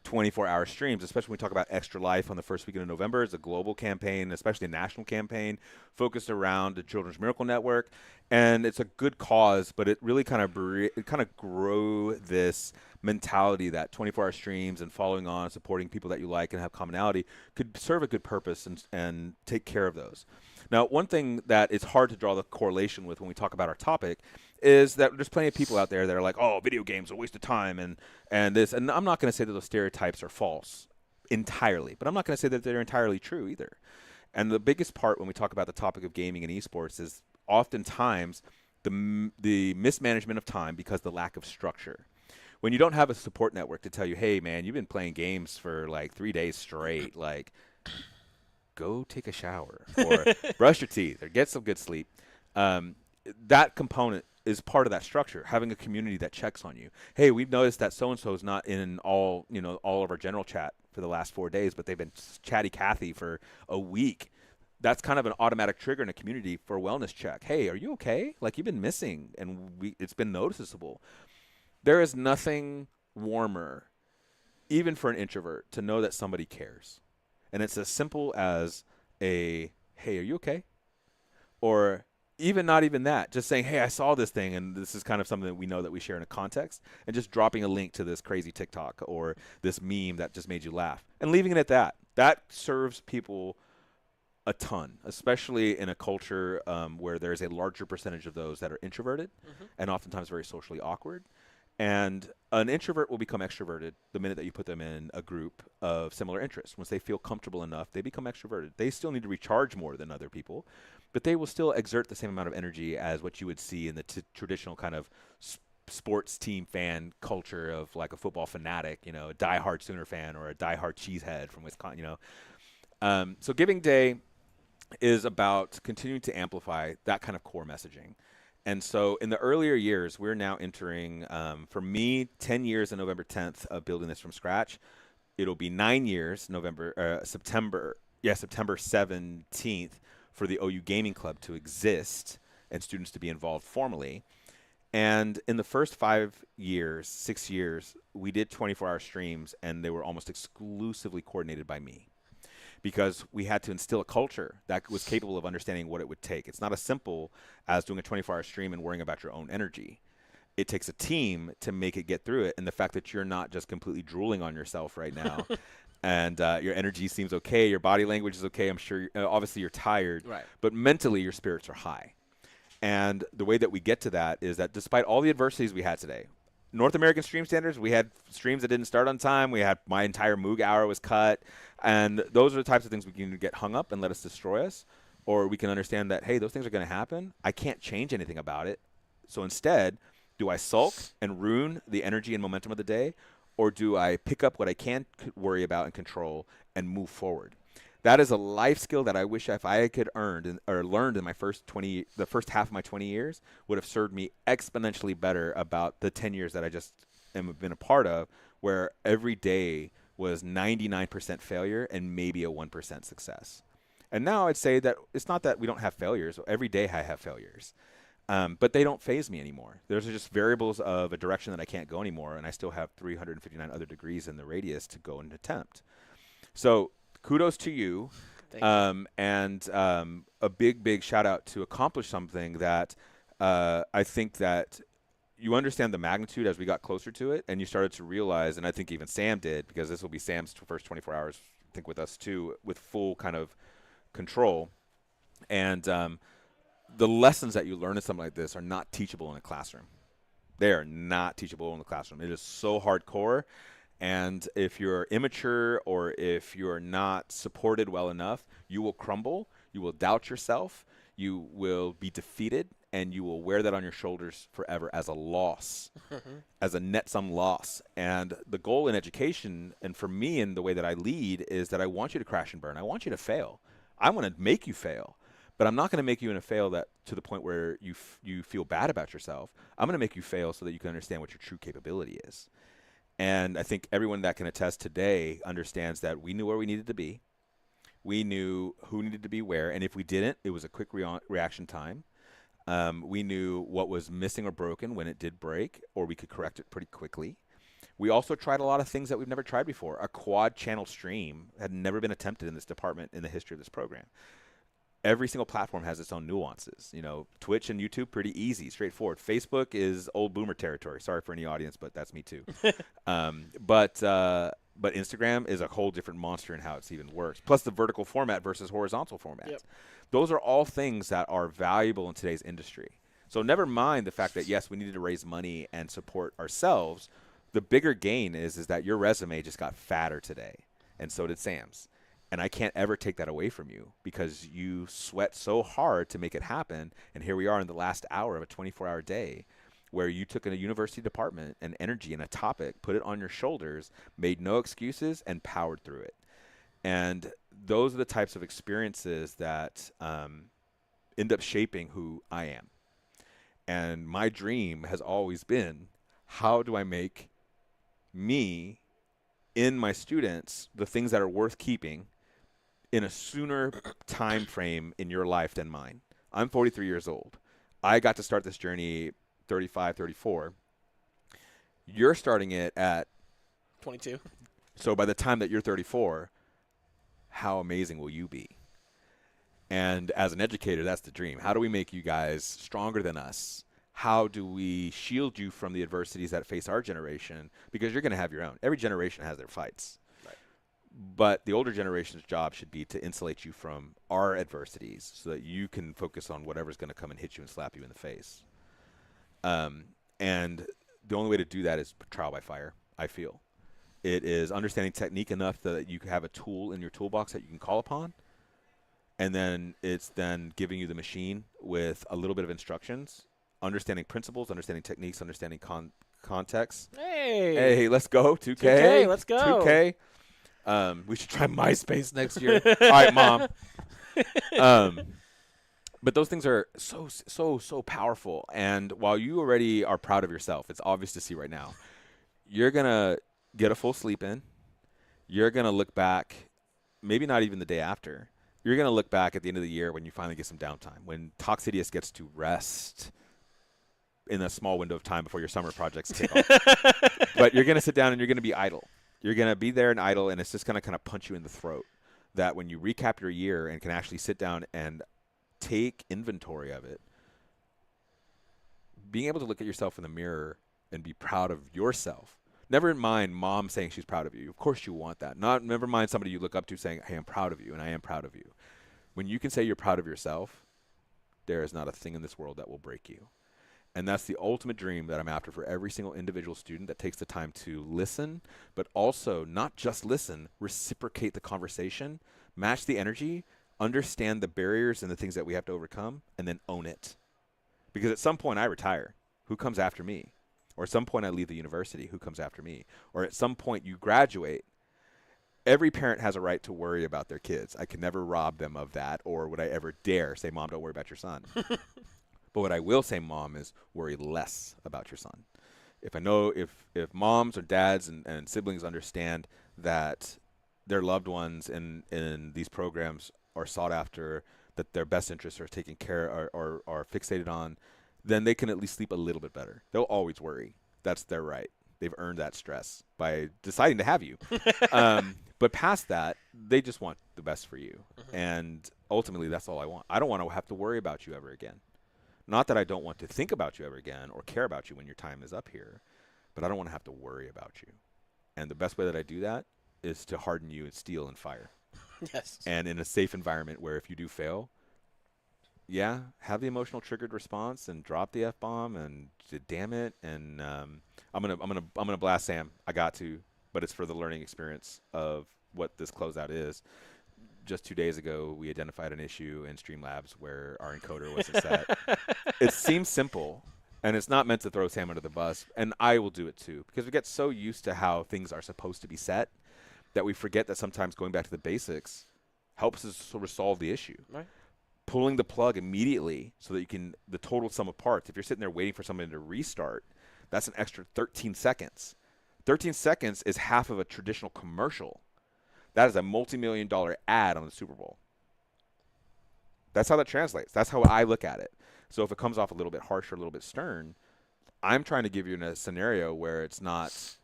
24-hour streams, especially when we talk about Extra Life on the first weekend of November. It's a global campaign, especially a national campaign focused around the Children's Miracle Network, and it's a good cause, but it really kind of grow this mentality that 24-hour streams and following on, supporting people that you like and have commonality could serve a good purpose and take care of those. Now, one thing that it's hard to draw the correlation with when we talk about our topic is that there's plenty of people out there that are like, oh, video games are a waste of time and this. And I'm not going to say that those stereotypes are false entirely, but I'm not going to say that they're entirely true either. And the biggest part when we talk about the topic of gaming and esports is oftentimes the mismanagement of time because of the lack of structure. When you don't have a support network to tell you, hey, man, you've been playing games for like 3 days straight, like go take a shower or brush your teeth or get some good sleep. That component is part of that structure, having a community that checks on you. Hey, we've noticed that so-and-so is not in all of our general chat for the last 4 days, but they've been chatty Cathy for a week. That's kind of an automatic trigger in a community for a wellness check. Hey, are you okay? Like, you've been missing, and it's been noticeable. There is nothing warmer, even for an introvert, to know that somebody cares. And it's as simple as a, hey, are you okay? Or even not even that, just saying, hey, I saw this thing, and this is kind of something that we know that we share in a context, and just dropping a link to this crazy TikTok or this meme that just made you laugh, and leaving it at that. That serves people a ton, especially in a culture where there's a larger percentage of those that are introverted and oftentimes very socially awkward. And an introvert will become extroverted the minute that you put them in a group of similar interests. Once they feel comfortable enough, they become extroverted. They still need to recharge more than other people, but they will still exert the same amount of energy as what you would see in the traditional kind of sports team fan culture of like a football fanatic, a diehard Sooner fan or a diehard cheesehead from Wisconsin, So Giving Day is about continuing to amplify that kind of core messaging. And so in the earlier years, we're now entering, for me, 10 years on November 10th of building this from scratch. It'll be 9 years, September 17th, for the OU Gaming Club to exist and students to be involved formally. And in the first 6 years, we did 24-hour streams, and they were almost exclusively coordinated by me, because we had to instill a culture that was capable of understanding what it would take. It's not as simple as doing a 24-hour stream and worrying about your own energy. It takes a team to make it get through it, and the fact that you're not just completely drooling on yourself right now and your energy seems okay, your body language is okay, I'm sure, obviously you're tired, right, but mentally your spirits are high. And the way that we get to that is that despite all the adversities we had today, North American stream standards, we had streams that didn't start on time. We had my entire Moog hour was cut. And those are the types of things we can get hung up and let us destroy us. Or we can understand that, hey, those things are going to happen. I can't change anything about it. So instead, do I sulk and ruin the energy and momentum of the day? Or do I pick up what I can worry about and control and move forward? That is a life skill that I wish if I could learned in my the first half of my 20 years would have served me exponentially better about the 10 years that I just have been a part of, where every day was 99% failure and maybe a 1% success. And now I'd say that it's not that we don't have failures. Every day I have failures, but they don't faze me anymore. Those are just variables of a direction that I can't go anymore, and I still have 359 other degrees in the radius to go and attempt. So kudos to you, and a big shout out to accomplish something that I think that you understand the magnitude as we got closer to it, and you started to realize, and I think even Sam did, because this will be Sam's first 24 hours, I think, with us too, with full kind of control. And the lessons that you learn in something like this are not teachable in a classroom. They are not teachable in the classroom. It is so hardcore. And if you're immature or if you're not supported well enough, you will crumble, you will doubt yourself, you will be defeated, and you will wear that on your shoulders forever as a loss, as a net sum loss. And the goal in education, and for me in the way that I lead, is that I want you to crash and burn. I want you to fail. I want to make you fail. But I'm not going to make you in a fail that to the point where you feel bad about yourself. I'm going to make you fail so that you can understand what your true capability is. And I think everyone that can attest today understands that we knew where we needed to be. We knew who needed to be where. And if we didn't, it was a quick reaction time. We knew what was missing or broken when it did break, or we could correct it pretty quickly. We also tried a lot of things that we've never tried before. A quad channel stream had never been attempted in this department in the history of this program. Every single platform has its own nuances. You know, Twitch and YouTube, pretty easy, straightforward. Facebook is old boomer territory. Sorry for any audience, but that's me too. But Instagram is a whole different monster in how it's even works. Plus the vertical format versus horizontal format. Yep. Those are all things that are valuable in today's industry. So never mind the fact that, yes, we needed to raise money and support ourselves. The bigger gain is that your resume just got fatter today, and so did Sam's. And I can't ever take that away from you because you sweat so hard to make it happen. And here we are in the last hour of a 24-hour day where you took in a university department and energy and a topic, put it on your shoulders, made no excuses, and powered through it. And those are the types of experiences that end up shaping who I am. And my dream has always been, how do I make me in my students the things that are worth keeping in a sooner time frame in your life than mine? I'm 43 years old. I got to start this journey 35, 34. You're starting it at 22. So by the time that you're 34, how amazing will you be? And as an educator, that's the dream. How do we make you guys stronger than us? How do we shield you from the adversities that face our generation? Because you're going to have your own. Every generation has their fights. But the older generation's job should be to insulate you from our adversities so that you can focus on whatever's going to come and hit you and slap you in the face. And the only way to do that is trial by fire, I feel. It is understanding technique enough that you can have a tool in your toolbox that you can call upon. And then it's then giving you the machine with a little bit of instructions, understanding principles, understanding techniques, understanding context. Hey, let's go. 2K. 2K, let's go. 2K. We should try MySpace next year. All right, Mom. But those things are so powerful. And while you already are proud of yourself, it's obvious to see right now, you're going to get a full sleep in. You're going to look back, maybe not even the day after. You're going to look back at the end of the year when you finally get some downtime, when Toxidius gets to rest in a small window of time before your summer projects kick off. But you're going to sit down and you're going to be idle. You're going to be there and idle, and it's just going to kind of punch you in the throat. That when you recap your year and can actually sit down and take inventory of it, being able to look at yourself in the mirror and be proud of yourself. Never mind mom saying she's proud of you. Of course you want that. Never mind somebody you look up to saying, hey, I'm proud of you, and I am proud of you. When you can say you're proud of yourself, there is not a thing in this world that will break you. And that's the ultimate dream that I'm after for every single individual student that takes the time to listen, but also not just listen, reciprocate the conversation, match the energy, understand the barriers and the things that we have to overcome, and then own it. Because at some point I retire. Who comes after me? Or at some point I leave the university. Who comes after me? Or at some point you graduate. Every parent has a right to worry about their kids. I can never rob them of that, or would I ever dare say, Mom, don't worry about your son. But what I will say, Mom, is worry less about your son. If I know if moms or dads and siblings understand that their loved ones in these programs are sought after, that their best interests are taken care or are fixated on, then they can at least sleep a little bit better. They'll always worry. That's their right. They've earned that stress by deciding to have you. But past that, they just want the best for you. And ultimately, that's all I want. I don't want to have to worry about you ever again. Not that I don't want to think about you ever again or care about you when your time is up here, but I don't want to have to worry about you. And the best way that I do that is to harden you in steel and fire. Yes. And in a safe environment where if you do fail, yeah, have the emotional triggered response and drop the F-bomb and damn it. And I'm gonna blast Sam. I got to, but it's for the learning experience of what this closeout is. just 2 days ago, we identified an issue in Streamlabs where our encoder wasn't set. It seems simple, and it's not meant to throw Sam under the bus, and I will do it too, because we get so used to how things are supposed to be set that we forget that sometimes going back to the basics helps us sort of solve the issue. Right. Pulling the plug immediately so that you can, the total sum of parts, if you're sitting there waiting for somebody to restart, that's an extra 13 seconds. 13 seconds is half of a traditional commercial. That is a multi-million-dollar ad on the Super Bowl. That's how that translates. That's how I look at it. So if it comes off a little bit harsh or a little bit stern, I'm trying to give you a scenario where it's not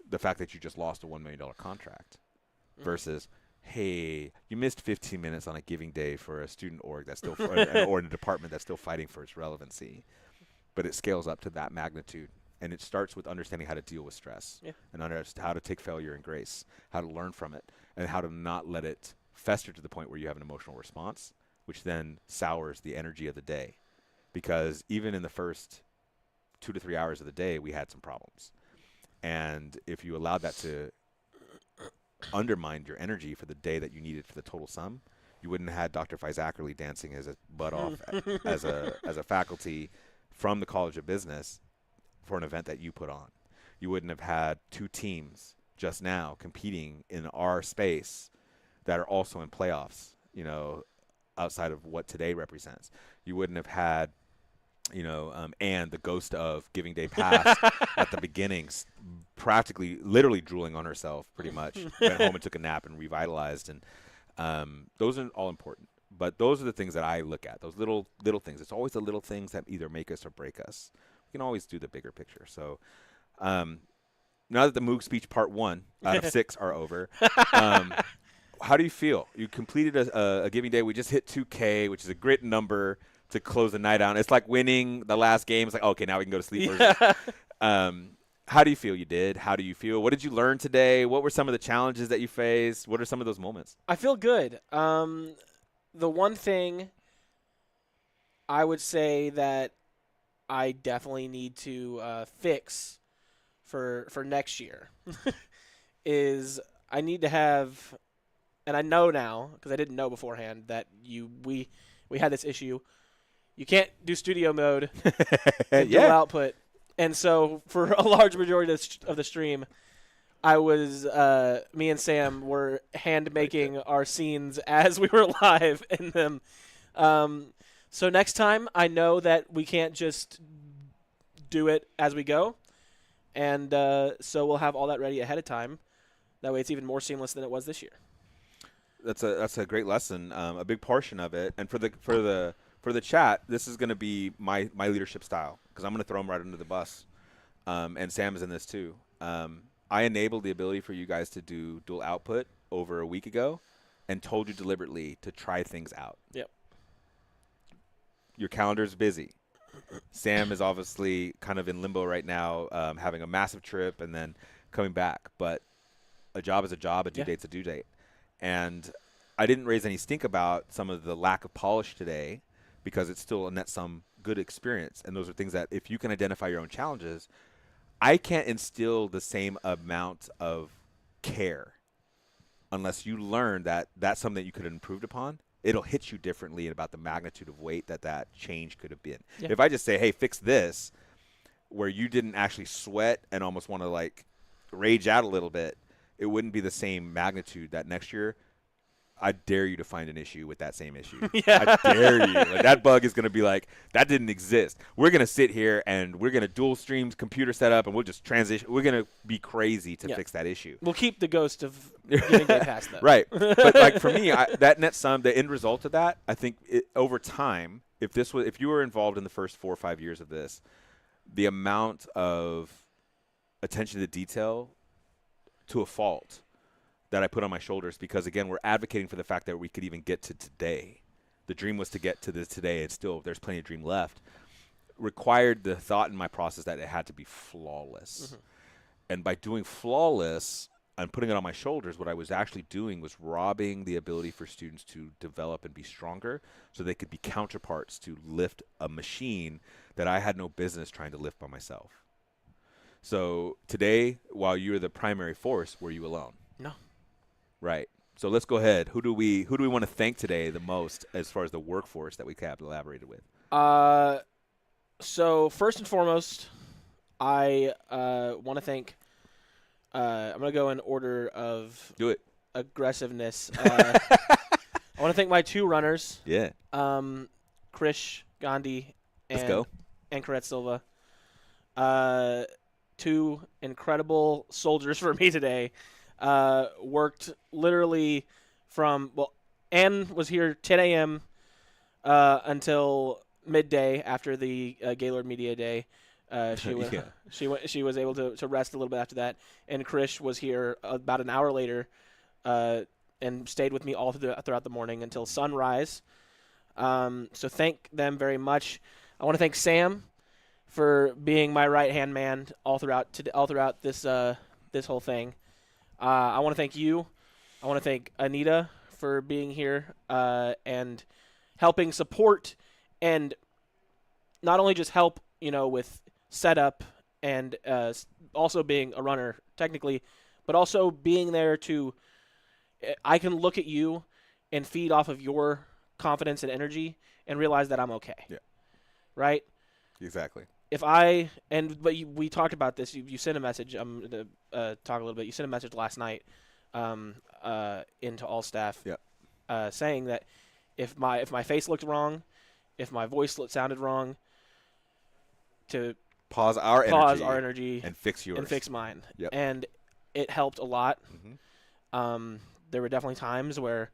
the fact that you just lost a $1 million contract versus, hey, you missed 15 minutes on a giving day for a student org that's still or in a department that's still fighting for its relevancy. But it scales up to that magnitude. And it starts with understanding how to deal with stress and how to take failure and grace, how to learn from it, and how to not let it fester to the point where you have an emotional response, which then sours the energy of the day. Because even in the first 2 to 3 hours of the day, we had some problems. And if you allowed that to undermine your energy for the day that you needed for the total sum, you wouldn't have had Dr. Faizackerly dancing his butt off as a faculty from the College of Business for an event that you put on. You wouldn't have had 2 teams just now competing in our space that are also in playoffs, you know, outside of what today represents. You wouldn't have had, you know, and the ghost of Giving Day past at the beginnings, practically, literally drooling on herself pretty much, went home and took a nap and revitalized. And those are all important. But those are the things that I look at, those little things. It's always the little things that either make us or break us. We can always do the bigger picture. So now that the Moog speech part 1 out of 6 are over, how do you feel? You completed a Giving Day. We just hit 2K, which is a great number to close the night out. It's like winning the last game. It's like, okay, now we can go to sleep. How do you feel you did? How do you feel? What did you learn today? What were some of the challenges that you faced? What are some of those moments? I feel good. The one thing I would say that I definitely need to fix for next year is I need to have, and I know now because I didn't know beforehand that we had this issue. You can't do studio mode, dual output, and so for a large majority of the stream, I was me and Sam were hand making our scenes as we were live in them. So next time, I know that we can't just do it as we go, and so we'll have all that ready ahead of time. That way, it's even more seamless than it was this year. That's a great lesson. A big portion of it, and for the chat, this is going to be my leadership style because I'm going to throw them right under the bus, and Sam is in this too. I enabled the ability for you guys to do dual output over a week ago, and told you deliberately to try things out. Yep. Your calendar's busy. Sam is obviously kind of in limbo right now, having a massive trip and then coming back. But a job is a job, a due date's a due date. And I didn't raise any stink about some of the lack of polish today because it's still a net sum good experience. And those are things that if you can identify your own challenges, I can't instill the same amount of care unless you learn that that's something that you could have improved upon. It'll hit you differently about the magnitude of weight that change could have been. Yeah. If I just say, hey, fix this, where you didn't actually sweat and almost want to like rage out a little bit, it wouldn't be the same magnitude that next year. I dare you to find an issue with that same issue. I dare you. Like that bug is going to be like, that didn't exist. We're going to sit here and we're going to dual stream computer setup and we'll just transition. We're going to be crazy to fix that issue. We'll keep the ghost of getting past that. Right. But like for me, that net sum, the end result of that, I think over time, if you were involved in the first 4 or 5 years of this, the amount of attention to detail to a fault that I put on my shoulders, because again, we're advocating for the fact that we could even get to today. The dream was to get to this today, and still there's plenty of dream left. Required the thought in my process that it had to be flawless. Mm-hmm. And by doing flawless and putting it on my shoulders, what I was actually doing was robbing the ability for students to develop and be stronger so they could be counterparts to lift a machine that I had no business trying to lift by myself. So today, while you were the primary force, were you alone? No. Right. So let's go ahead. Who do we want to thank today the most as far as the workforce that we have elaborated with? So first and foremost, I want to thank. I'm gonna go in order of aggressiveness. I want to thank my 2 runners. Yeah. Krish Gandhi Let's go. and Corette Silva. 2 incredible soldiers for me today. Worked literally from Ann was here 10 a.m. Until midday after the Gaylord Media Day. She was able to rest a little bit after that, and Krish was here about an hour later, and stayed with me all throughout the morning until sunrise. So thank them very much. I want to thank Sam for being my right-hand man all throughout this whole thing. I want to thank you. I want to thank Anita for being here and helping support, and not only just help, with setup and also being a runner technically, but also being there I can look at you and feed off of your confidence and energy and realize that I'm okay. Yeah. Right? Exactly. We talked about this. You sent a message. I'm going to talk a little bit. You sent a message last night into all staff saying that if my face looked wrong, if my voice sounded wrong, to pause our energy and fix yours and fix mine. Yep. And it helped a lot. Mm-hmm. There were definitely times where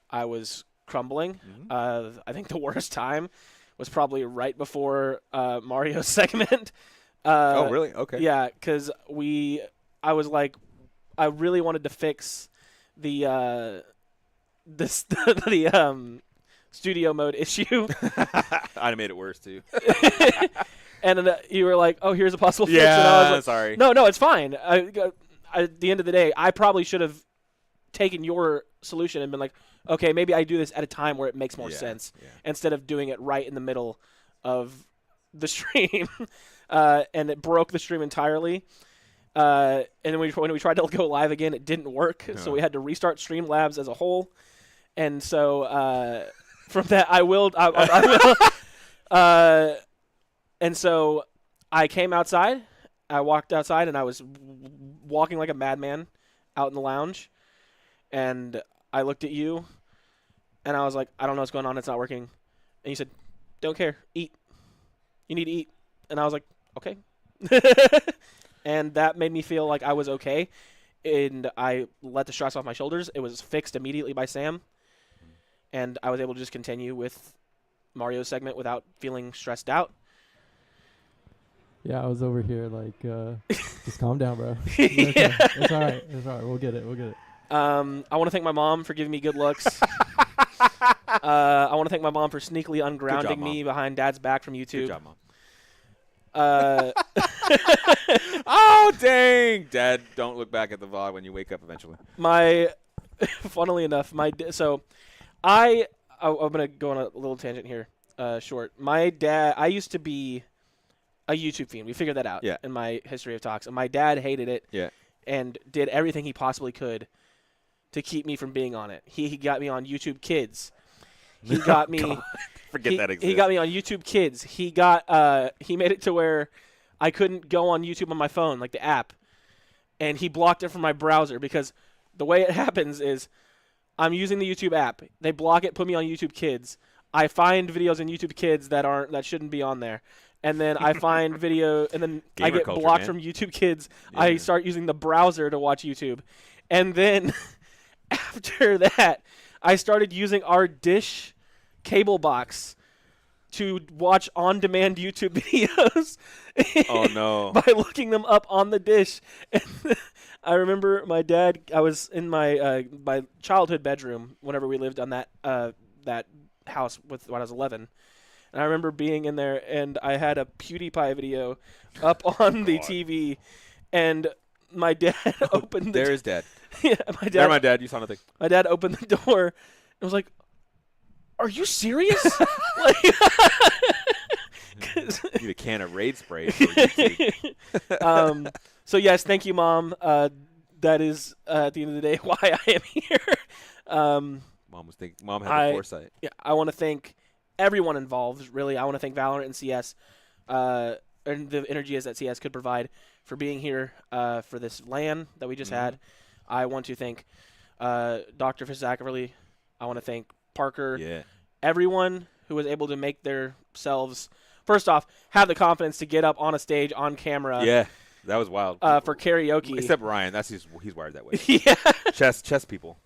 I was crumbling. Mm-hmm. I think the worst time was probably right before Mario's segment. Oh, really? Okay. Yeah, because I was like, I really wanted to fix the studio mode issue. I made it worse too. And you were like, "Oh, here's a possible fix." Yeah, and I was like, sorry. No, it's fine. At the end of the day, I probably should have taken your solution and been like, okay, maybe I do this at a time where it makes more sense instead of doing it right in the middle of the stream. And it broke the stream entirely. And then when we tried to go live again, it didn't work. So we had to restart Streamlabs as a whole. And so from that, I will. And so I came outside. I walked outside, and I was walking like a madman out in the lounge. And I looked at you, and I was like, I don't know what's going on. It's not working. And you said, don't care. Eat. You need to eat. And I was like, okay. And that made me feel like I was okay. And I let the stress off my shoulders. It was fixed immediately by Sam. And I was able to just continue with Mario's segment without feeling stressed out. Yeah, I was over here like, just calm down, bro. Okay. It's all right. It's all right. We'll get it. I want to thank my mom for giving me good looks. I want to thank my mom for sneakily ungrounding me behind Dad's back from YouTube. Good job, Mom. Oh, dang. Dad, don't look back at the VOD when you wake up eventually. Funnily enough, I'm going to go on a little tangent here, short. My dad, I used to be a YouTube fiend. We figured that out in my history of talks. And my dad hated it and did everything he possibly could to keep me from being on it. He got me on YouTube Kids. He got me. Forget that exists. He got me on YouTube Kids. He made it to where I couldn't go on YouTube on my phone, like the app, and he blocked it from my browser because the way it happens is I'm using the YouTube app. They block it, put me on YouTube Kids. I find videos in YouTube Kids that shouldn't be on there. And then I find video, and then I get blocked from YouTube Kids. Yeah. I start using the browser to watch YouTube. And then after that, I started using our Dish cable box to watch on-demand YouTube videos. Oh, no. By looking them up on the Dish. And I remember my dad, I was in my my childhood bedroom whenever we lived on that house when I was 11. And I remember being in there, and I had a PewDiePie video up on the TV, and my dad opened the There's Dad. Yeah, There's my dad. You saw nothing. My dad opened the door and was like, "Are you serious?" You need a can of Raid spray for So yes, thank you, Mom. That is at the end of the day why I am here. Mom had the foresight. Yeah, I want to thank everyone involved. Really, I want to thank Valorant and CS, and the energies that CS could provide for being here for this LAN that we just had. I want to thank Dr. Fizackerly. I want to thank Parker. Yeah. Everyone who was able to make themselves, first off, have the confidence to get up on a stage on camera. Yeah, that was wild. For karaoke. Except Ryan, he's wired that way. Yeah. Chess people.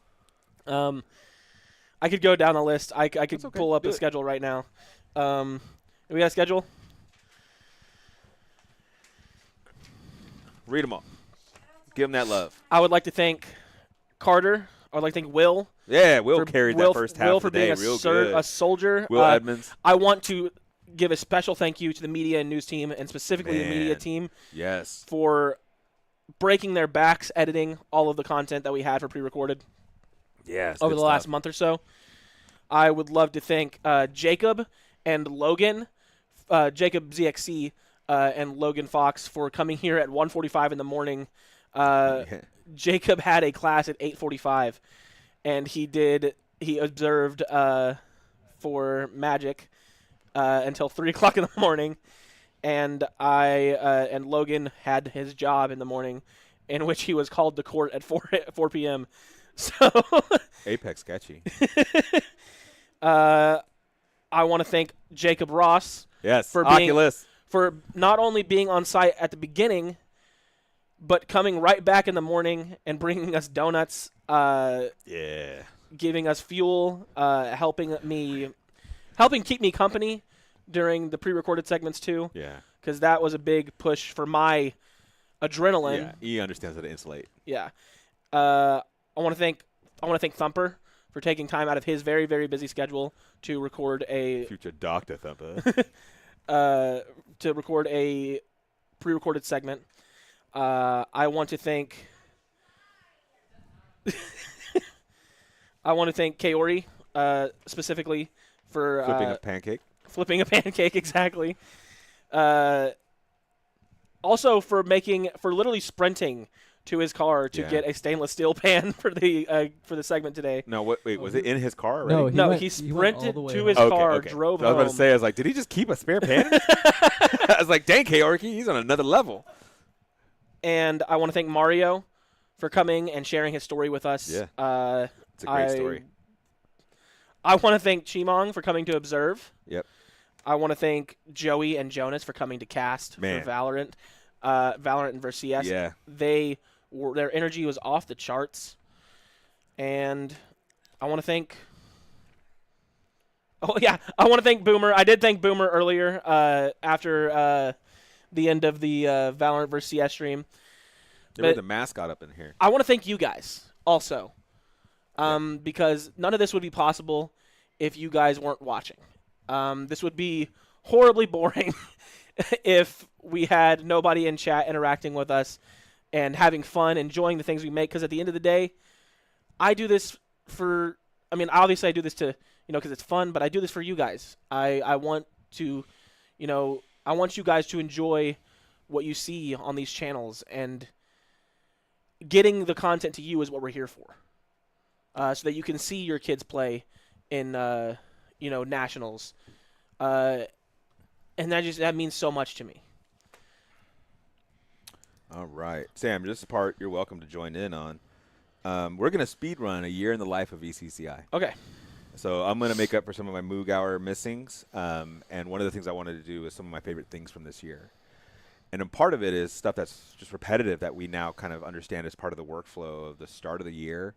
I could go down the list. I could pull up the schedule right now. We got a schedule? Read them all. Give them that love. I would like to thank Carter. I would like to thank Will. Yeah, Will carried that first half Will of for the day being real good. a soldier. Will Edmonds. I want to give a special thank you to the media and news team, and specifically the media team. Yes. For breaking their backs, editing all of the content that we had for pre-recorded. Yes. Over the last month or so. I would love to thank Jacob and Logan, Jacob ZXC and Logan Fox for coming here at 1:45 in the morning. Jacob had a class at 8:45, and he observed for Magic until 3 o'clock in the morning, and and Logan had his job in the morning, in which he was called to court at 4 p.m. So Apex sketchy. I want to thank Jacob Ross. Yes, for Oculus. For not only being on site at the beginning, but coming right back in the morning and bringing us donuts. Giving us fuel, helping keep me company during the pre-recorded segments too. Yeah. Because that was a big push for my adrenaline. Yeah, he understands how to insulate. Yeah. I want to thank Thumper for taking time out of his very, very busy schedule to record a future Dr. Thumper. To record a pre-recorded segment. I want to thank Kaori specifically for flipping a pancake. Flipping a pancake, exactly. Also for literally sprinting to his car to get a stainless steel pan for the segment today. No, wait, was it in his car already? No, he sprinted to his car, drove home. I was about to say, I was like, did he just keep a spare pan? I was like, dang, Kaorki, he's on another level. And I want to thank Mario for coming and sharing his story with us. Yeah, it's a great story. I want to thank Chimong for coming to observe. Yep. I want to thank Joey and Jonas for coming to cast for Valorant. Valorant and versus CS. Yeah. Their energy was off the charts. And I want to thank... Oh, yeah. I want to thank Boomer. I did thank Boomer earlier after the end of the Valorant versus CS stream. They made the mascot up in here. I want to thank you guys also. Because none of this would be possible if you guys weren't watching. This would be horribly boring if we had nobody in chat interacting with us and having fun, enjoying the things we make. Because at the end of the day, I do this for, obviously I do this to, because it's fun, but I do this for you guys. I want to, I want you guys to enjoy what you see on these channels, and getting the content to you is what we're here for. So that you can see your kids play in, nationals. And that means so much to me. All right. Sam, this is the part you're welcome to join in on. We're going to speed run a year in the life of ECCI. Okay. So I'm going to make up for some of my Moog Hour missings. And one of the things I wanted to do is some of my favorite things from this year. And a part of it is stuff that's just repetitive that we now kind of understand as part of the workflow of the start of the year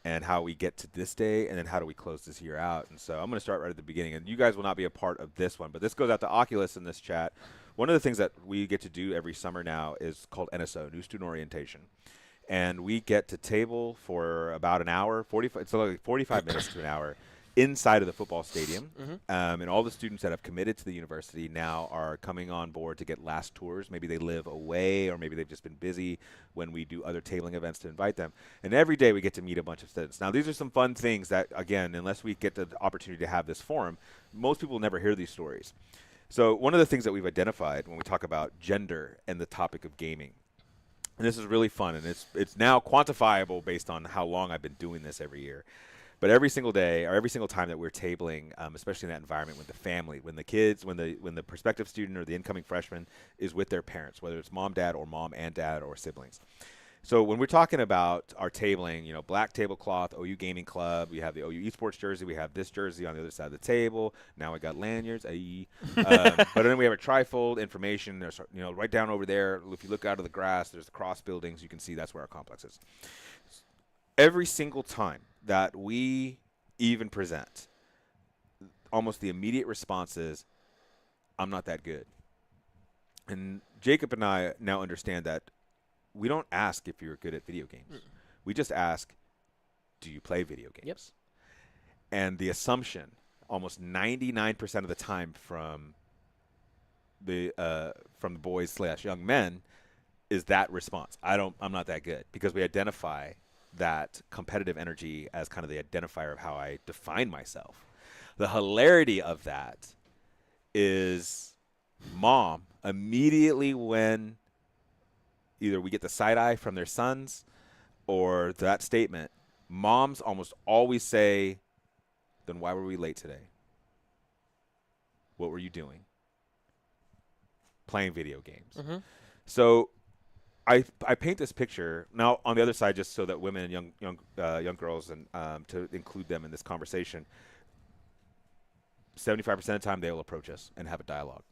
and how we get to this day, and then how do we close this year out. And so I'm going to start right at the beginning. And you guys will not be a part of this one, but this goes out to Oculus in this chat. One of the things that we get to do every summer now is called NSO, New Student Orientation. And we get to table for about an hour, 45 minutes to an hour, inside of the football stadium. And all the students that have committed to the university now are coming on board to get last tours. Maybe they live away, or maybe they've just been busy when we do other tabling events to invite them. And every day we get to meet a bunch of students. Now, these are some fun things that, again, unless we get the opportunity to have this forum, most people never hear these stories. So one of the things that we've identified when we talk about gender and the topic of gaming, and this is really fun, and it's now quantifiable based on how long I've been doing this every year. But every single day or every single time that we're tabling, especially in that environment with the family, when the kids, when the prospective student or the incoming freshman is with their parents, whether it's mom, dad, or mom and dad or siblings. So when we're talking about our tabling, you know, black tablecloth, OU Gaming Club, we have the OU Esports jersey, we have this jersey on the other side of the table. Now we got lanyards, but then we have a trifold information. There's, you know, right down over there. If you look out of the grass, there's the cross buildings. You can see that's where our complex is. Every single time that we even present, almost the immediate response is, I'm not that good. And Jacob and I now understand that we don't ask if you're good at video games. We just ask, do you play video games? Yep. And the assumption, almost 99% of the time from the boys / young men, is that response. I'm not that good, because we identify that competitive energy as kind of the identifier of how I define myself. The hilarity of that is mom immediately, when either we get the side eye from their sons or that statement, moms almost always say, then why were we late today? What were you doing? Playing video games. Mm-hmm. So I paint this picture now on the other side, just so that women and young girls, and to include them in this conversation. 75% of the time they will approach us and have a dialogue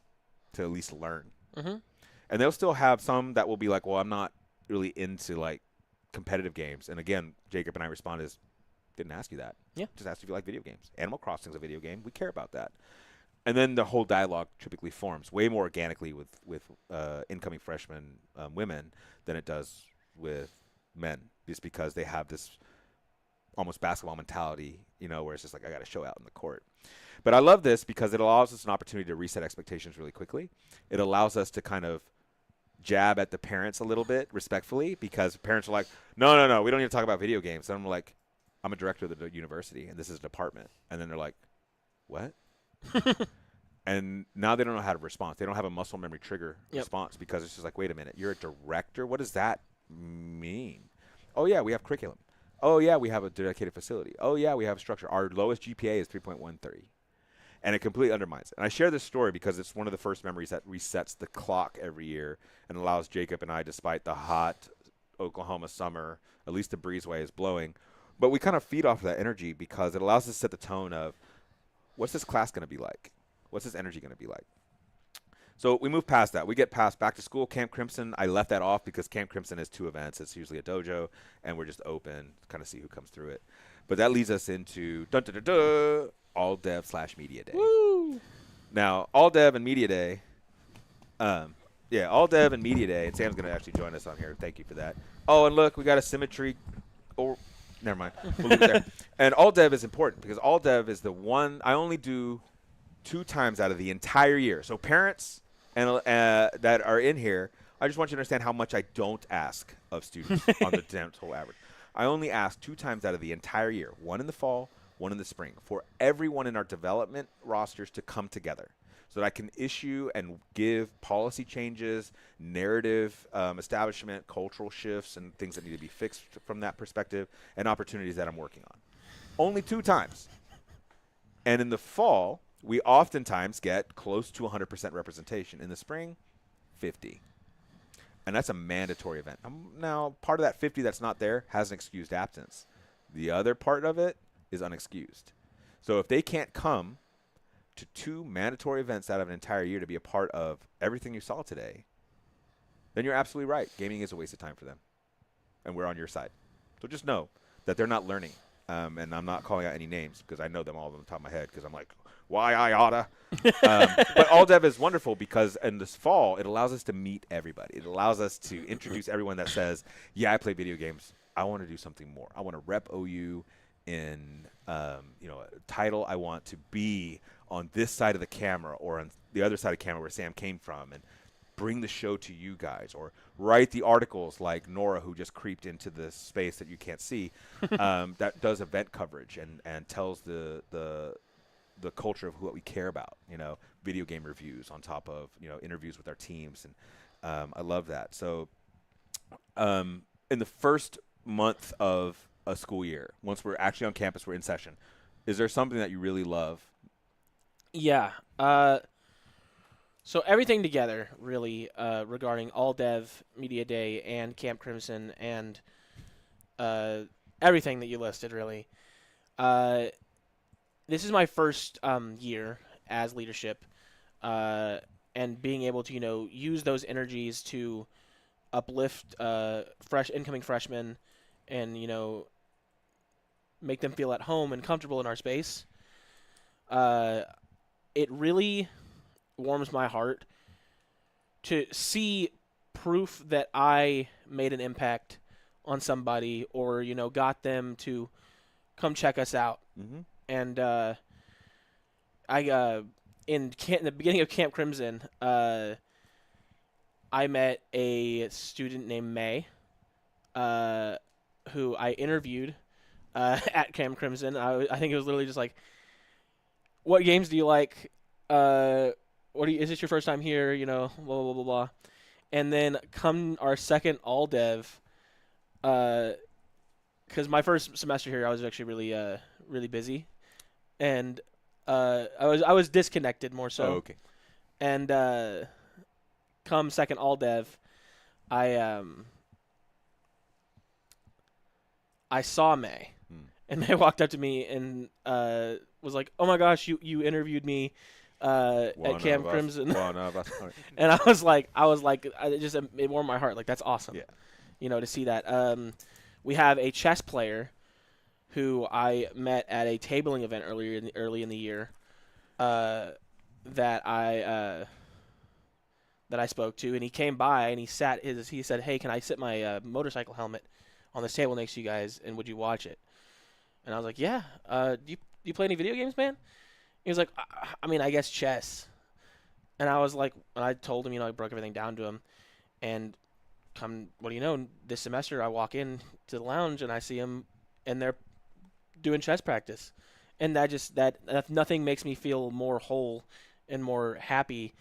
to at least learn. Mm-hmm. And they'll still have some that will be like, well, I'm not really into like competitive games. And again, Jacob and I respond is, didn't ask you that. Yeah. Just asked if you like video games. Animal Crossing's a video game. We care about that. And then the whole dialogue typically forms way more organically with incoming freshman women than it does with men, just because they have this almost basketball mentality, you know, where it's just like, I got to show out in the court. But I love this because it allows us an opportunity to reset expectations really quickly. It allows us to kind of jab at the parents a little bit respectfully, because parents are like, no, we don't need to talk about video games. And I'm like, I'm a director of the university, and this is a department. And then they're like, what? And now they don't know how to respond. They don't have a muscle memory trigger response, because it's just like, wait a minute, you're a director? What does that mean? Oh, yeah, we have curriculum. Oh, yeah, we have a dedicated facility. Oh, yeah, we have structure. Our lowest GPA is 3.13. And it completely undermines it. And I share this story because it's one of the first memories that resets the clock every year and allows Jacob and I, despite the hot Oklahoma summer, at least the breezeway is blowing. But we kind of feed off of that energy because it allows us to set the tone of, what's this class going to be like? What's this energy going to be like? So we move past that. We get past back to school, Camp Crimson. I left that off because Camp Crimson has 2 events. It's usually a dojo, and we're just open to kind of see who comes through it. But that leads us into All Dev / Media Day. Woo! Now, All Dev and Media Day. All Dev and Media Day. And Sam's going to actually join us on here. Thank you for that. Oh, and look, we got a symmetry. Oh, never mind. We'll leave it there. And All Dev is important because All Dev is the one I only do 2 times out of the entire year. So parents and that are in here, I just want you to understand how much I don't ask of students on the dental average. I only ask 2 times out of the entire year, one in the fall, one in the spring, for everyone in our development rosters to come together so that I can issue and give policy changes, narrative establishment, cultural shifts, and things that need to be fixed from that perspective, and opportunities that I'm working on. Only 2 times. And in the fall, we oftentimes get close to 100% representation. In the spring, 50. And that's a mandatory event. Now, part of that 50 that's not there has an excused absence. The other part of it is unexcused. So if they can't come to 2 mandatory events out of an entire year to be a part of everything you saw today, then you're absolutely right. Gaming is a waste of time for them. And we're on your side. So just know that they're not learning. And I'm not calling out any names because I know them all on the top of my head because I'm like, why I oughta. But All Dev is wonderful because in this fall, it allows us to meet everybody. It allows us to introduce everyone that says, yeah, I play video games. I want to do something more. I want to rep OU in a title. I want to be on this side of the camera or on the other side of the camera where Sam came from and bring the show to you guys, or write the articles like Nora, who just creeped into the space that you can't see, that does event coverage and tells the culture of what we care about, video game reviews on top of, interviews with our teams. And I love that. So in the first month of a school year, once we're actually on campus, we're in session, is there something that you really love? Yeah. So everything together, really, regarding All Dev, Media Day, and Camp Crimson, and everything that you listed, really. This is my first year as leadership, and being able to, use those energies to uplift incoming freshmen and, make them feel at home and comfortable in our space. It really warms my heart to see proof that I made an impact on somebody, or got them to come check us out. Mm-hmm. And in the beginning of Camp Crimson, I met a student named May, who I interviewed at Camp Crimson. I think it was literally just like, "What games do you like? Is this your first time here? Blah blah blah blah blah." And then come our second all dev, because my first semester here I was actually really busy, and I was disconnected more so. Oh, okay. And come second all dev, I saw May, and May walked up to me and was like, "Oh my gosh, you interviewed me at Camp Crimson." And I was like, it warmed my heart. Like, that's awesome. Yeah. To see that. We have a chess player who I met at a tabling event early in the year, that I spoke to, and he came by and he said, "Hey, can I sit my motorcycle helmet on this table next to you guys, and would you watch it?" And I was like, "Yeah. Do you play any video games, man?" He was like, I mean, I guess chess." And I was like, and I told him, I broke everything down to him, and what do you know, this semester I walk in to the lounge and I see him, and they're doing chess practice, and that nothing makes me feel more whole and more happy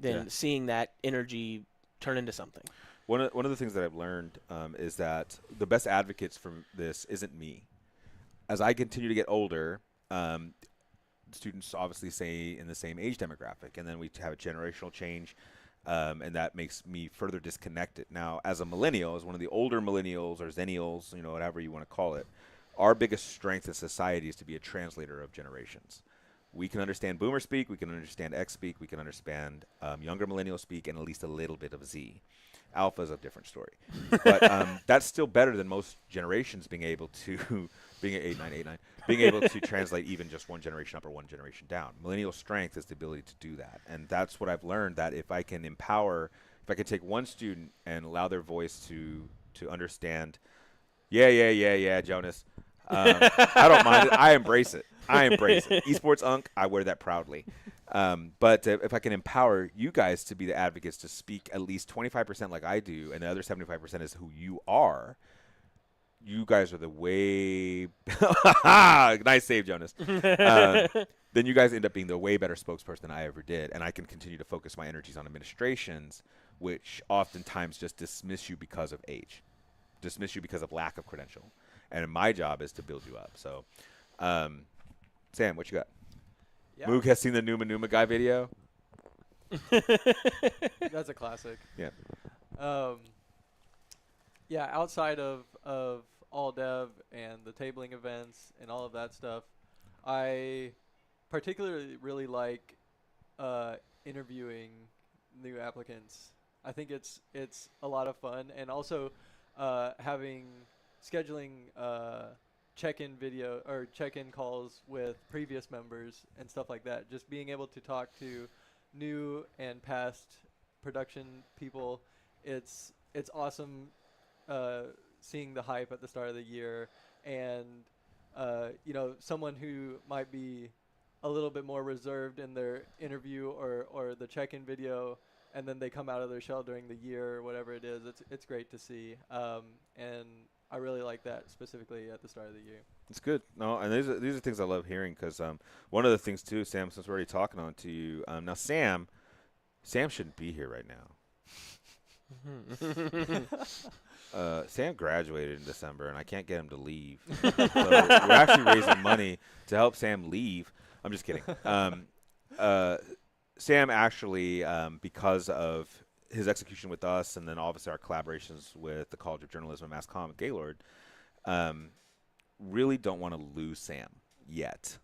than seeing that energy turn into something. One of the things that I've learned is that the best advocates for this isn't me. As I continue to get older, students obviously stay in the same age demographic, and then we have a generational change, and that makes me further disconnected. Now, as a millennial, as one of the older millennials or zennials, whatever you want to call it, our biggest strength in society is to be a translator of generations. We can understand boomer speak, we can understand X speak, we can understand younger millennial speak, and at least a little bit of Z. Alpha is a different story. But that's still better than most generations being able to, being at 8'9", being able to translate even just one generation up or one generation down. Millennial strength is the ability to do that. And that's what I've learned, that if I can take one student and allow their voice to understand, yeah, Jonas, I don't mind it. I embrace it. Esports Unk, I wear that proudly. But if I can empower you guys to be the advocates, to speak at least 25% like I do, and the other 75% is who you are, you guys are the way nice save, Jonas. Then you guys end up being the way better spokesperson than I ever did, and I can continue to focus my energies on administrations, which oftentimes just dismiss you because of age, dismiss you because of lack of credential. And my job is to build you up. So, Sam, what you got? Yeah. Moog has seen the Numa Numa guy video. That's a classic. Yeah. Yeah, outside of all dev and the tabling events and all of that stuff, I particularly really like interviewing new applicants. I think it's a lot of fun, and also scheduling check-in video or check-in calls with previous members and stuff like that. Just being able to talk to new and past production people, it's awesome seeing the hype at the start of the year, and someone who might be a little bit more reserved in their interview or the check-in video, and then they come out of their shell during the year or whatever it is. It's great to see, and I really like that specifically at the start of the year. It's good. No, and these are things I love hearing, because one of the things too, Sam, since we're already talking on to you, now Sam shouldn't be here right now. Sam graduated in December, and I can't get him to leave. So we're actually raising money to help Sam leave. I'm just kidding. Sam actually, because of his execution with us, and then obviously our collaborations with the College of Journalism and Mass Comm at Gaylord, really don't want to lose Sam yet.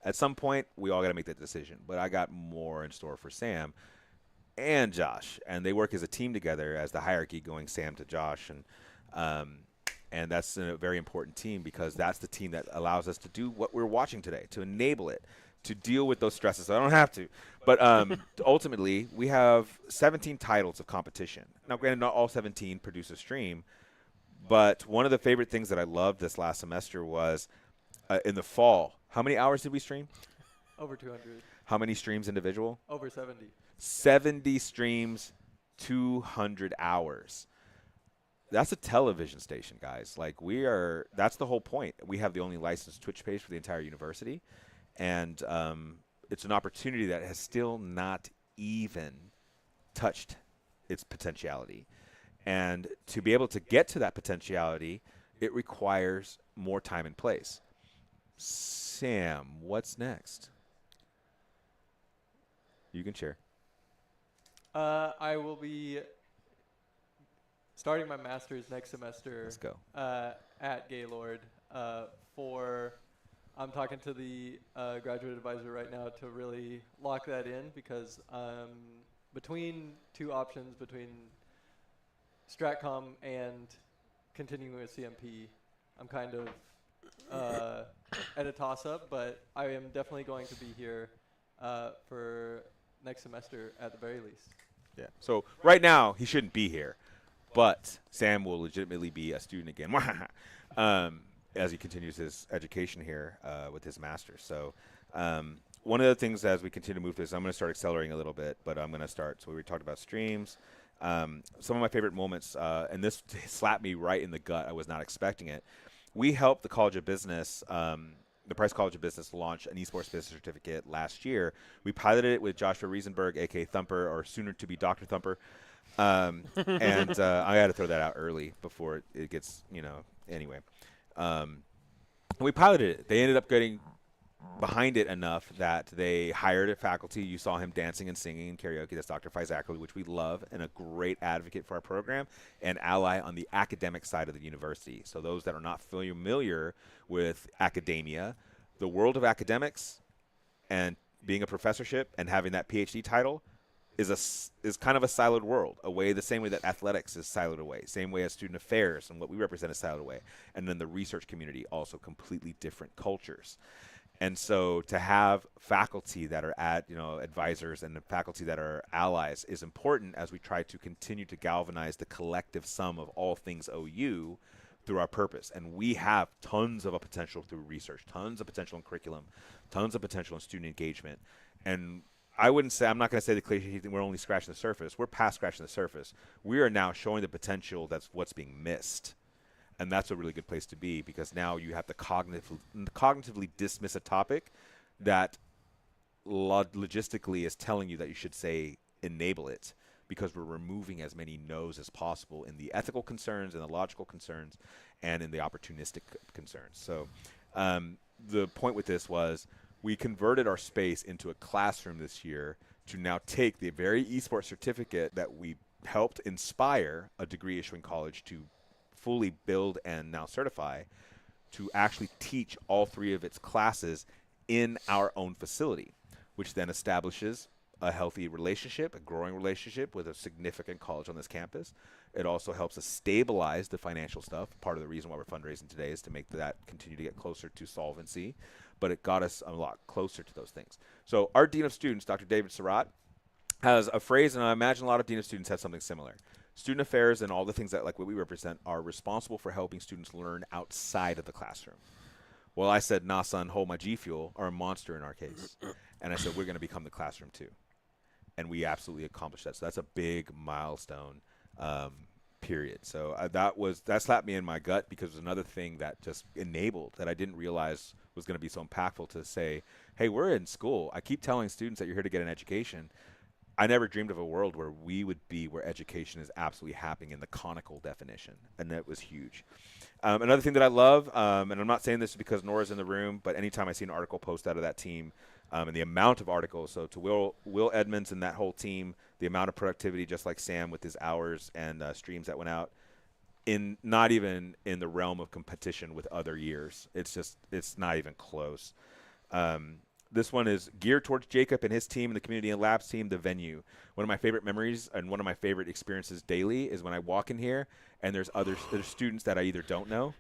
At some point, we all got to make that decision. But I got more in store for Sam and Josh, and they work as a team together as the hierarchy going Sam to Josh, and that's a very important team because that's the team that allows us to do what we're watching today, to enable it, to deal with those stresses. I don't have to, but ultimately we have 17 titles of competition. Now, granted, not all 17 produce a stream, but one of the favorite things that I loved this last semester was in the fall. How many hours did we stream? Over 200. How many streams individual? Over 70. 70 streams, 200 hours. That's a television station, guys. Like, that's the whole point. We have the only licensed Twitch page for the entire university. And it's an opportunity that has still not even touched its potentiality. And to be able to get to that potentiality, it requires more time and place. Sam, what's next? You can share. I will be starting my master's next semester. Let's go. At Gaylord. I'm talking to the graduate advisor right now to really lock that in because between two options, between Stratcom and continuing with CMP, I'm kind of at a toss-up, but I am definitely going to be here for next semester at the very least. Yeah. So right now he shouldn't be here, but Sam will legitimately be a student again as he continues his education here with his master's. So one of the things as we continue to move this, I'm going to start accelerating a little bit, but I'm going to start. So we talked about streams. Some of my favorite moments, and this slapped me right in the gut. I was not expecting it. We helped the College of Business, the Price College of Business, launch an Esports Business Certificate last year. We piloted it with Joshua Riesenberg, a.k.a. Thumper, or sooner to be Dr. Thumper. And I had to throw that out early before it gets, anyway. We piloted it. They ended up getting behind it enough that they hired a faculty. You saw him dancing and singing in karaoke. That's Dr. Faizakli, which we love, and a great advocate for our program, and ally on the academic side of the university. So those that are not familiar with academia, the world of academics and being a professorship and having that PhD title is kind of a siloed world, the same way that athletics is siloed away, same way as student affairs and what we represent is siloed away. And then the research community, also completely different cultures. And so to have faculty that are advisors and the faculty that are allies is important as we try to continue to galvanize the collective sum of all things OU through our purpose. And we have tons of a potential through research, tons of potential in curriculum, tons of potential in student engagement. And I'm not going to say the cliche thing, we're only scratching the surface. We're past scratching the surface. We are now showing the potential that's what's being missed. And that's a really good place to be because now you have to cognitively dismiss a topic that logistically is telling you that you should say enable it because we're removing as many no's as possible in the ethical concerns and the logical concerns and in the opportunistic concerns. So the point with this was we converted our space into a classroom this year to now take the very esports certificate that we helped inspire a degree issuing college to fully build and now certify to actually teach all three of its classes in our own facility, which then establishes a healthy relationship, a growing relationship with a significant college on this campus. It also helps us stabilize the financial stuff. Part of the reason why we're fundraising today is to make that continue to get closer to solvency, but it got us a lot closer to those things. So our Dean of Students, Dr. David Surratt, has a phrase, and I imagine a lot of Dean of Students have something similar. Student affairs and all the things that like what we represent are responsible for helping students learn outside of the classroom. Well, I said, nah, son, hold my G Fuel, or a monster in our case. And I said, we're going to become the classroom too. And we absolutely accomplished that. So that's a big milestone, period. So that slapped me in my gut because it was another thing that just enabled that I didn't realize was going to be so impactful to say, hey, we're in school. I keep telling students that you're here to get an education. I never dreamed of a world where we would be where education is absolutely happening in the conical definition, and that was huge. Another thing that I love, and I'm not saying this because Nora's in the room, but anytime I see an article post out of that team, and the amount of articles, so to Will Edmonds and that whole team, the amount of productivity, just like Sam with his hours and streams that went out, not even in the realm of competition with other years. It's not even close. This one is geared towards Jacob and his team and the community and labs team, the venue. One of my favorite memories and one of my favorite experiences daily is when I walk in here and there's students that I either don't know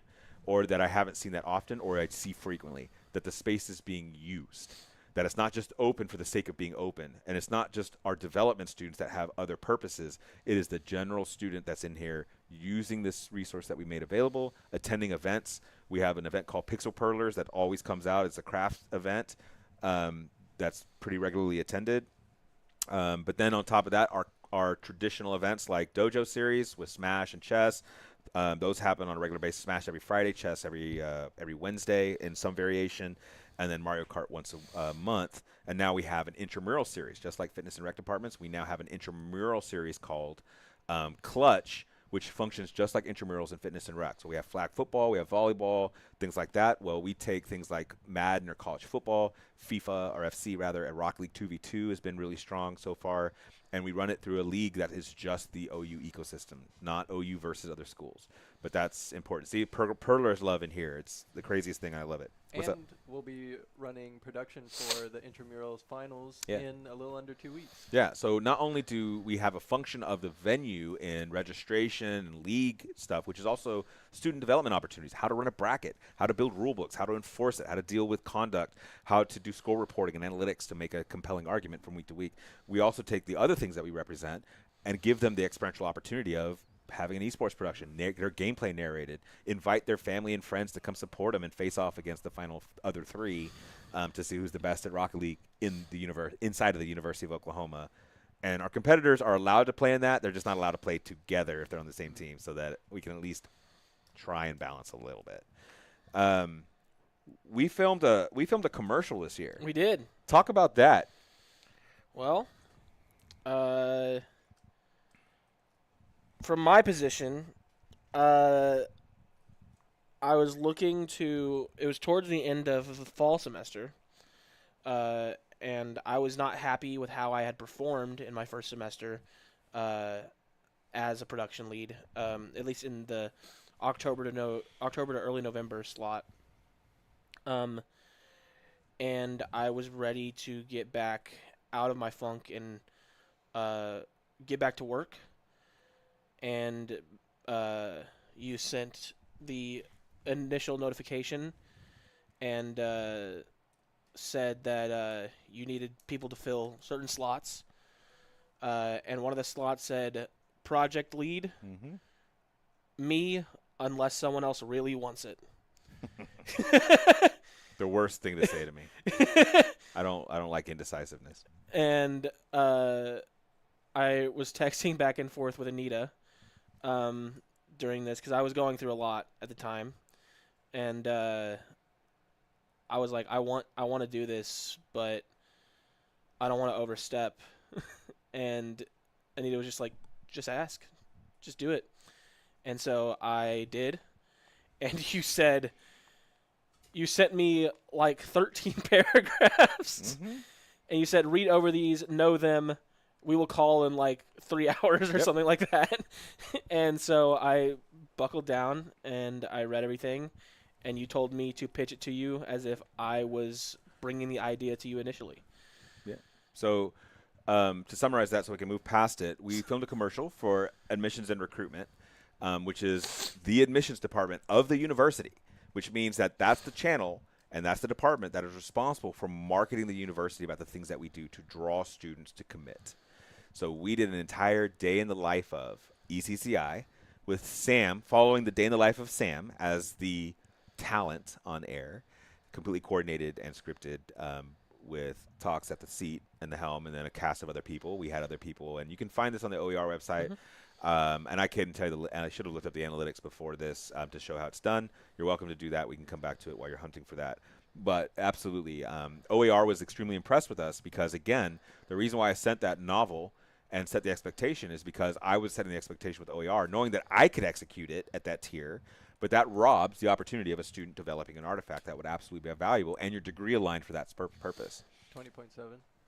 or that I haven't seen that often or I see frequently, that the space is being used, that it's not just open for the sake of being open, and it's not just our development students that have other purposes. It is the general student that's in here using this resource that we made available, attending events. We have an event called Pixel Pearlers that always comes out. It's a craft event. That's pretty regularly attended. But then on top of that, our traditional events like Dojo Series with Smash and Chess, those happen on a regular basis. Smash every Friday, Chess every Wednesday in some variation, and then Mario Kart once a month. And now we have an intramural series, just like fitness and rec departments. We now have an intramural series called Clutch, which functions just like intramurals in fitness and rec. So we have flag football, we have volleyball, things like that. Well, we take things like Madden or college football, FIFA or FC rather, and Rocket League 2v2 has been really strong so far, and we run it through a league that is just the OU ecosystem, not OU versus other schools. But that's important. See, Perler's love in here. It's the craziest thing. I love it. What's and up? we'll be running production for the intramurals finals Yeah. in a little under 2 weeks. Yeah, so not only do we have a function of the venue in registration and league stuff, which is also student development opportunities, how to run a bracket, how to build rule books, how to enforce it, how to deal with conduct, how to do score reporting and analytics to make a compelling argument from week to week. We also take the other things that we represent and give them the experiential opportunity of having an esports production, their gameplay narrated, invite their family and friends to come support them and face off against the final other three to see who's the best at Rocket League in the inside of the University of Oklahoma. And our competitors are allowed to play in that. They're just not allowed to play together if they're on the same team, so that we can at least try and balance a little bit. We filmed a commercial this year. We did. Talk about that. Well, from my position, I was looking to. It was towards the end of the fall semester, and I was not happy with how I had performed in my first semester as a production lead, at least in the October to early November slot. And I was ready to get back out of my funk and get back to work. And you sent the initial notification and said that you needed people to fill certain slots. And one of the slots said project lead, me, unless someone else really wants it. The worst thing to say to me. I don't like indecisiveness. And I was texting back and forth with Anita during this because I was going through a lot at the time, and I was like, I want to do this, but I don't want to overstep. And Anita was just like, just ask, just do it. And so I did, and you sent me like 13 paragraphs, and you said, read over these, know them. We will call in like 3 hours or something like that. And so I buckled down and I read everything, and you told me to pitch it to you as if I was bringing the idea to you initially. Yeah. So to summarize that so we can move past it, we filmed a commercial for admissions and recruitment, which is the admissions department of the university, which means that that's the channel and that's the department that is responsible for marketing the university about the things that we do to draw students to commit. So we did an entire day in the life of ECCI with Sam, following the day in the life of Sam as the talent on air, completely coordinated and scripted with talks at the seat and the helm, and then a cast of other people. We had other people, and you can find this on the OER website. And I couldn't tell you, and I should have looked up the analytics before this to show how it's done. You're welcome to do that. We can come back to it while you're hunting for that. but absolutely, OAR was extremely impressed with us because, again, the reason why I sent that novel and set the expectation is because I was setting the expectation with OAR, knowing that I could execute it at that tier, but that robs the opportunity of a student developing an artifact that would absolutely be valuable, and your degree aligned for that purpose. 20.7.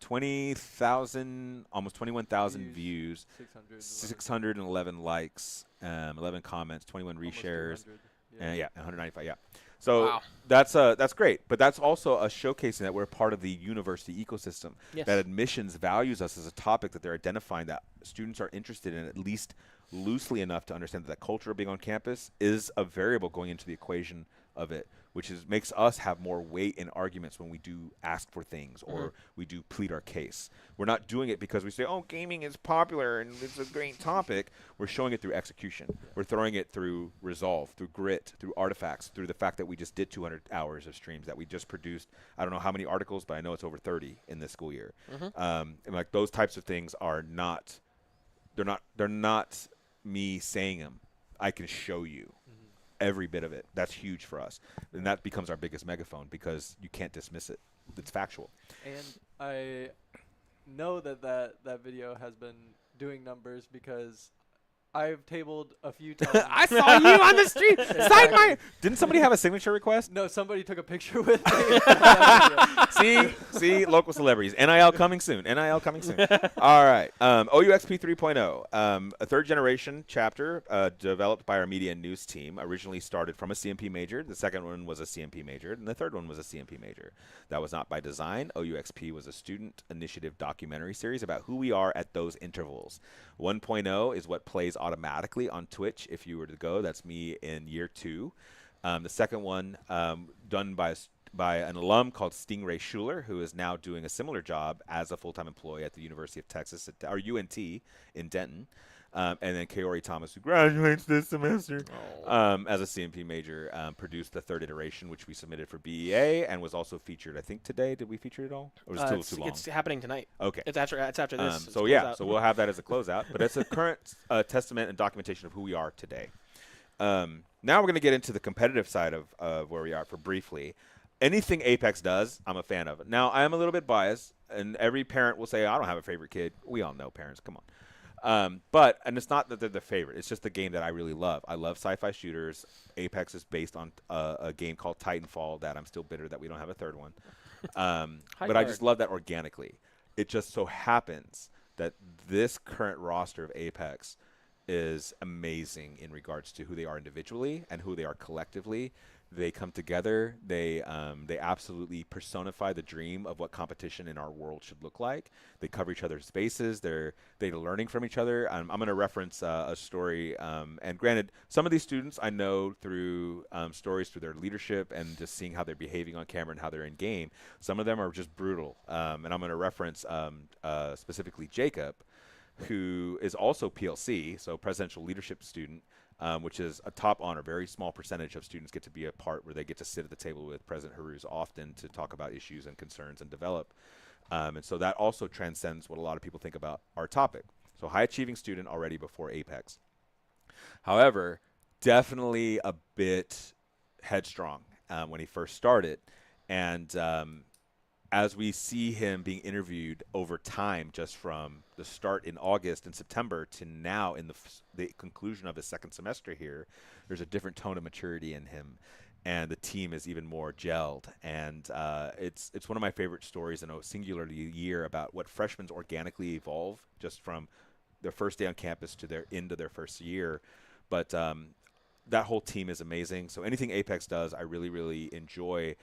20,000, almost 21,000 views, 611 likes, 11 comments, 21 reshares, and 195. Yeah, so that's great. But that's also a showcasing that we're part of the university ecosystem. Yes. That admissions values us as a topic that they're identifying that students are interested in, at least loosely enough to understand that the culture of being on campus is a variable going into the equation of it, which makes us have more weight in arguments when we do ask for things or we do plead our case. We're not doing it because we say, oh, gaming is popular and it's a great topic. We're showing it through execution. We're throwing it through resolve, through grit, through artifacts, through the fact that we just did 200 hours of streams, that we just produced, I don't know how many articles, but I know it's over 30 in this school year. And like those types of things are not, they're not me saying them. I can show you every bit of it. That's huge for us, and that becomes our biggest megaphone because you can't dismiss it. It's factual. And I know that video has been doing numbers because I've tabled a few times. I saw you on the street. Sign my. Didn't somebody have a signature request? No, somebody took a picture with me. See, local celebrities. NIL coming soon. NIL coming soon. All right. OUXP 3.0, a third generation chapter developed by our media and news team. Originally started from a CMP major. The second one was a CMP major, and the third one was a CMP major. That was not by design. OUXP was a student initiative documentary series about who we are at those intervals. 1.0 is what plays automatically on Twitch if you were to go. That's me in year 2. The second one done by an alum called Stingray Schuler, who is now doing a similar job as a full-time employee at the University of Texas, or UNT in Denton. And then Kaori Thomas, who graduates this semester as a CMP major, produced the third iteration, which we submitted for BEA and was also featured, I think, today. Did we feature it all? Or was it still too long? It's happening tonight. Okay. It's after this. So yeah, so we'll have that as a closeout. But it's a current testament and documentation of who we are today. Now we're going to get into the competitive side of where we are for briefly. Anything Apex does, I'm a fan of it. Now, I am a little bit biased, and every parent will say, I don't have a favorite kid. We all know parents. Come on. And it's not that they're the favorite. It's just the game that I really love. I love sci-fi shooters. Apex is based on a game called Titanfall that I'm still bitter that we don't have a third one. But I just love that organically. It just so happens that this current roster of Apex is amazing in regards to who they are individually and who they are collectively. They come together. They absolutely personify the dream of what competition in our world should look like. They cover each other's spaces. They're learning from each other. I'm going to reference a story. And granted, some of these students I know through stories through their leadership and just seeing how they're behaving on camera and how they're in game. Some of them are just brutal. And I'm going to reference specifically Jacob, who is also PLC, so presidential leadership student. Which is a top honor. Very small percentage of students get to be a part where they get to sit at the table with President Haruz often to talk about issues and concerns and develop. And so that also transcends what a lot of people think about our topic. So high achieving student already before Apex. However, definitely a bit headstrong when he first started. And as we see him being interviewed over time, just from the start in August and September to now in the conclusion of his second semester here, there's a different tone of maturity in him, and the team is even more gelled. And it's one of my favorite stories in a singular year about what freshmen organically evolve just from their first day on campus to their into their first year. But that whole team is amazing. So anything Apex does, I really, really enjoy.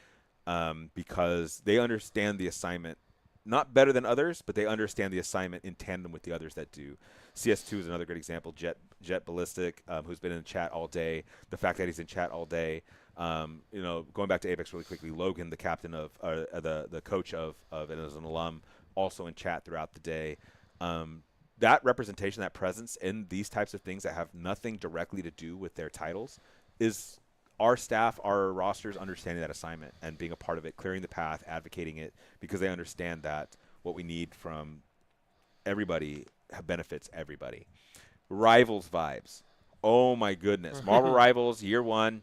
Because they understand the assignment, not better than others, but they understand the assignment in tandem with the others that do. CS2 is another great example. Jet Ballistic, who's been in chat all day. The fact that he's in chat all day. Going back to Apex really quickly, Logan, the captain of the coach of and as an alum, also in chat throughout the day. That representation, that presence in these types of things that have nothing directly to do with their titles is our staff, our rosters understanding that assignment and being a part of it, clearing the path, advocating it, because they understand that what we need from everybody benefits everybody. Rivals vibes. Oh, my goodness. Marvel Rivals, year 1.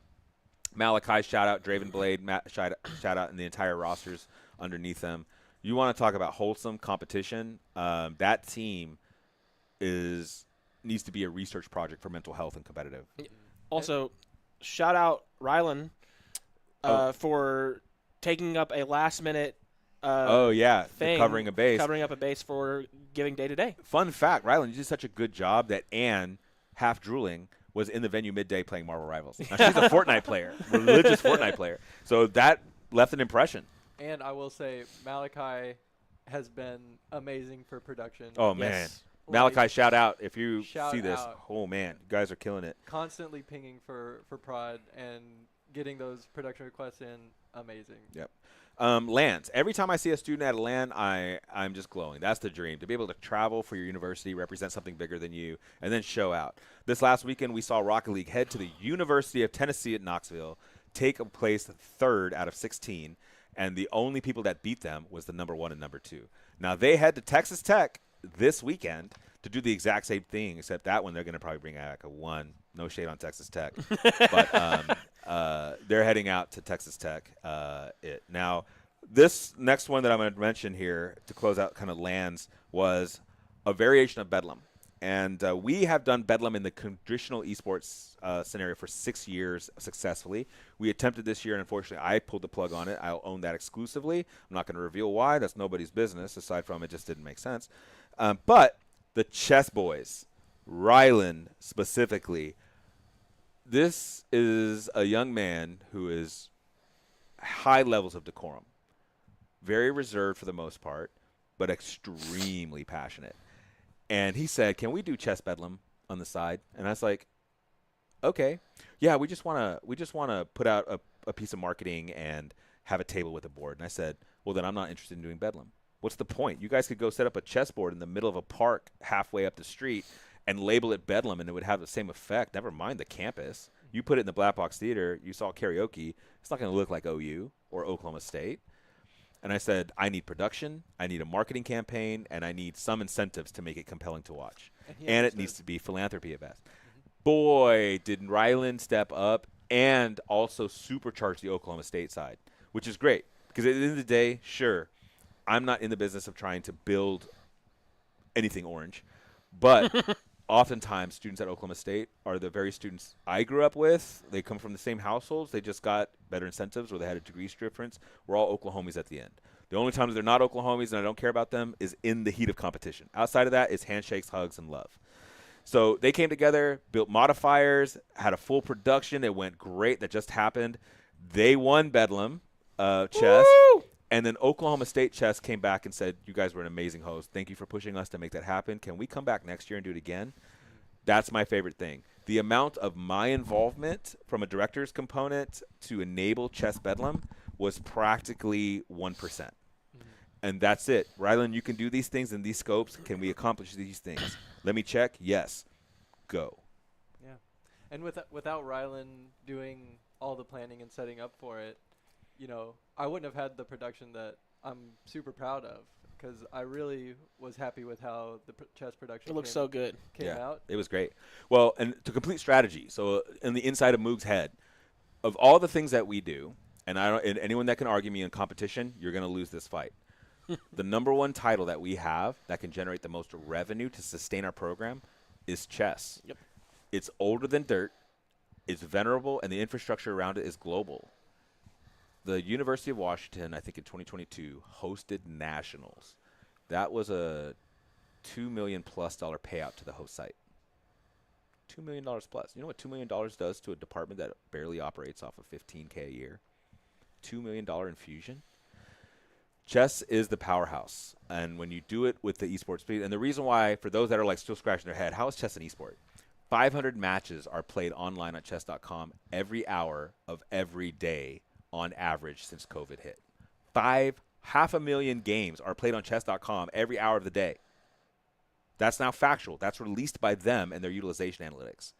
Malachi, shout out. Draven Blade, shout out, and the entire rosters underneath them. You want to talk about wholesome competition? That team needs to be a research project for mental health and competitive. Also, shout out Rylan for taking up a last-minute thing, covering a base. Covering up a base for Giving Day today. Fun fact, Rylan, you did such a good job that Anne, half drooling, was in the venue midday playing Marvel Rivals. Now, she's a Fortnite player, religious Fortnite player. So that left an impression. And I will say, Malachi has been amazing for production. Oh, man. Yes. Malachi, shout out if you Shout see this. out. Oh, man. You guys are killing it. Constantly pinging for prod and getting those production requests in, amazing. Yep. LANs. Every time I see a student at a LAN, I'm just glowing. That's the dream, to be able to travel for your university, represent something bigger than you, and then show out. This last weekend, we saw Rocket League head to the University of Tennessee at Knoxville, take a place third out of 16, and the only people that beat them was the number 1 and number 2. Now, they head to Texas Tech this weekend to do the exact same thing, except that one they're going to probably bring back a 1. No shade on Texas Tech. But they're heading out to Texas Tech. Now, this next one that I'm going to mention here to close out kind of lands was a variation of Bedlam. And we have done Bedlam in the traditional esports scenario for 6 years successfully. We attempted this year, and unfortunately, I pulled the plug on it. I'll own that exclusively. I'm not going to reveal why. That's nobody's business, aside from it just didn't make sense. But the Chess Boys, Rylan specifically, this is a young man who is high levels of decorum, very reserved for the most part, but extremely passionate. And he said, "Can we do chess bedlam on the side?" And I was like, "Okay, yeah, we just want to put out a piece of marketing and have a table with a board." And I said, "Well, then I'm not interested in doing bedlam. What's the point? You guys could go set up a chessboard in the middle of a park halfway up the street and label it Bedlam, and it would have the same effect. Never mind the campus. You put it in the Black Box Theater, you saw karaoke, it's not going to look like OU or Oklahoma State." And I said, I need production, I need a marketing campaign, and I need some incentives to make it compelling to watch. And it needs to be philanthropy at best. Boy, did Rylan step up and also supercharge the Oklahoma State side, which is great. Because at the end of the day, sure, I'm not in the business of trying to build anything orange. But oftentimes, students at Oklahoma State are the very students I grew up with. They come from the same households. They just got better incentives, or they had a degree difference. We're all Oklahomies at the end. The only times they're not Oklahomies and I don't care about them is in the heat of competition. Outside of that, it's handshakes, hugs, and love. So they came together, built modifiers, had a full production. It went great. That just happened. They won Bedlam chess. Woo! And then Oklahoma State Chess came back and said, "You guys were an amazing host. Thank you for pushing us to make that happen. Can we come back next year and do it again?" That's my favorite thing. The amount of my involvement from a director's component to enable Chess Bedlam was practically 1%. And that's it. Rylan, you can do these things in these scopes. Can we accomplish these things? Let me check. Yes. Go. Yeah. And without Rylan doing all the planning and setting up for it, you know, I wouldn't have had the production that I'm super proud of, because I really was happy with how the chess production It looks so good. Came out. It was great. Well, and to complete strategy, so in the inside of Moog's head, of all the things that we do, and anyone that can argue me in competition, you're going to lose this fight. The number one title that we have that can generate the most revenue to sustain our program is chess. Yep. It's older than dirt, it's venerable, and the infrastructure around it is global. The University of Washington, I think in 2022, hosted nationals. That was a $2 million+ payout to the host site. $2 million+. You know what $2 million does to a department that barely operates off of $15K a year? $2 million infusion. Chess is the powerhouse, and when you do it with the esports speed, and the reason why, for those that are like still scratching their head, how is chess an esport? 500 matches are played online on chess.com every hour of every day on average since COVID hit. 500,000 games are played on chess.com every hour of the day. That's now factual. That's released by them and their utilization analytics.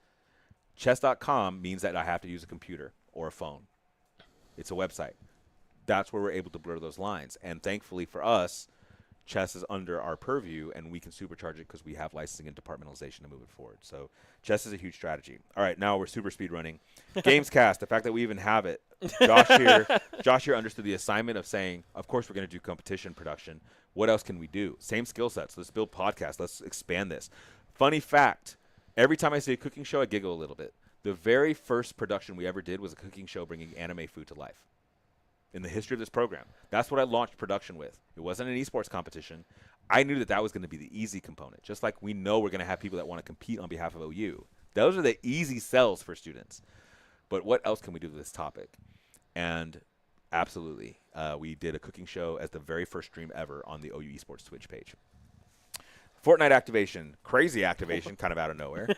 Chess.com means that I have to use a computer or a phone. It's a website. That's where we're able to blur those lines. And thankfully for us, chess is under our purview, and we can supercharge it because we have licensing and departmentalization to move it forward. So chess is a huge strategy. All right, now we're super speed running. Gamescast, the fact that we even have it. Josh here understood the assignment of saying, of course we're going to do competition production. What else can we do? Same skill sets. Let's build podcasts. Let's expand this. Funny fact, every time I see a cooking show, I giggle a little bit. The very first production we ever did was a cooking show bringing anime food to life in the history of this program. That's what I launched production with. It wasn't an esports competition. I knew that was going to be the easy component, just like we know we're going to have people that want to compete on behalf of OU. Those are the easy sells for students. But what else can we do with this topic? And absolutely, we did a cooking show as the very first stream ever on the OU Esports Twitch page. Fortnite activation, crazy activation, kind of out of nowhere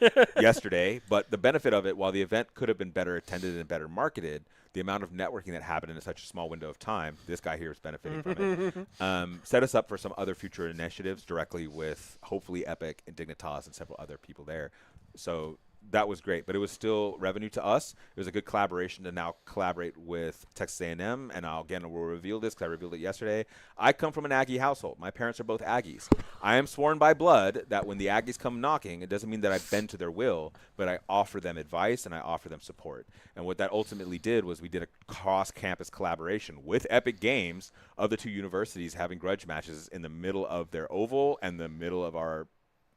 yesterday. But the benefit of it, while the event could have been better attended and better marketed, the amount of networking that happened in such a small window of time, this guy here is benefiting from it, set us up for some other future initiatives directly with hopefully Epic and Dignitas and several other people there. So that was great, but it was still revenue to us. It was a good collaboration to now collaborate with Texas A&M, and again, we'll reveal this because I revealed it yesterday. I come from an Aggie household. My parents are both Aggies. I am sworn by blood that when the Aggies come knocking, it doesn't mean that I bend to their will, but I offer them advice and I offer them support. And what that ultimately did was we did a cross-campus collaboration with Epic Games of the two universities having grudge matches in the middle of their oval and the middle of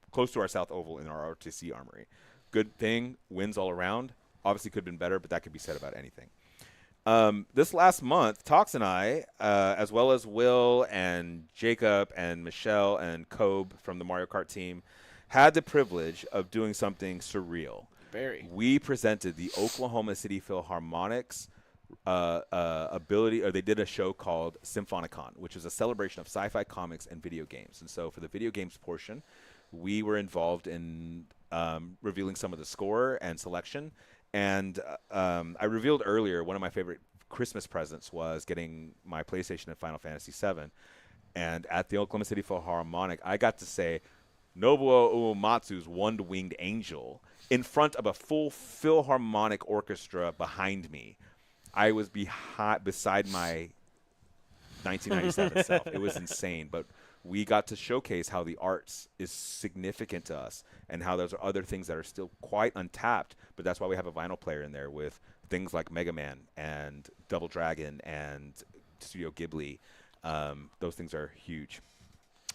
close to our south oval in our RTC armory. Good thing, wins all around. Obviously could have been better, but that could be said about anything. This last month, Tox and I, as well as Will and Jacob and Michelle and Kobe from the Mario Kart team, had the privilege of doing something surreal. We presented the Oklahoma City Philharmonic's they did a show called Symphonicon, which is a celebration of sci-fi comics and video games. And so for the video games portion, we were involved in revealing some of the score and selection. And I revealed earlier one of my favorite Christmas presents was getting my PlayStation and Final Fantasy VII. And at the Oklahoma City Philharmonic, I got to say Nobuo Uematsu's One-Winged Angel in front of a full Philharmonic orchestra behind me. I was beside my 1997 self. It was insane. But we got to showcase how the arts is significant to us and how those are other things that are still quite untapped. But that's why we have a vinyl player in there with things like Mega Man and Double Dragon and Studio Ghibli. Those things are huge.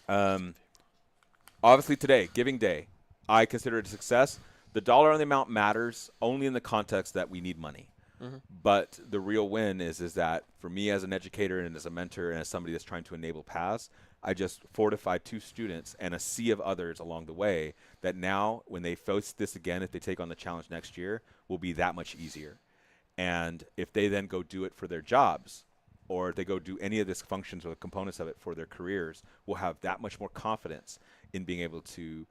Obviously today, Giving Day, I consider it a success. The dollar on the amount matters only in the context that we need money. But the real win is that for me as an educator and as a mentor and as somebody that's trying to enable paths, I just fortified 2 students and a sea of others along the way that now when they face this again, if they take on the challenge next year, will be that much easier. And if they then go do it for their jobs or if they go do any of these functions or the components of it for their careers, will have that much more confidence in being able to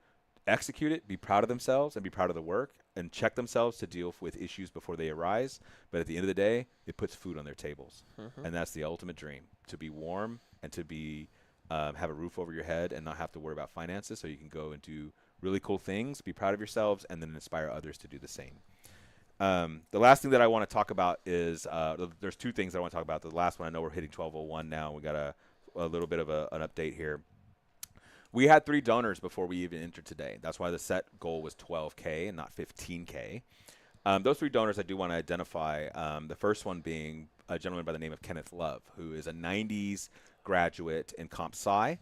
execute it, be proud of themselves and be proud of the work and check themselves to deal with issues before they arise. But at the end of the day, it puts food on their tables. And that's the ultimate dream, to be warm and to be have a roof over your head and not have to worry about finances so you can go and do really cool things, be proud of yourselves, and then inspire others to do the same. The last thing that I want to talk about is there's 2 things I want to talk about. The last one, I know we're hitting 12:01 now. We got a little bit of an update here. We had 3 donors before we even entered today. That's why the set goal was 12K and not 15K. Those 3 donors I do want to identify. The first one being a gentleman by the name of Kenneth Love, who is a 90s graduate in comp sci.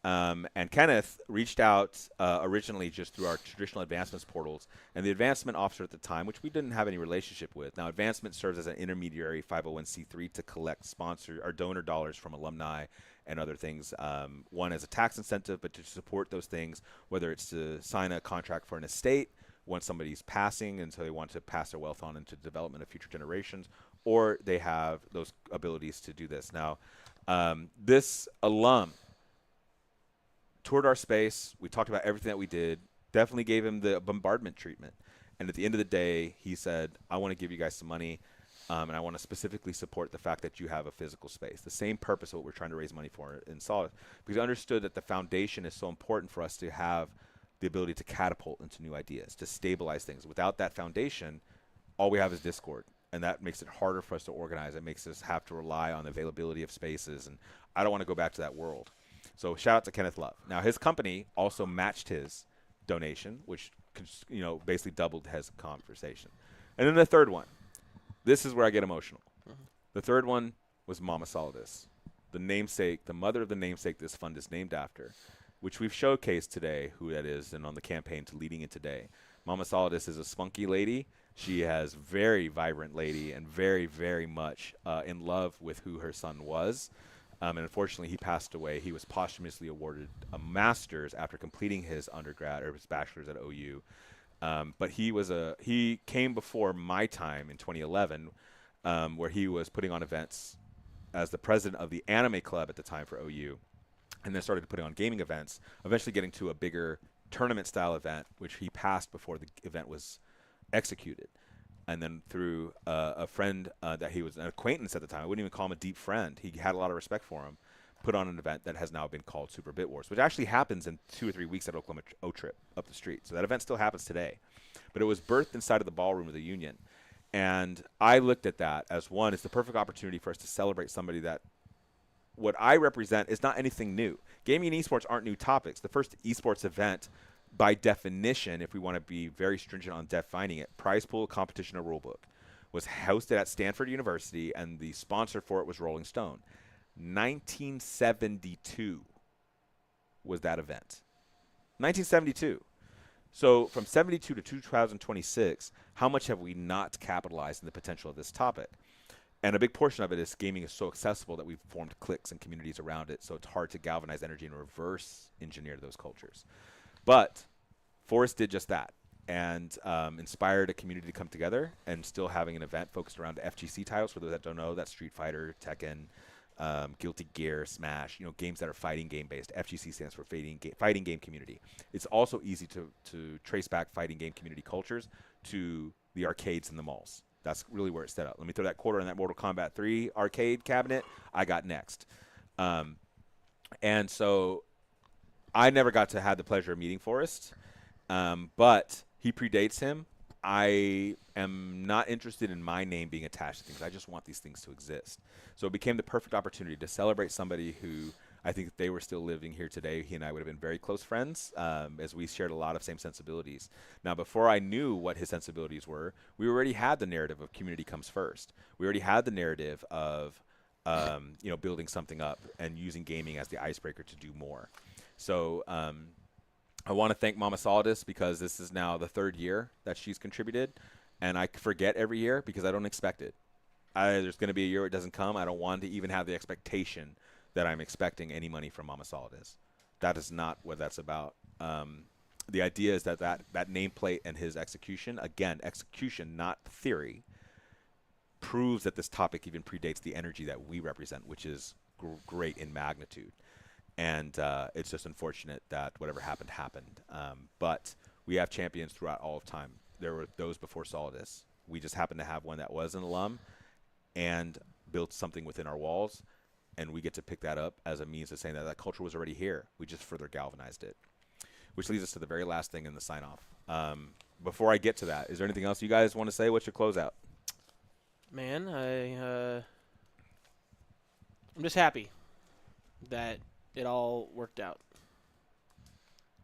And Kenneth reached out originally just through our traditional advancements portals, and the advancement officer at the time, which we didn't have any relationship with. Now, advancement serves as an intermediary 501c3 to collect sponsor or donor dollars from alumni and other things. One as a tax incentive, but to support those things, whether it's to sign a contract for an estate once somebody's passing and so they want to pass their wealth on into development of future generations, or they have those abilities to do this. Now, this alum toured our space. We talked about everything that we did, definitely gave him the bombardment treatment. And at the end of the day, he said, I want to give you guys some money, and I want to specifically support the fact that you have a physical space. The same purpose of what we're trying to raise money for in Solid, because I understood that the foundation is so important for us to have the ability to catapult into new ideas, to stabilize things. Without that foundation, all we have is discord, and that makes it harder for us to organize. It makes us have to rely on the availability of spaces, and I don't want to go back to that world. So shout out to Kenneth Love. Now his company also matched his donation, which basically doubled his conversation. And then the third one. This is where I get emotional. The third one was Mama Solidus, the namesake, the mother of the namesake this fund is named after, which we've showcased today who that is and on the campaign to leading it today. Mama Solidus is a spunky lady. She has very vibrant lady and very, very much in love with who her son was. And unfortunately, he passed away. He was posthumously awarded a master's after completing his undergrad or his bachelor's at OU. But he came before my time in 2011, where he was putting on events as the president of the anime club at the time for OU, and then started putting on gaming events, eventually getting to a bigger tournament-style event, which he passed before the event was executed. And then through a friend that he was an acquaintance at the time, I wouldn't even call him a deep friend. He had a lot of respect for him. Put on an event that has now been called Super Bit Wars, which actually happens in 2 or 3 weeks at Oklahoma O-Trip up the street. So that event still happens today. But it was birthed inside of the ballroom of the Union. And I looked at that as, one, it's the perfect opportunity for us to celebrate somebody that what I represent is not anything new. Gaming and esports aren't new topics. The first esports event, by definition, if we want to be very stringent on defining it, prize pool, competition, or rulebook, was hosted at Stanford University, and the sponsor for it was Rolling Stone. 1972 was that event. 1972. So from 72 to 2026, how much have we not capitalized on the potential of this topic? And a big portion of it is gaming is so accessible that we've formed cliques and communities around it, so it's hard to galvanize energy and reverse engineer those cultures. But Forrest did just that and inspired a community to come together, and still having an event focused around the FGC titles. For those that don't know, that's Street Fighter, Tekken, Guilty Gear, Smash, games that are fighting game based. FGC stands for fighting game community. It's also easy to trace back fighting game community cultures to the arcades and the malls. That's really where it's set up. Let me throw that quarter in that Mortal Kombat 3 arcade cabinet. I got next. And so I never got to have the pleasure of meeting Forrest, but he predates him. I am not interested in my name being attached to things. I just want these things to exist. So it became the perfect opportunity to celebrate somebody who, I think if they were still living here today, he and I would have been very close friends, as we shared a lot of same sensibilities. Now, before I knew what his sensibilities were, we already had the narrative of community comes first. We already had the narrative of building something up and using gaming as the icebreaker to do more. So I want to thank Mama Solidus, because this is now the 3rd year that she's contributed, and I forget every year because I don't expect it. There's going to be a year it doesn't come. I don't want to even have the expectation that I'm expecting any money from Mama Solidus. That is not what that's about. The idea is that nameplate and his execution, again, execution, not theory, proves that this topic even predates the energy that we represent, which is great in magnitude. And it's just unfortunate that whatever happened, happened. But we have champions throughout all of time. There were those before Solidus. We just happened to have one that was an alum and built something within our walls. And we get to pick that up as a means of saying that culture was already here. We just further galvanized it. Which leads us to the very last thing in the sign-off. Before I get to that, is there anything else you guys want to say? What's your closeout? Man, I'm just happy that it all worked out.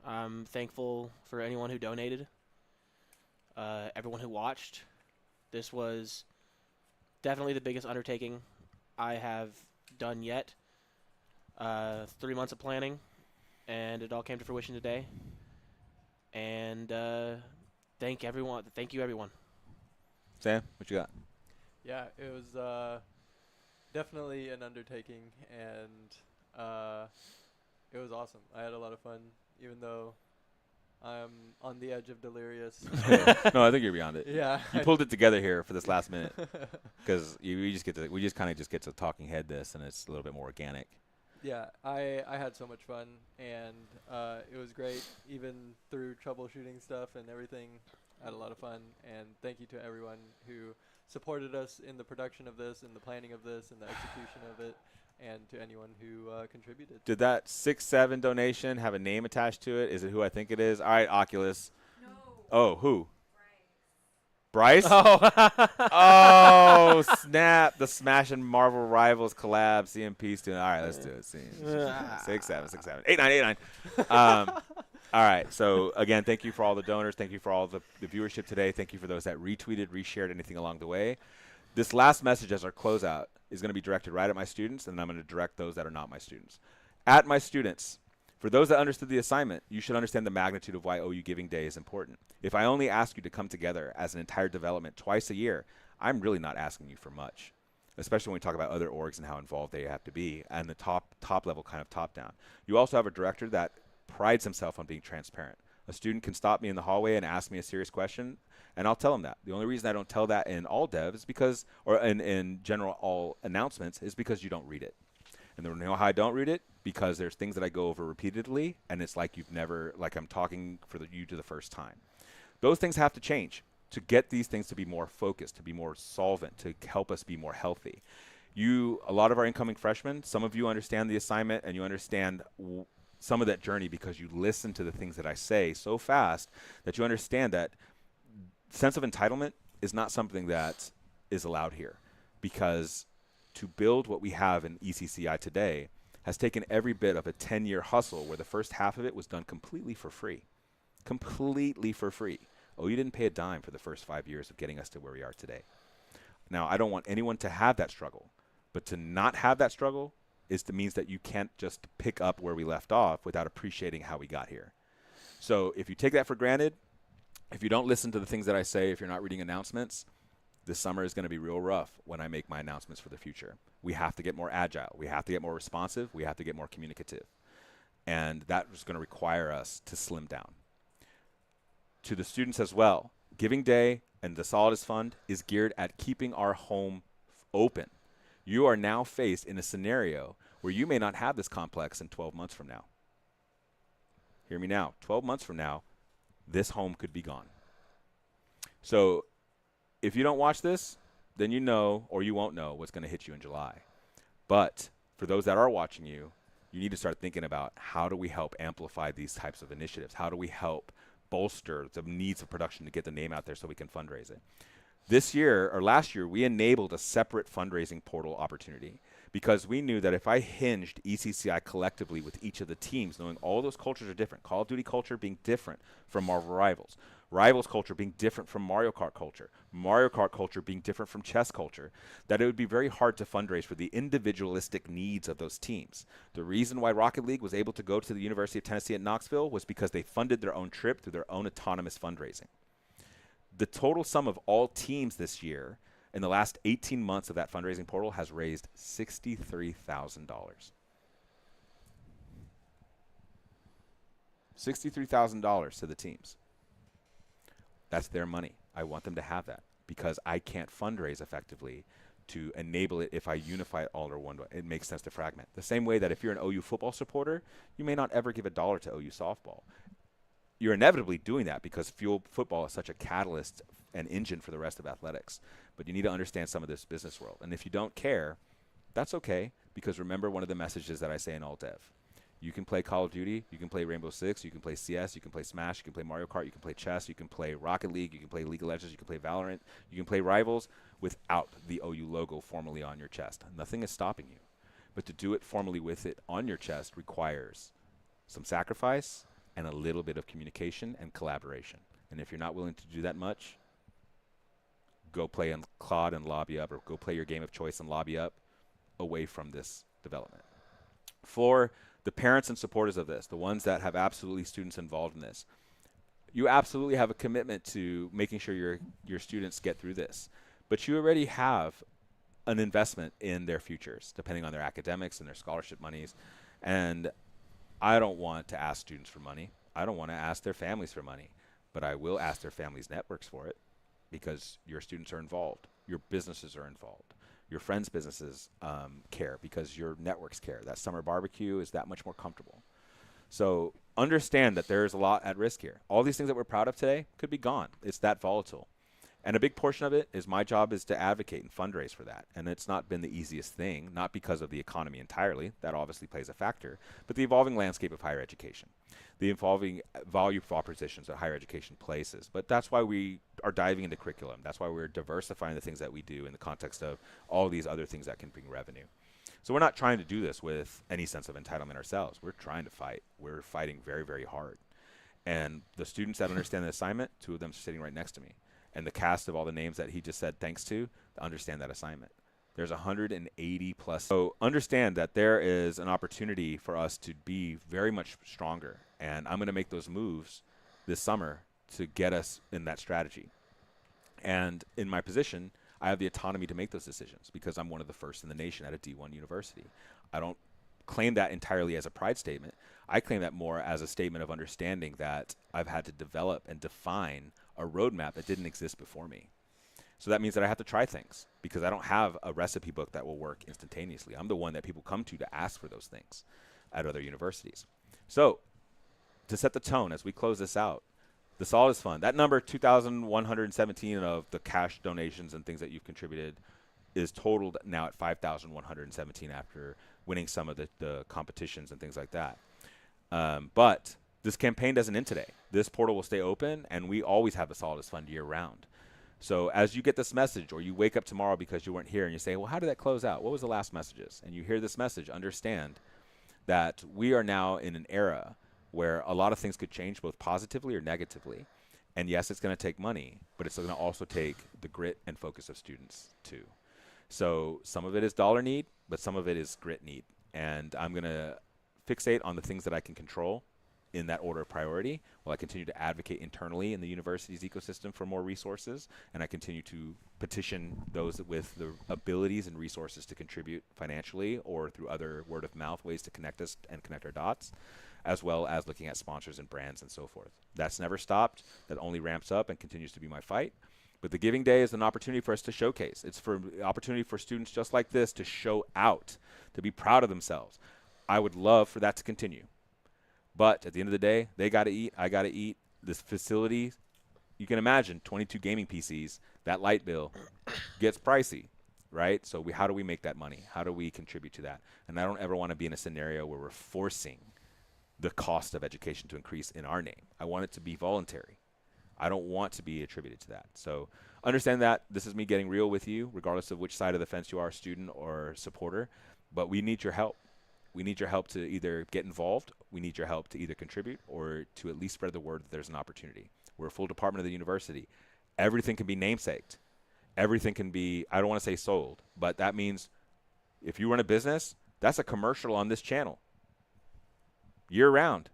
I'm thankful for anyone who donated, everyone who watched. This was definitely the biggest undertaking I have done yet. 3 months of planning, and it all came to fruition today. And thank you, everyone. Sam, what you got? Yeah, it was definitely an undertaking, and it was awesome. I had a lot of fun, even though I'm on the edge of delirious. No, I think you're beyond it. Yeah, you pulled it together here for this last minute, because we just kind of get to talking head this, and it's a little bit more organic. Yeah, I had so much fun, and it was great, even through troubleshooting stuff and everything. I had a lot of fun, and thank you to everyone who supported us in the production of this, in the planning of this, and the execution of it, and to anyone who contributed. Did that 6-7 donation have a name attached to it? Is it who I think it is? All right, Oculus. No. Oh, who? Bryce? Oh. Oh, snap. The Smash and Marvel Rivals collab. CMP student. All right, let's do it. 6, 7, 6, 7. 8, 9, 8, 9. All right. So, again, thank you for all the donors. Thank you for all the viewership today. Thank you for those that retweeted, reshared, anything along the way. This last message as our closeout is going to be directed right at my students, and I'm going to direct those that are not my students. At my students, for those that understood the assignment, you should understand the magnitude of why OU Giving Day is important. If I only ask you to come together as an entire development twice a year, I'm really not asking you for much, especially when we talk about other orgs and how involved they have to be, and the top level kind of top down. You also have a director that prides himself on being transparent. A student can stop me in the hallway and ask me a serious question, and I'll tell them that. The only reason I don't tell that in all devs is because, or in general all announcements, is because you don't read it. And you know how I don't read it? Because there's things that I go over repeatedly, and it's like you've never, like I'm talking for you to the first time. Those things have to change to get these things to be more focused, to be more solvent, to help us be more healthy. A lot of our incoming freshmen, some of you understand the assignment, and you understand some of that journey because you listen to the things that I say so fast that you understand that sense of entitlement is not something that is allowed here, because to build what we have in ECCI today has taken every bit of a 10-year hustle where the first half of it was done completely for free. Completely for free. Oh, you didn't pay a dime for the first 5 years of getting us to where we are today. Now, I don't want anyone to have that struggle, but to not have that struggle means that you can't just pick up where we left off without appreciating how we got here. So if you take that for granted, if you don't listen to the things that I say, if you're not reading announcements, this summer is going to be real rough when I make my announcements for the future. We have to get more agile. We have to get more responsive. We have to get more communicative. And that is going to require us to slim down. To the students as well, Giving Day and the Solidus Fund is geared at keeping our home open. You are now faced in a scenario where you may not have this complex in 12 months from now. Hear me now. 12 months from now, this home could be gone. So if you don't watch this, then you know, or you won't know, what's going to hit you in July. But for those that are watching you, you need to start thinking about how do we help amplify these types of initiatives? How do we help bolster the needs of production to get the name out there so we can fundraise it? This year, or last year, we enabled a separate fundraising portal opportunity because we knew that if I hinged ECCI collectively with each of the teams, knowing all those cultures are different, Call of Duty culture being different from Marvel Rivals, Rivals culture being different from Mario Kart culture being different from chess culture, that it would be very hard to fundraise for the individualistic needs of those teams. The reason why Rocket League was able to go to the University of Tennessee at Knoxville was because they funded their own trip through their own autonomous fundraising. The total sum of all teams this year in the last 18 months of that fundraising portal has raised $63,000. $63,000 to the teams. That's their money. I want them to have that because I can't fundraise effectively to enable it if I unify it all under one way. It makes sense to fragment. The same way that if you're an OU football supporter, you may not ever give $1 to OU softball. You're inevitably doing that because football is such a catalyst and engine for the rest of athletics. But you need to understand some of this business world. And if you don't care, that's okay, because remember one of the messages that I say in all dev. You can play Call of Duty, you can play Rainbow Six, you can play CS, you can play Smash, you can play Mario Kart, you can play chess, you can play Rocket League, you can play League of Legends, you can play Valorant, you can play Rivals without the OU logo formally on your chest. Nothing is stopping you. But to do it formally with it on your chest requires some sacrifice and a little bit of communication and collaboration. And if you're not willing to do that much, go play in CLOD and lobby up, or go play your game of choice and lobby up away from this development. For the parents and supporters of this, the ones that have absolutely students involved in this, you absolutely have a commitment to making sure your students get through this. But you already have an investment in their futures, depending on their academics and their scholarship monies. And I don't want to ask students for money. I don't want to ask their families for money. But I will ask their families' networks for it, because your students are involved. Your businesses are involved. Your friends' businesses care because your networks care. That summer barbecue is that much more comfortable. So understand that there is a lot at risk here. All these things that we're proud of today could be gone. It's that volatile. And a big portion of it is my job is to advocate and fundraise for that. And it's not been the easiest thing, not because of the economy entirely. That obviously plays a factor, but the evolving landscape of higher education, the evolving value propositions that higher education places. But that's why we are diving into curriculum. That's why we're diversifying the things that we do in the context of all these other things that can bring revenue. So we're not trying to do this with any sense of entitlement ourselves. We're trying to fight. We're fighting very, very hard. And the students that understand the assignment, 2 of them are sitting right next to me. And the cast of all the names that he just said thanks to understand that assignment. There's 180 plus. So understand that there is an opportunity for us to be very much stronger. And I'm going to make those moves this summer to get us in that strategy. And in my position, I have the autonomy to make those decisions because I'm one of the first in the nation at a D1 university. I don't claim that entirely as a pride statement. I claim that more as a statement of understanding that I've had to develop and define a roadmap that didn't exist before me. So that means that I have to try things because I don't have a recipe book that will work instantaneously. I'm the one that people come to ask for those things at other universities. So to set the tone as we close this out, the Solid Fund, that number 2,117 of the cash donations and things that you've contributed is totaled now at 5,117 after winning some of the competitions and things like that. But this campaign doesn't end today. This portal will stay open, and we always have a Solid Fund year-round. So as you get this message or you wake up tomorrow because you weren't here and you say, well, how did that close out? What was the last messages? And you hear this message, understand that we are now in an era where a lot of things could change both positively or negatively. And yes, it's going to take money, but it's going to also take the grit and focus of students too. So some of it is dollar need, but some of it is grit need. And I'm going to fixate on the things that I can control in that order of priority while I continue to advocate internally in the university's ecosystem for more resources. And I continue to petition those with the abilities and resources to contribute financially or through other word of mouth ways to connect us and connect our dots, as well as looking at sponsors and brands and so forth. That's never stopped. That only ramps up and continues to be my fight. But the Giving Day is an opportunity for us to showcase. It's for opportunity for students just like this to show out, to be proud of themselves. I would love for that to continue. But at the end of the day, they got to eat, I got to eat. This facility, you can imagine, 22 gaming PCs, that light bill gets pricey, right? So how do we make that money? How do we contribute to that? And I don't ever want to be in a scenario where we're forcing the cost of education to increase in our name. I want it to be voluntary. I don't want to be attributed to that. So understand that this is me getting real with you, regardless of which side of the fence you are, student or supporter, but we need your help. We need your help to either get involved. We need your help to either contribute or to at least spread the word that there's an opportunity. We're a full department of the university. Everything can be namesaked. Everything can be, I don't want to say sold, but that means if you run a business, that's a commercial on this channel year round.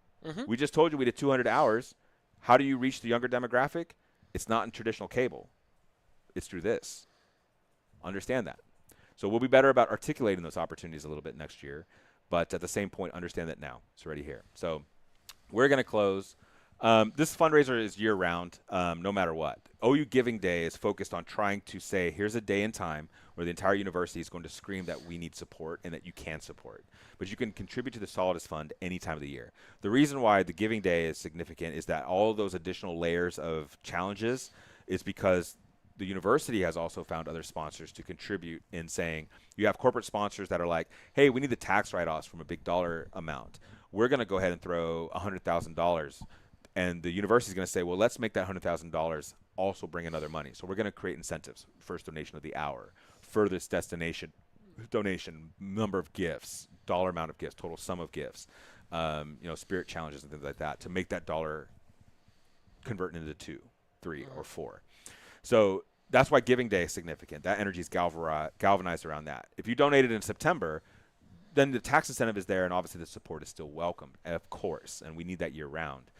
We just told you we did 200 hours. How do you reach the younger demographic? It's not in traditional cable. It's through this. Understand that. So we'll be better about articulating those opportunities a little bit next year. But at the same point, understand that now. It's already here. So we're going to close. This fundraiser is year-round, no matter what. OU Giving Day is focused on trying to say, here's a day and time where the entire university is going to scream that we need support and that you can support. But you can contribute to the Solidus Fund any time of the year. The reason why the Giving Day is significant is that all of those additional layers of challenges is because the university has also found other sponsors to contribute in saying, you have corporate sponsors that are like, hey, we need the tax write-offs from a big dollar amount. We're going to go ahead and throw $100,000. And the university is going to say, well, let's make that $100,000 also bring in other money. So we're going to create incentives. First donation of the hour, furthest destination donation, number of gifts, dollar amount of gifts, total sum of gifts, spirit challenges and things like that to make that dollar convert into 2, 3, or 4. So that's why Giving Day is significant. That energy is galvanized around that. If you donated in September, then the tax incentive is there, and obviously the support is still welcome, of course, and we need that year-round.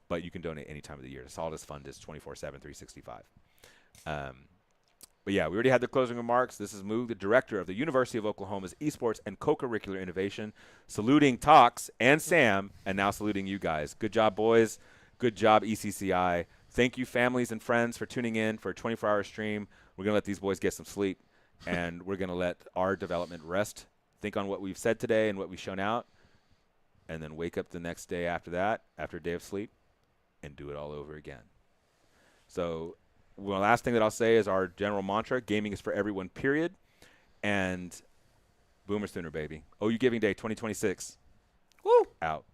But you can donate any time of the year. The Solidus Fund is 24/7, 365. But yeah, we already had the closing remarks. This is Moog, the director of the University of Oklahoma's Esports and Co-Curricular Innovation, saluting Tox and Sam, and now saluting you guys. Good job, boys. Good job, ECCI. Thank you, families and friends, for tuning in for a 24-hour stream. We're going to let these boys get some sleep, and we're going to let our development rest. Think on what we've said today and what we've shown out, and then wake up the next day after that, after a day of sleep, and do it all over again. So Well, last thing that I'll say is our general mantra: gaming is for everyone. Period. And Boomer Sooner, baby. OU Giving Day 2026. Woo! Out.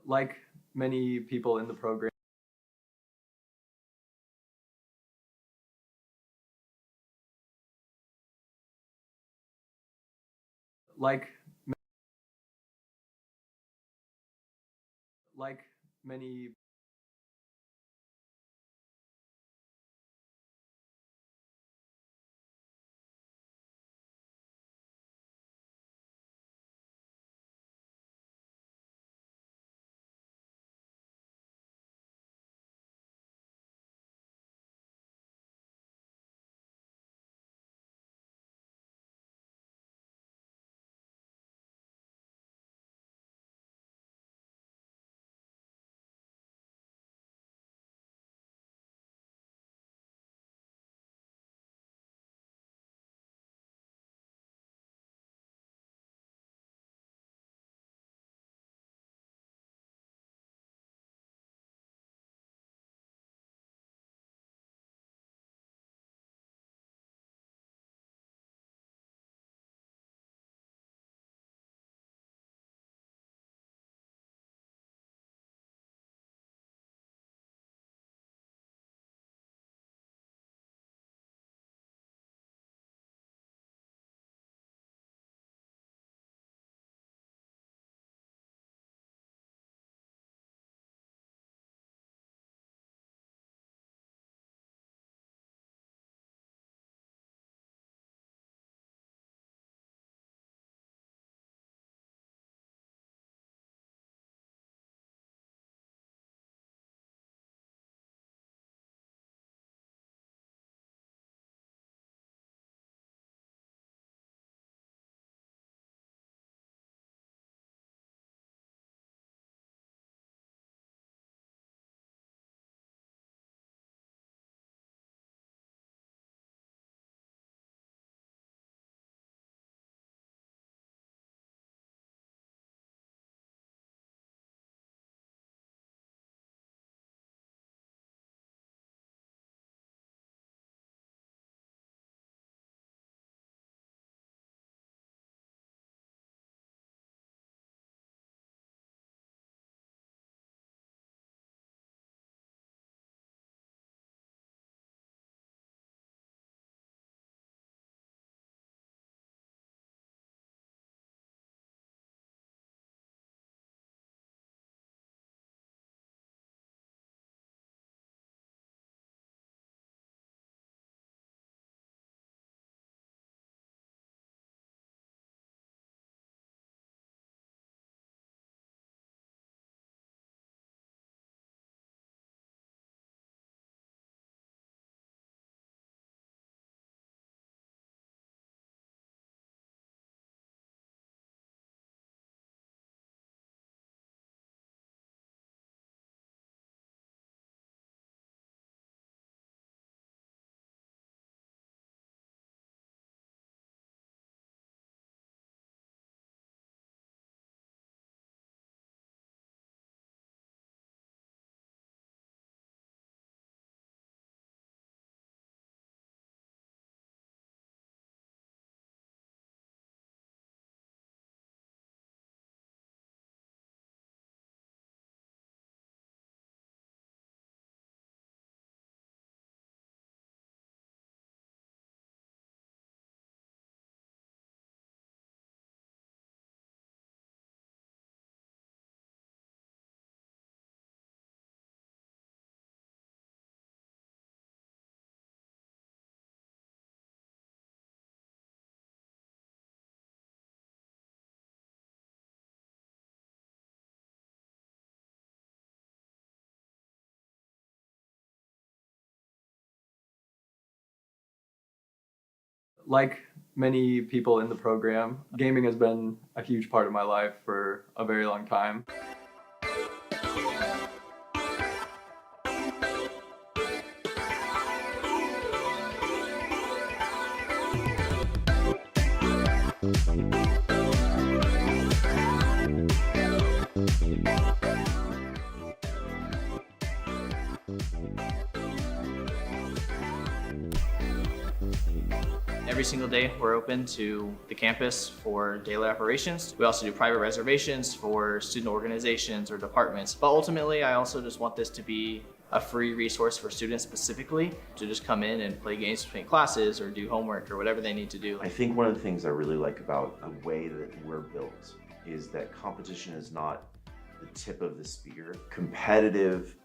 Like many people in the program, like many Like many people in the program, gaming has been a huge part of my life for a very long time. Every single day we're open to the campus for daily operations. We also do private reservations for student organizations or departments. But ultimately, I also just want this to be a free resource for students specifically to just come in and play games between classes or do homework or whatever they need to do. I think one of the things I really like about the way that we're built is that competition is not the tip of the spear. Competitive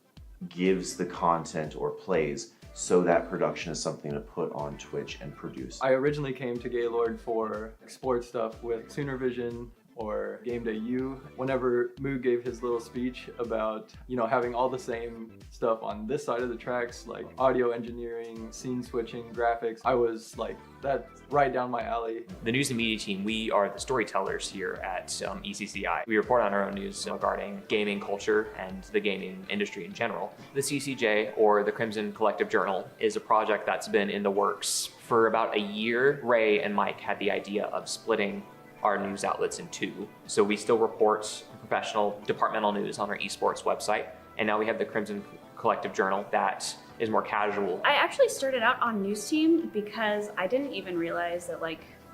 gives the content or plays so that production is something to put on Twitch and produce. I originally came to Gaylord for sports stuff with Sooner Vision or Game Day U. Whenever Moog gave his little speech about, having all the same stuff on this side of the tracks, like audio engineering, scene switching, graphics, I was like, that's right down my alley. The news and media team, we are the storytellers here at ECCI. We report on our own news regarding gaming culture and the gaming industry in general. The CCJ, or the Crimson Collective Journal, is a project that's been in the works for about a year. Ray and Mike had the idea of splitting our news outlets in two. So we still report professional departmental news on our esports website, and now we have the Crimson Collective Journal that is more casual. I actually started out on news team because I didn't even realize that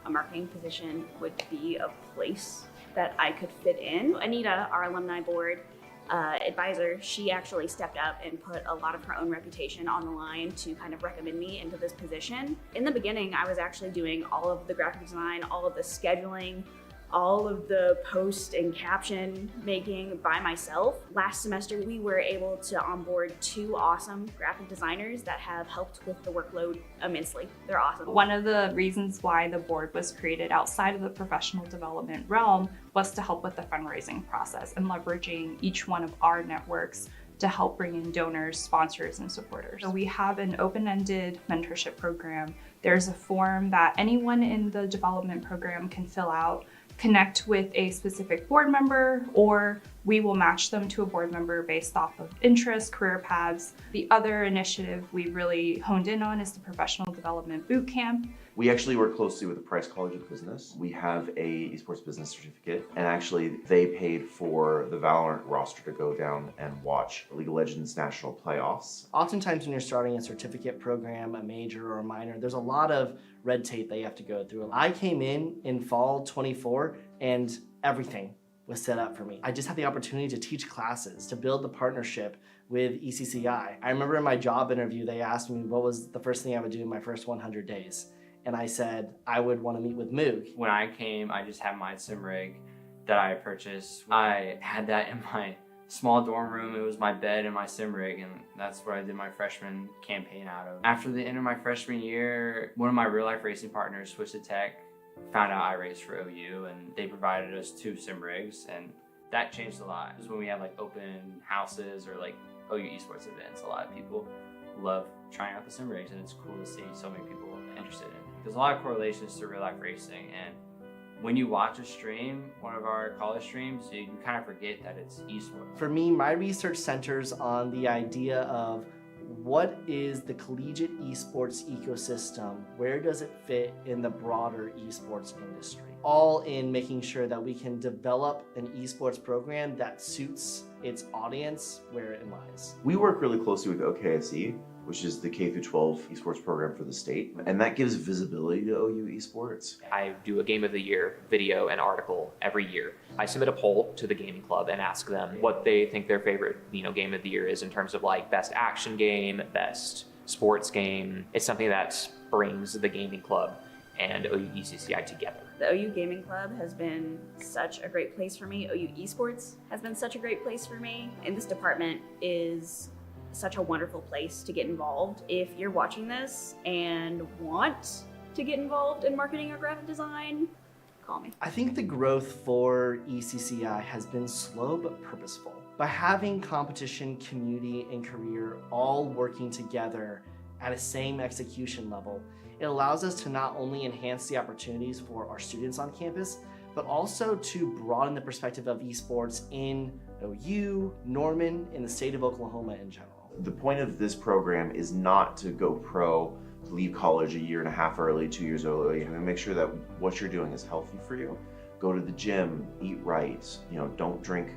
a marketing position would be a place that I could fit in. Anita, our alumni board advisor, she actually stepped up and put a lot of her own reputation on the line to kind of recommend me into this position. In the beginning, I was actually doing all of the graphic design, all of the scheduling, all of the post and caption making by myself. Last semester, we were able to onboard 2 awesome graphic designers that have helped with the workload immensely. They're awesome. One of the reasons why the board was created outside of the professional development realm was to help with the fundraising process and leveraging each one of our networks to help bring in donors, sponsors, and supporters. So we have an open-ended mentorship program. There's a form that anyone in the development program can fill out, connect with a specific board member, or we will match them to a board member based off of interest, career paths. The other initiative we really honed in on is the professional development boot camp. We actually work closely with the Price College of Business. We have a esports business certificate, and actually they paid for the Valorant roster to go down and watch League of Legends national playoffs. Oftentimes when you're starting a certificate program, a major or a minor, there's a lot of red tape that you have to go through. I came in fall 24 and everything was set up for me. I just had the opportunity to teach classes, to build the partnership with ECCI. I remember in my job interview, they asked me what was the first thing I would do in my first 100 days. And I said, I would want to meet with Moog. When I came, I just had my sim rig that I purchased. I had that in my small dorm room. It was my bed and my sim rig, and that's what I did my freshman campaign out of. After the end of my freshman year, one of my real life racing partners switched to tech, found out I raced for OU, and they provided us 2 sim rigs, and that changed a lot. It was when we had open houses or OU esports events. A lot of people love trying out the sim rigs, and it's cool to see so many people interested in it. There's a lot of correlations to real life racing, and when you watch a stream, one of our college streams, you can kind of forget that it's esports. For me, my research centers on the idea of what is the collegiate esports ecosystem? Where does it fit in the broader esports industry? All in making sure that we can develop an esports program that suits its audience where it lies. We work really closely with OKSE, which is the K-12 esports program for the state, and that gives visibility to OU esports. I do a Game of the Year video and article every year. I submit a poll to the gaming club and ask them what they think their favorite Game of the Year is in terms of best action game, best sports game. It's something that brings the gaming club and OU ECCI together. The OU Gaming Club has been such a great place for me. OU Esports has been such a great place for me. And this department is such a wonderful place to get involved. If you're watching this and want to get involved in marketing or graphic design, call me. I think the growth for ECCI has been slow but purposeful. By having competition, community, and career all working together at a same execution level, It allows us to not only enhance the opportunities for our students on campus, but also to broaden the perspective of esports in OU, Norman, and the state of Oklahoma in general. The point of this program is not to go pro, to leave college a year and a half early, 2 years early, and make sure that what you're doing is healthy for you. Go to the gym, eat right, don't drink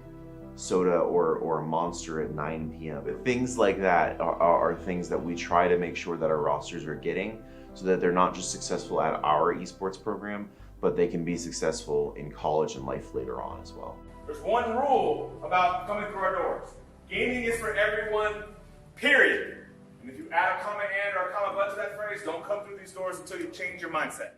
soda or a Monster at 9 p.m. Things like that are things that we try to make sure that our rosters are getting, so that they're not just successful at our esports program, but they can be successful in college and life later on as well. There's one rule about coming through our doors. Gaming is for everyone, period. And if you add a comma and or a comma but to that phrase, don't come through these doors until you change your mindset.